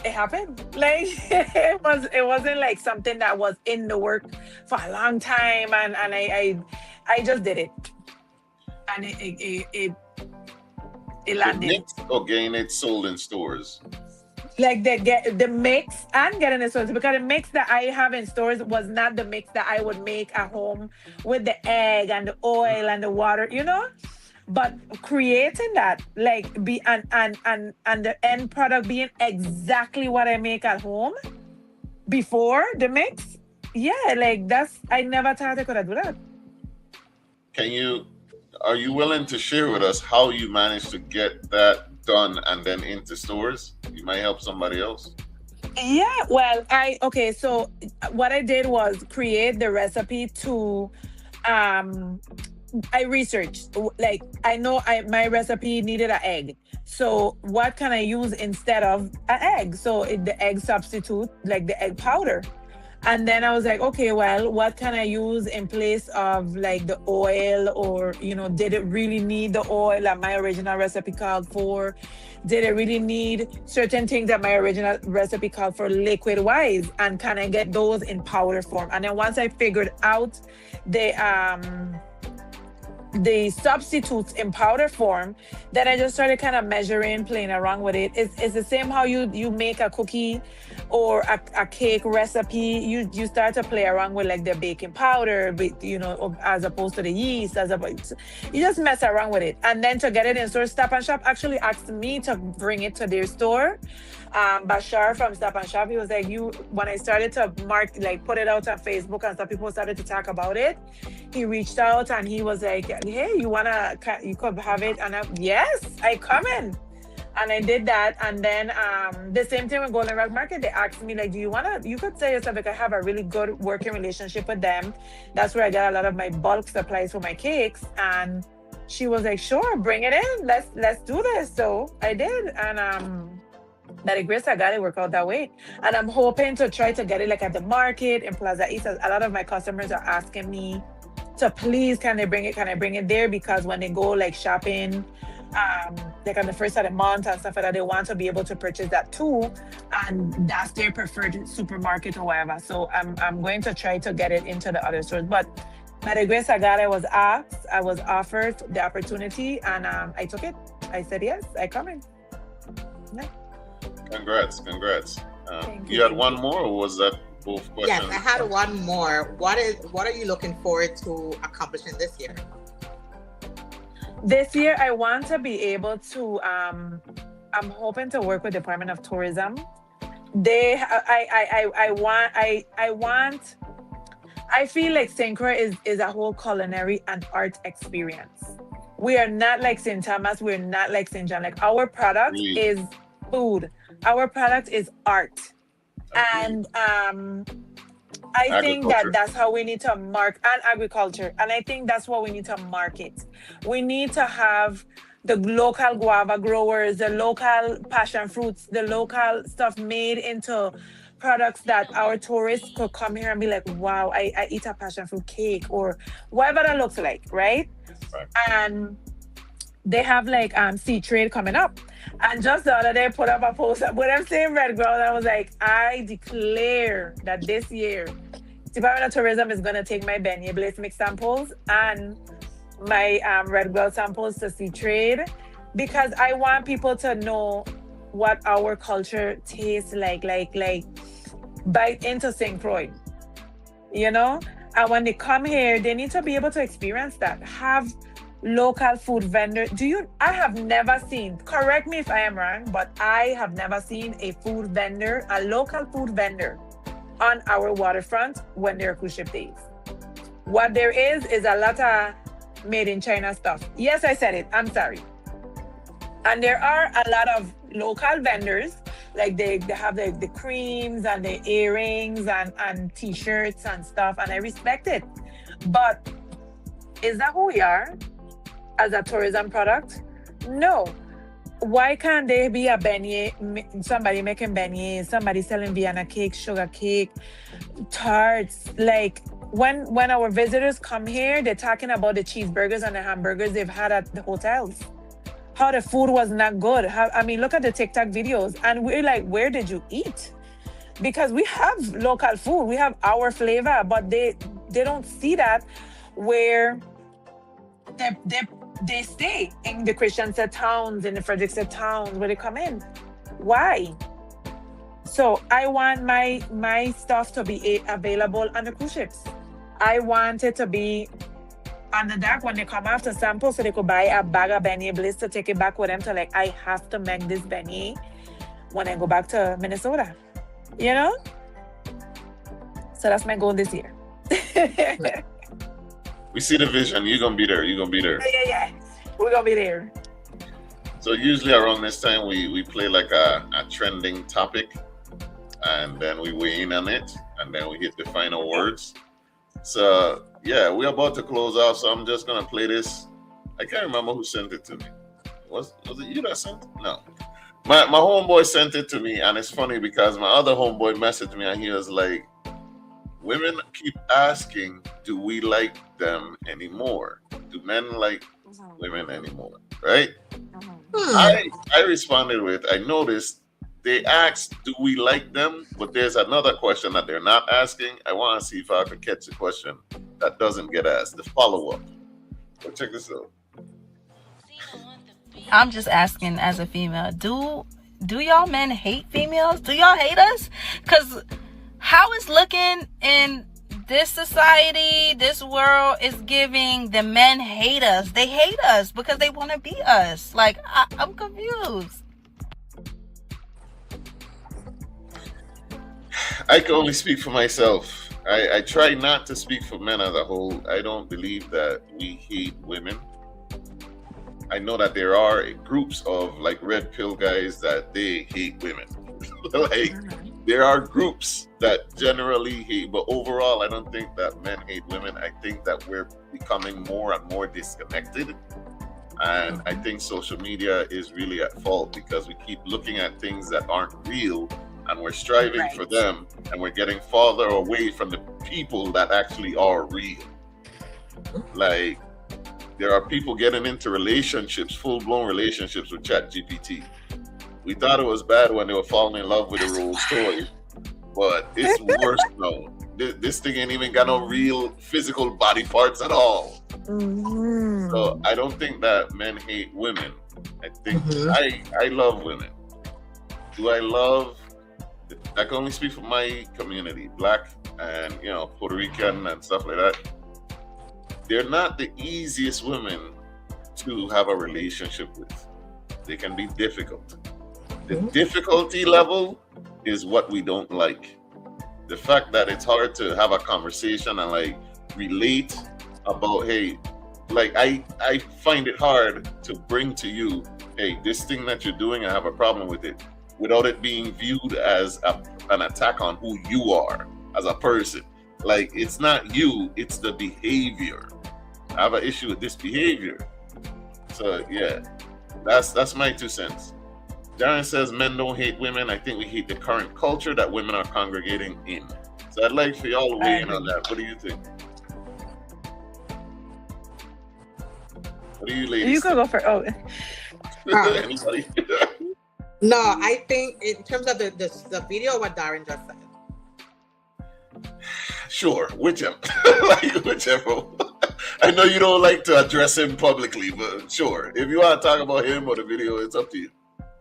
S13: it happened. Like, it wasn't like something that was in the work for a long time, and I just did it, and it landed.
S1: Mix or getting it sold in stores?
S13: Like the mix and getting it sold, because the mix that I have in stores was not the mix that I would make at home with the egg and the oil and the water, But creating that, like, and the end product being exactly what I make at home before the mix, like, I never thought I could do that.
S1: Are you willing to share with us how you managed to get that done and then into stores? You might help somebody else.
S13: Yeah, well, so what I did was create the recipe to, I researched, like, I know my recipe needed an egg. So what can I use instead of an egg? So the egg substitute, like the egg powder. And then I was like, okay, well, what can I use in place of, like, the oil? Or, did it really need the oil that my original recipe called for? Did it really need certain things that my original recipe called for liquid-wise? And can I get those in powder form? And then once I figured out the substitutes in powder form, then I just started kind of measuring, playing around with it. It's the same how you make a cookie or a cake recipe. You start to play around with, like, the baking powder, as opposed to the yeast, you just mess around with it. And then to get it in store, Stop and Shop actually asked me to bring it to their store. Bashar from Stop and Shop, he was like, when I started to put it out on Facebook and stuff, people started to talk about it. He reached out and he was like, like, hey, you could have it. And yes, I come in. And I did that. And then the same thing with Golden Rock Market. They asked me, like, you could say yourself, like, I have a really good working relationship with them. That's where I get a lot of my bulk supplies for my cakes. And she was like, sure, bring it in. Let's do this. So I did. And by the grace of God, it worked out that way. And I'm hoping to try to get it like at the market in Plaza East. A lot of my customers are asking me to please, can I bring it there? Because when they go like shopping, like on the first of the month and stuff like that, they want to be able to purchase that too, and that's their preferred supermarket or whatever. So I'm going to try to get it into the other stores. But by the grace of God, I was offered the opportunity, and I took it. I said yes, I come in. Yeah.
S1: Congrats. You had one more, or was that both questions?
S2: Yes, I had one more. What are you looking forward to accomplishing this year?
S13: This year, I want to be able to. I'm hoping to work with Department of Tourism. I feel like St. Croix is a whole culinary and art experience. We are not like St. Thomas. We're not like St. John. Like, our product is food. Our product is art. And I think that's how we need to market, and agriculture. And I think that's what we need to market. We need to have the local guava growers, the local passion fruits, the local stuff made into products that our tourists could come here and be like, wow, I eat a passion fruit cake, or whatever that looks like, right? And they have like sea trade coming up. And just the other day, put up a post with them saying Red Girl. I was like, I declare that this year, Department of Tourism is going to take my beignet bliss mix samples and my Red Girl samples to sea trade, because I want people to know what our culture tastes like bite into St. Croix, you know? And when they come here, they need to be able to experience that. Have local food vendor. I have never seen, correct me if I am wrong, but I have never seen a local food vendor on our waterfront when there are cruise ship days. What there is a lot of made in China stuff. Yes, I said it. I'm sorry. And there are a lot of local vendors, like they have the creams and the earrings and t-shirts and stuff, and I respect it. But is that who we are as a tourism product? No. Why can't there be a beignet, somebody making beignets, somebody selling Vienna cake, sugar cake, tarts? Like, when our visitors come here, they're talking about the cheeseburgers and the hamburgers they've had at the hotels. How the food was not good. Look at the TikTok videos, and we're like, where did you eat? Because we have local food, we have our flavor, but they don't see that where they stay in the Christian set towns, in the Frederickson towns where they come in. Why? So I want my stuff to be available on the cruise ships. I want it to be on the deck when they come after sample, so they could buy a bag of beignet bliss to take it back with them to, like, I have to make this beignet when I go back to Minnesota, you know? So that's my goal this year.
S1: We see the vision. You're going to be there.
S13: Yeah. We're going to be there.
S1: So usually around this time, we play like a trending topic, and then we weigh in on it, and then we hit the final words. So, yeah, we're about to close off, so I'm just going to play this. I can't remember who sent it to me. Was it you that sent it? No. My homeboy sent it to me, and it's funny because my other homeboy messaged me, and he was like, women keep asking, do we like them anymore? Do men like women anymore? Right? I responded with, I noticed they asked, do we like them? But there's another question that they're not asking. I want to see if I can catch the question that doesn't get asked, the follow-up. So check this out.
S14: I'm just asking as a female, do y'all men hate females? Do y'all hate us? Because how it's looking in this society, this world is giving the men hate us. They hate us because they want to be us. Like, I'm confused.
S1: I can only speak for myself. I try not to speak for men as a whole. I don't believe that we hate women. I know that there are groups of like red pill guys that they hate women. Like there are groups that generally hate, but overall, I don't think that men hate women. I think that we're becoming more and more disconnected. And I think social media is really at fault because we keep looking at things that aren't real and we're striving for them and we're getting farther away from the people that actually are real. Like there are people getting into relationships, full-blown relationships with ChatGPT. We thought it was bad when they were falling in love with a Rolls Royce, but it's worse now. This thing ain't even got no real physical body parts at all. So I don't think that men hate women. I think I love women. Do I love? I can only speak for my community, Black and Puerto Rican and stuff like that. They're not the easiest women to have a relationship with. They can be difficult. The difficulty level is what we don't like. The fact that it's hard to have a conversation and like relate about, hey, like I find it hard to bring to you, hey, this thing that you're doing, I have a problem with it, without it being viewed as an attack on who you are as a person. Like it's not you, it's the behavior. I have an issue with this behavior. So yeah, that's my 2 cents. Darren says men don't hate women. I think we hate the current culture that women are congregating in. So I'd like for y'all to weigh in on that. What do you think? What do you ladies
S13: You can go for
S1: Anybody?
S2: No, I think in terms of the video, what Darren just said.
S1: Sure, whichever. Like whichever. I know you don't like to address him publicly, but sure. If you want to talk about him or the video, it's up to you.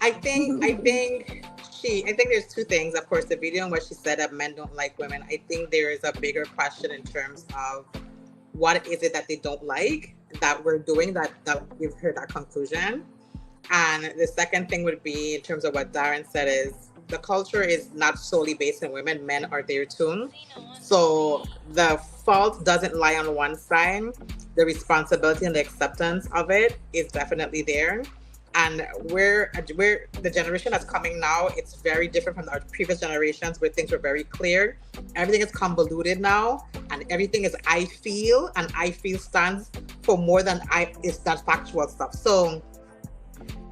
S2: I think there's 2 things. Of course, the video and what she said that men don't like women. I think there is a bigger question in terms of what is it that they don't like that we're doing that we've heard that conclusion. And the second thing would be in terms of what Darren said is the culture is not solely based on women. Men are there too. So the fault doesn't lie on one side. The responsibility and the acceptance of it is definitely there. And we're the generation that's coming now, it's very different from our previous generations where things were very clear. Everything is convoluted now, and everything is I feel, and I feel stands for more than it's that factual stuff. So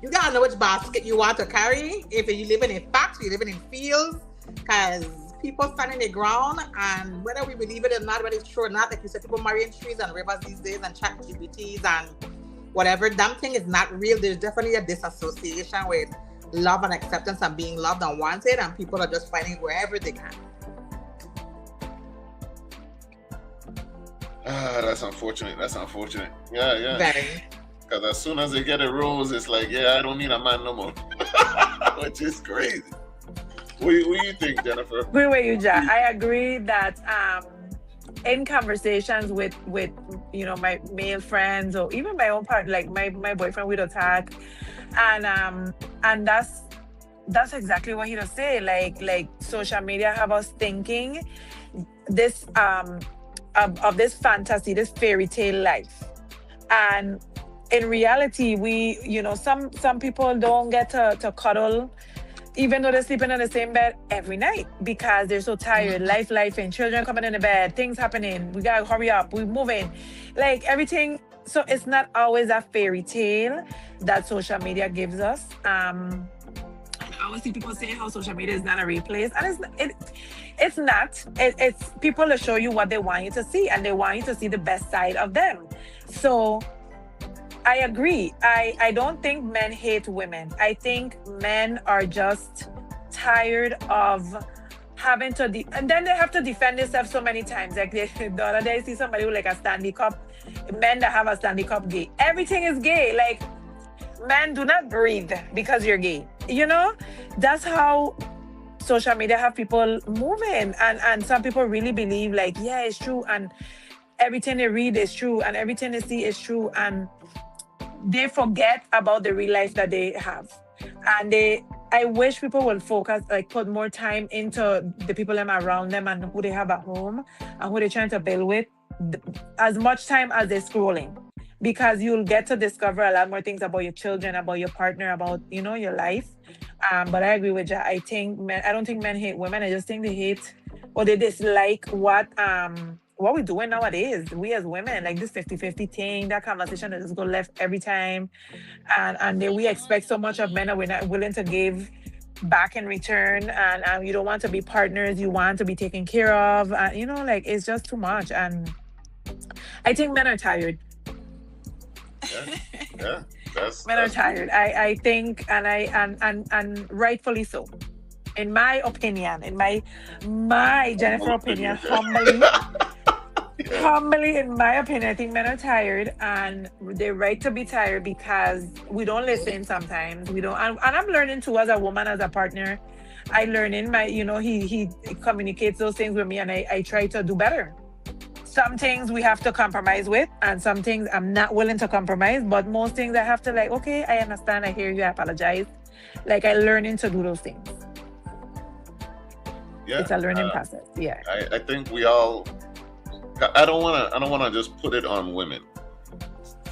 S2: you gotta know which basket you want to carry. If you're living in facts, you're living in feels, because people stand in the ground, and whether we believe it or not, whether it's true or not, like you said, people marrying trees and rivers these days and ChatGPTs and whatever, damn thing is not real. There's definitely a disassociation with love and acceptance and being loved and wanted, and people are just finding it wherever they can.
S1: That's unfortunate. Yeah.
S2: Very.
S1: Because as soon as they get a rose, it's like, yeah, I don't need a man no more. Which is crazy. What do you think, Jennifer?
S13: Agree with you, Jah. I agree that in conversations with my male friends or even my own part, like my boyfriend would attack, and that's exactly what he does say. Like social media have us thinking this of this fantasy, this fairy tale life, and in reality, we some people don't get to cuddle, even though they're sleeping in the same bed every night because they're so tired. Life and children coming in the bed, things happening. We gotta hurry up. We're moving, like everything. So it's not always a fairy tale that social media gives us. And I always see people say how social media is not a real place, and it's not. It's people to show you what they want you to see, and they want you to see the best side of them. So I agree. I don't think men hate women. I think men are just tired of having to, and then they have to defend themselves so many times. Like the other day, I see somebody with like a Stanley Cup, men that have a Stanley Cup gay. Everything is gay. Like, men, do not breathe because you're gay. That's how social media have people moving. And some people really believe like, yeah, it's true. And everything they read is true. And everything they see is true. And they forget about the real life that they have. And they I wish people would focus, like put more time into the people them around them and who they have at home and who they're trying to build with, as much time as they're scrolling, because you'll get to discover a lot more things about your children, about your partner, about, you know, your life. But I agree with Jah. I don't think men hate women. I just think they hate or they dislike what we're doing nowadays. We as women, like this 50-50 thing, that conversation that just go left every time. And then we expect so much of men that we're not willing to give back in return. And you don't want to be partners. You want to be taken care of. You know, like it's just too much. And I think men are tired.
S1: Yeah.
S13: Men are tired. I think, and rightfully so. In my opinion, in my Jennifer opinion, humbly, in my opinion, I think men are tired, and they're right to be tired because we don't listen sometimes. We don't, and I'm learning too as a woman, as a partner. I learn in my, you know, he communicates those things with me, and I try to do better. Some things we have to compromise with, and some things I'm not willing to compromise, but most things I have to like, okay, I understand, I hear you, I apologize. Like I learning to do those things.
S1: Yeah,
S13: it's a learning process. Yeah.
S1: I think we all, I don't wanna just put it on women.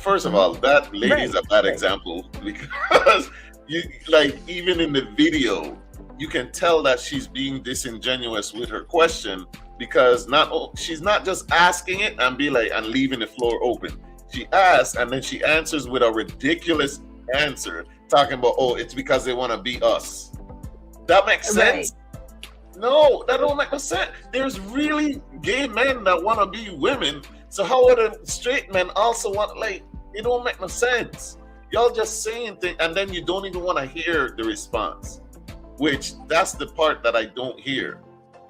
S1: First of all, that lady is a bad example, because you, like, even in the video, you can tell that she's being disingenuous with her question, because she's not just asking it and leaving the floor open. She asks and then she answers with a ridiculous answer, talking about, oh, it's because they want to be us. That makes sense? No, that don't make no sense. There's really gay men that want to be women, so how would a straight men also want, like, it don't make no sense. Y'all just saying things and then you don't even want to hear the response, which that's the part that I don't hear.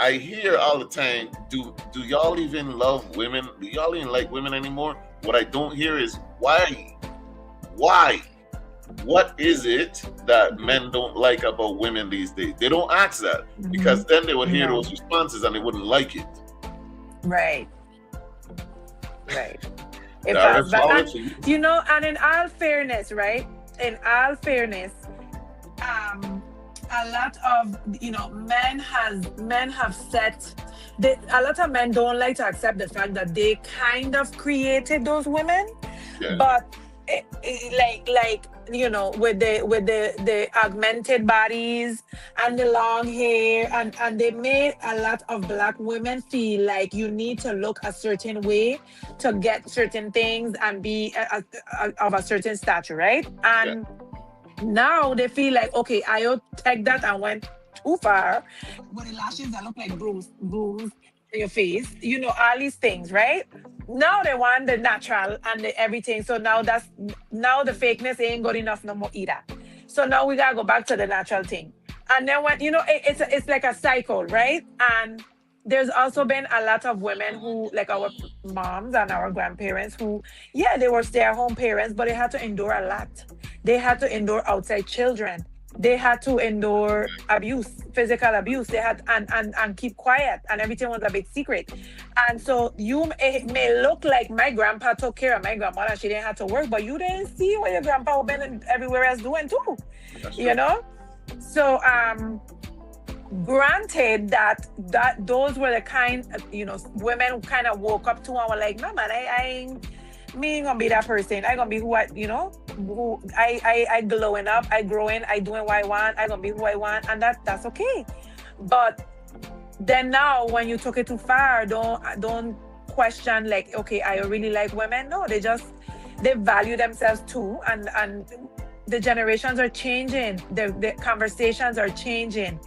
S1: I hear all the time, do y'all even love women? Do y'all even like women anymore? What I don't hear is why? What is it that men don't like about women these days? They don't ask that, because then they would hear those responses and they wouldn't like it.
S13: Right. You know, and in all fairness, right? In all fairness, a lot of, you know, men have set, a lot of men don't like to accept the fact that they kind of created those women, but like you know, with the augmented bodies and the long hair, and they made a lot of Black women feel like you need to look a certain way to get certain things and be of a certain stature, right? And now they feel like, okay, I'll take that and went too far. With the lashes that look like brooms in your face, you know, all these things, right? Now they want the natural and the everything. So now the fakeness ain't good enough no more either. So now we gotta go back to the natural thing. And then when, you know, it's like a cycle, right? And there's also been a lot of women who, like our moms and our grandparents, who, they were stay-at-home parents, but they had to endure a lot. They had to endure outside children. They had to endure abuse, physical abuse. They had and keep quiet, and everything was a big secret. And so it may look like my grandpa took care of my grandmother, she didn't have to work, but you didn't see what your grandpa been everywhere else doing too. You know? So granted that those were the kind of, you know, women who kind of woke up to and were like, no man, I ain't gonna be that person. I gonna be who I, you know, who I glowing up, I growing, I doing what I want, I gonna be who I want, and that's okay. But then now when you took it too far, don't question like, okay, I really like women. No, they value themselves too, and the generations are changing, the conversations are changing.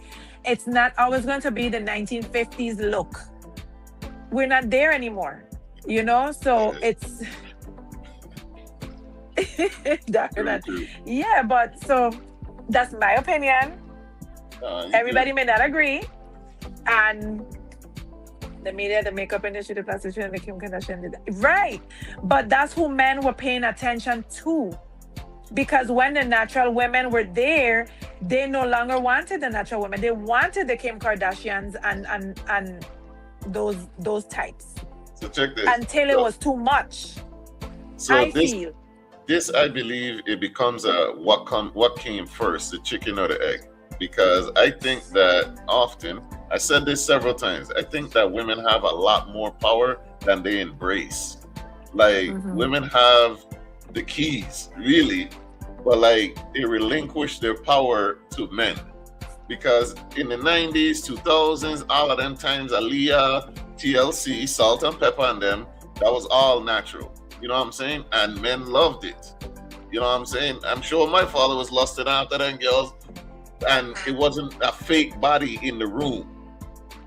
S13: It's not always going to be the 1950s look. We're not there anymore, you know? So it's... Yeah, but so that's my opinion. Everybody may not agree. And the media, the makeup industry, the plastic industry, the Kim Kardashian, right. But that's who men were paying attention to. Because when the natural women were there, they no longer wanted the natural women. They wanted the Kim Kardashians and those types.
S1: So check this.
S13: Until it was too much. So
S1: this I believe it becomes what came first, the chicken or the egg. because I think that often, I said this several times, I think that women have a lot more power than they embrace. Like, women have the keys, really, but like they relinquish their power to men. Because in the 90s, 2000s, all of them times, Aaliyah, TLC, Salt and Pepper and them, that was all natural. You know what I'm saying? And men loved it. You know what I'm saying? I'm sure my father was lusted after them girls, and it wasn't a fake body in the room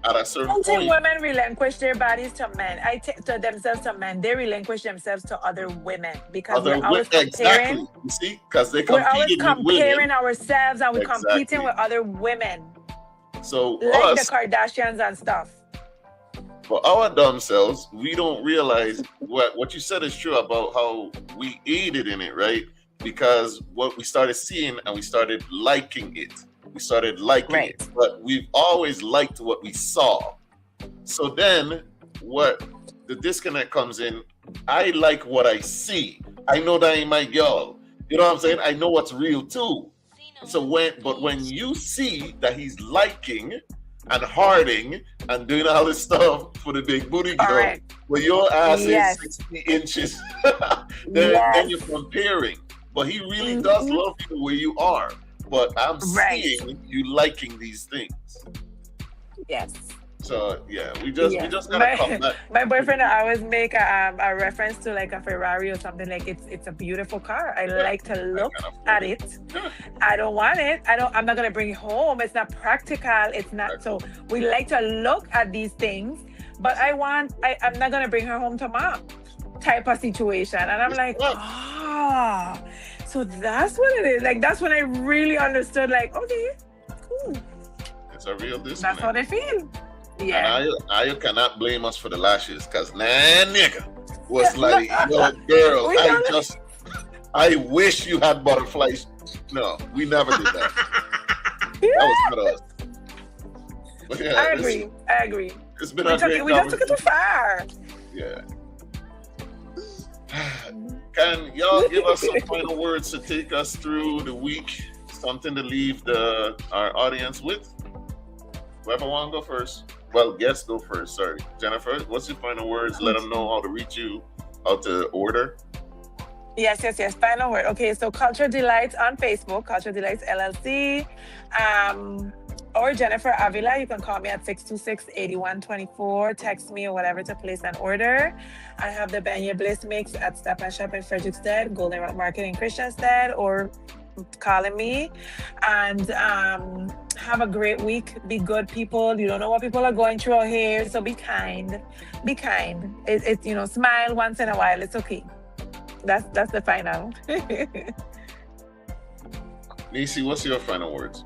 S1: at a certain
S13: I don't
S1: point.
S13: think women relinquish their bodies to men. To themselves to men. They relinquish themselves to other women because we're always comparing.
S1: Exactly. You see? Because they
S13: We're always
S1: competed with women.
S13: comparing ourselves and we're
S1: Exactly.
S13: competing with other women.
S1: So
S13: Like
S1: us,
S13: the Kardashians and stuff.
S1: for our dumb selves, we don't realize what you said is true about how we aided in it, right? Because what we started seeing and we started liking it. We started liking it, but we've always liked what we saw. So then what the disconnect comes in, I like what I see. I know that ain't my girl. You know what I'm saying? I know what's real too. So when you see that he's liking and harding and doing all this stuff for the big booty girl, where your ass is 60 inches, then you're comparing. But he really does love you the way you are. But I'm seeing you liking these things.
S13: Yes.
S1: So yeah, we just gotta come back.
S13: My boyfriend always make a reference to like a Ferrari or something, like it's a beautiful car. I like to look at it. I don't want it. I'm not gonna bring it home. It's not practical. It's not. So we like to look at these things, but I'm not gonna bring her home to mom type of situation. And I'm like, so that's what it is. Like that's when I really understood, like, okay, cool.
S1: It's a real disconnect.
S13: That's how they feel. Yeah.
S1: And I cannot blame us for the lashes, because nigga was like, yo, girl, I wish you had butterflies. No, we never did that. That was not us. But yeah,
S13: I agree.
S1: It's been a great
S13: we just took it too far.
S1: Yeah. Can y'all give us some final words to take us through the week? Something to leave our audience with? Whoever want to go first. Well, guests go first. Sorry. Jennifer, what's your final words? Let them know how to reach you, how to order.
S13: Yes. Final word. Okay, so Culture Delights on Facebook, Culture Delights LLC. Or Jennifer Avila. You can call me at 626-8124. Text me or whatever to place an order. I have the Beignet Bliss Mix at Stop and Shop in Frederickstead, Golden Rock Market in Christiansted, or calling me. And have a great week. Be good, people. You don't know what people are going through out here, so be kind. Be kind. It's smile once in a while. It's okay. That's the final.
S1: Neci, what's your final words?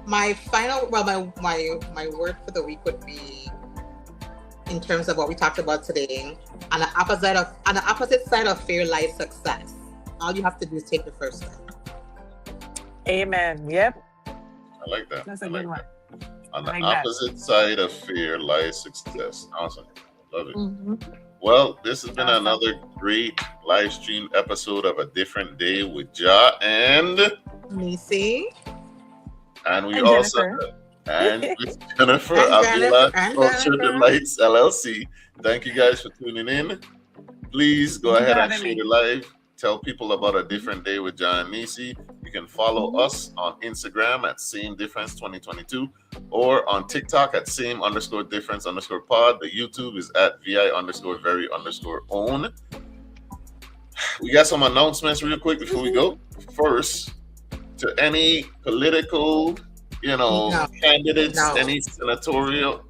S2: My final, my word for the week would be, in terms of what we talked about today, on the opposite side of fear lies success. All you have to do is take the first step.
S13: Amen. Yep.
S1: I like that.
S13: That's a good one.
S1: On the opposite side of fear lies success. Awesome. Love it. Well, this has been another great live stream episode of A Different Day with Jah and
S2: Neci.
S1: And we also with Jennifer Avila, Culture Delights LLC. Thank you guys for tuning in. Please go ahead and share the live. Tell people about A Different Day with Jah and Neci. You can follow us on Instagram at Same Difference 2022 or on TikTok at Same_Difference_pod. The YouTube is at VI_very_own. We got some announcements real quick before we go. First, to any political, candidates, any senatorial,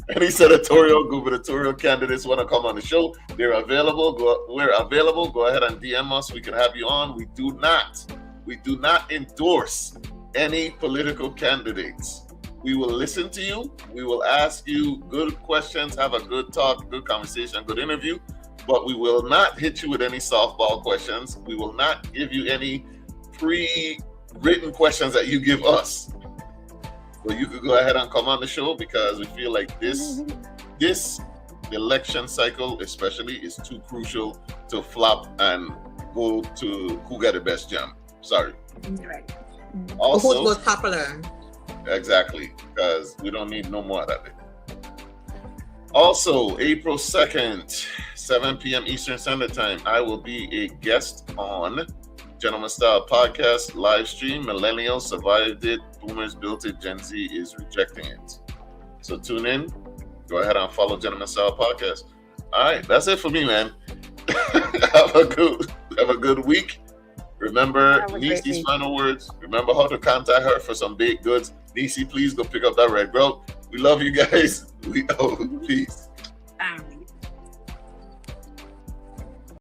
S1: gubernatorial candidates want to come on the show, they're available. We're available. Go ahead and DM us. We can have you on. We do not endorse any political candidates. We will listen to you. We will ask you good questions, have a good talk, good conversation, good interview, but we will not hit you with any softball questions. We will not give you any pre-written questions that you give us. So you could go ahead and come on the show, because we feel like this election cycle especially is too crucial to flop and go to who got the best jam. Sorry.
S13: Right.
S1: Also,
S2: was popular.
S1: Exactly, because we don't need no more of that. Also, April 2nd, 7 p.m. Eastern Standard Time, I will be a guest on Gentleman Style Podcast live stream. Millennials survived it, Boomers built it, Gen Z is rejecting it. So tune in. Go ahead and follow Gentleman Style Podcast. All right, that's it for me, man. have a good week. Remember Neci's final words. Remember how to contact her for some baked goods. Neci, please go pick up that red belt. We love you guys. We out. Peace.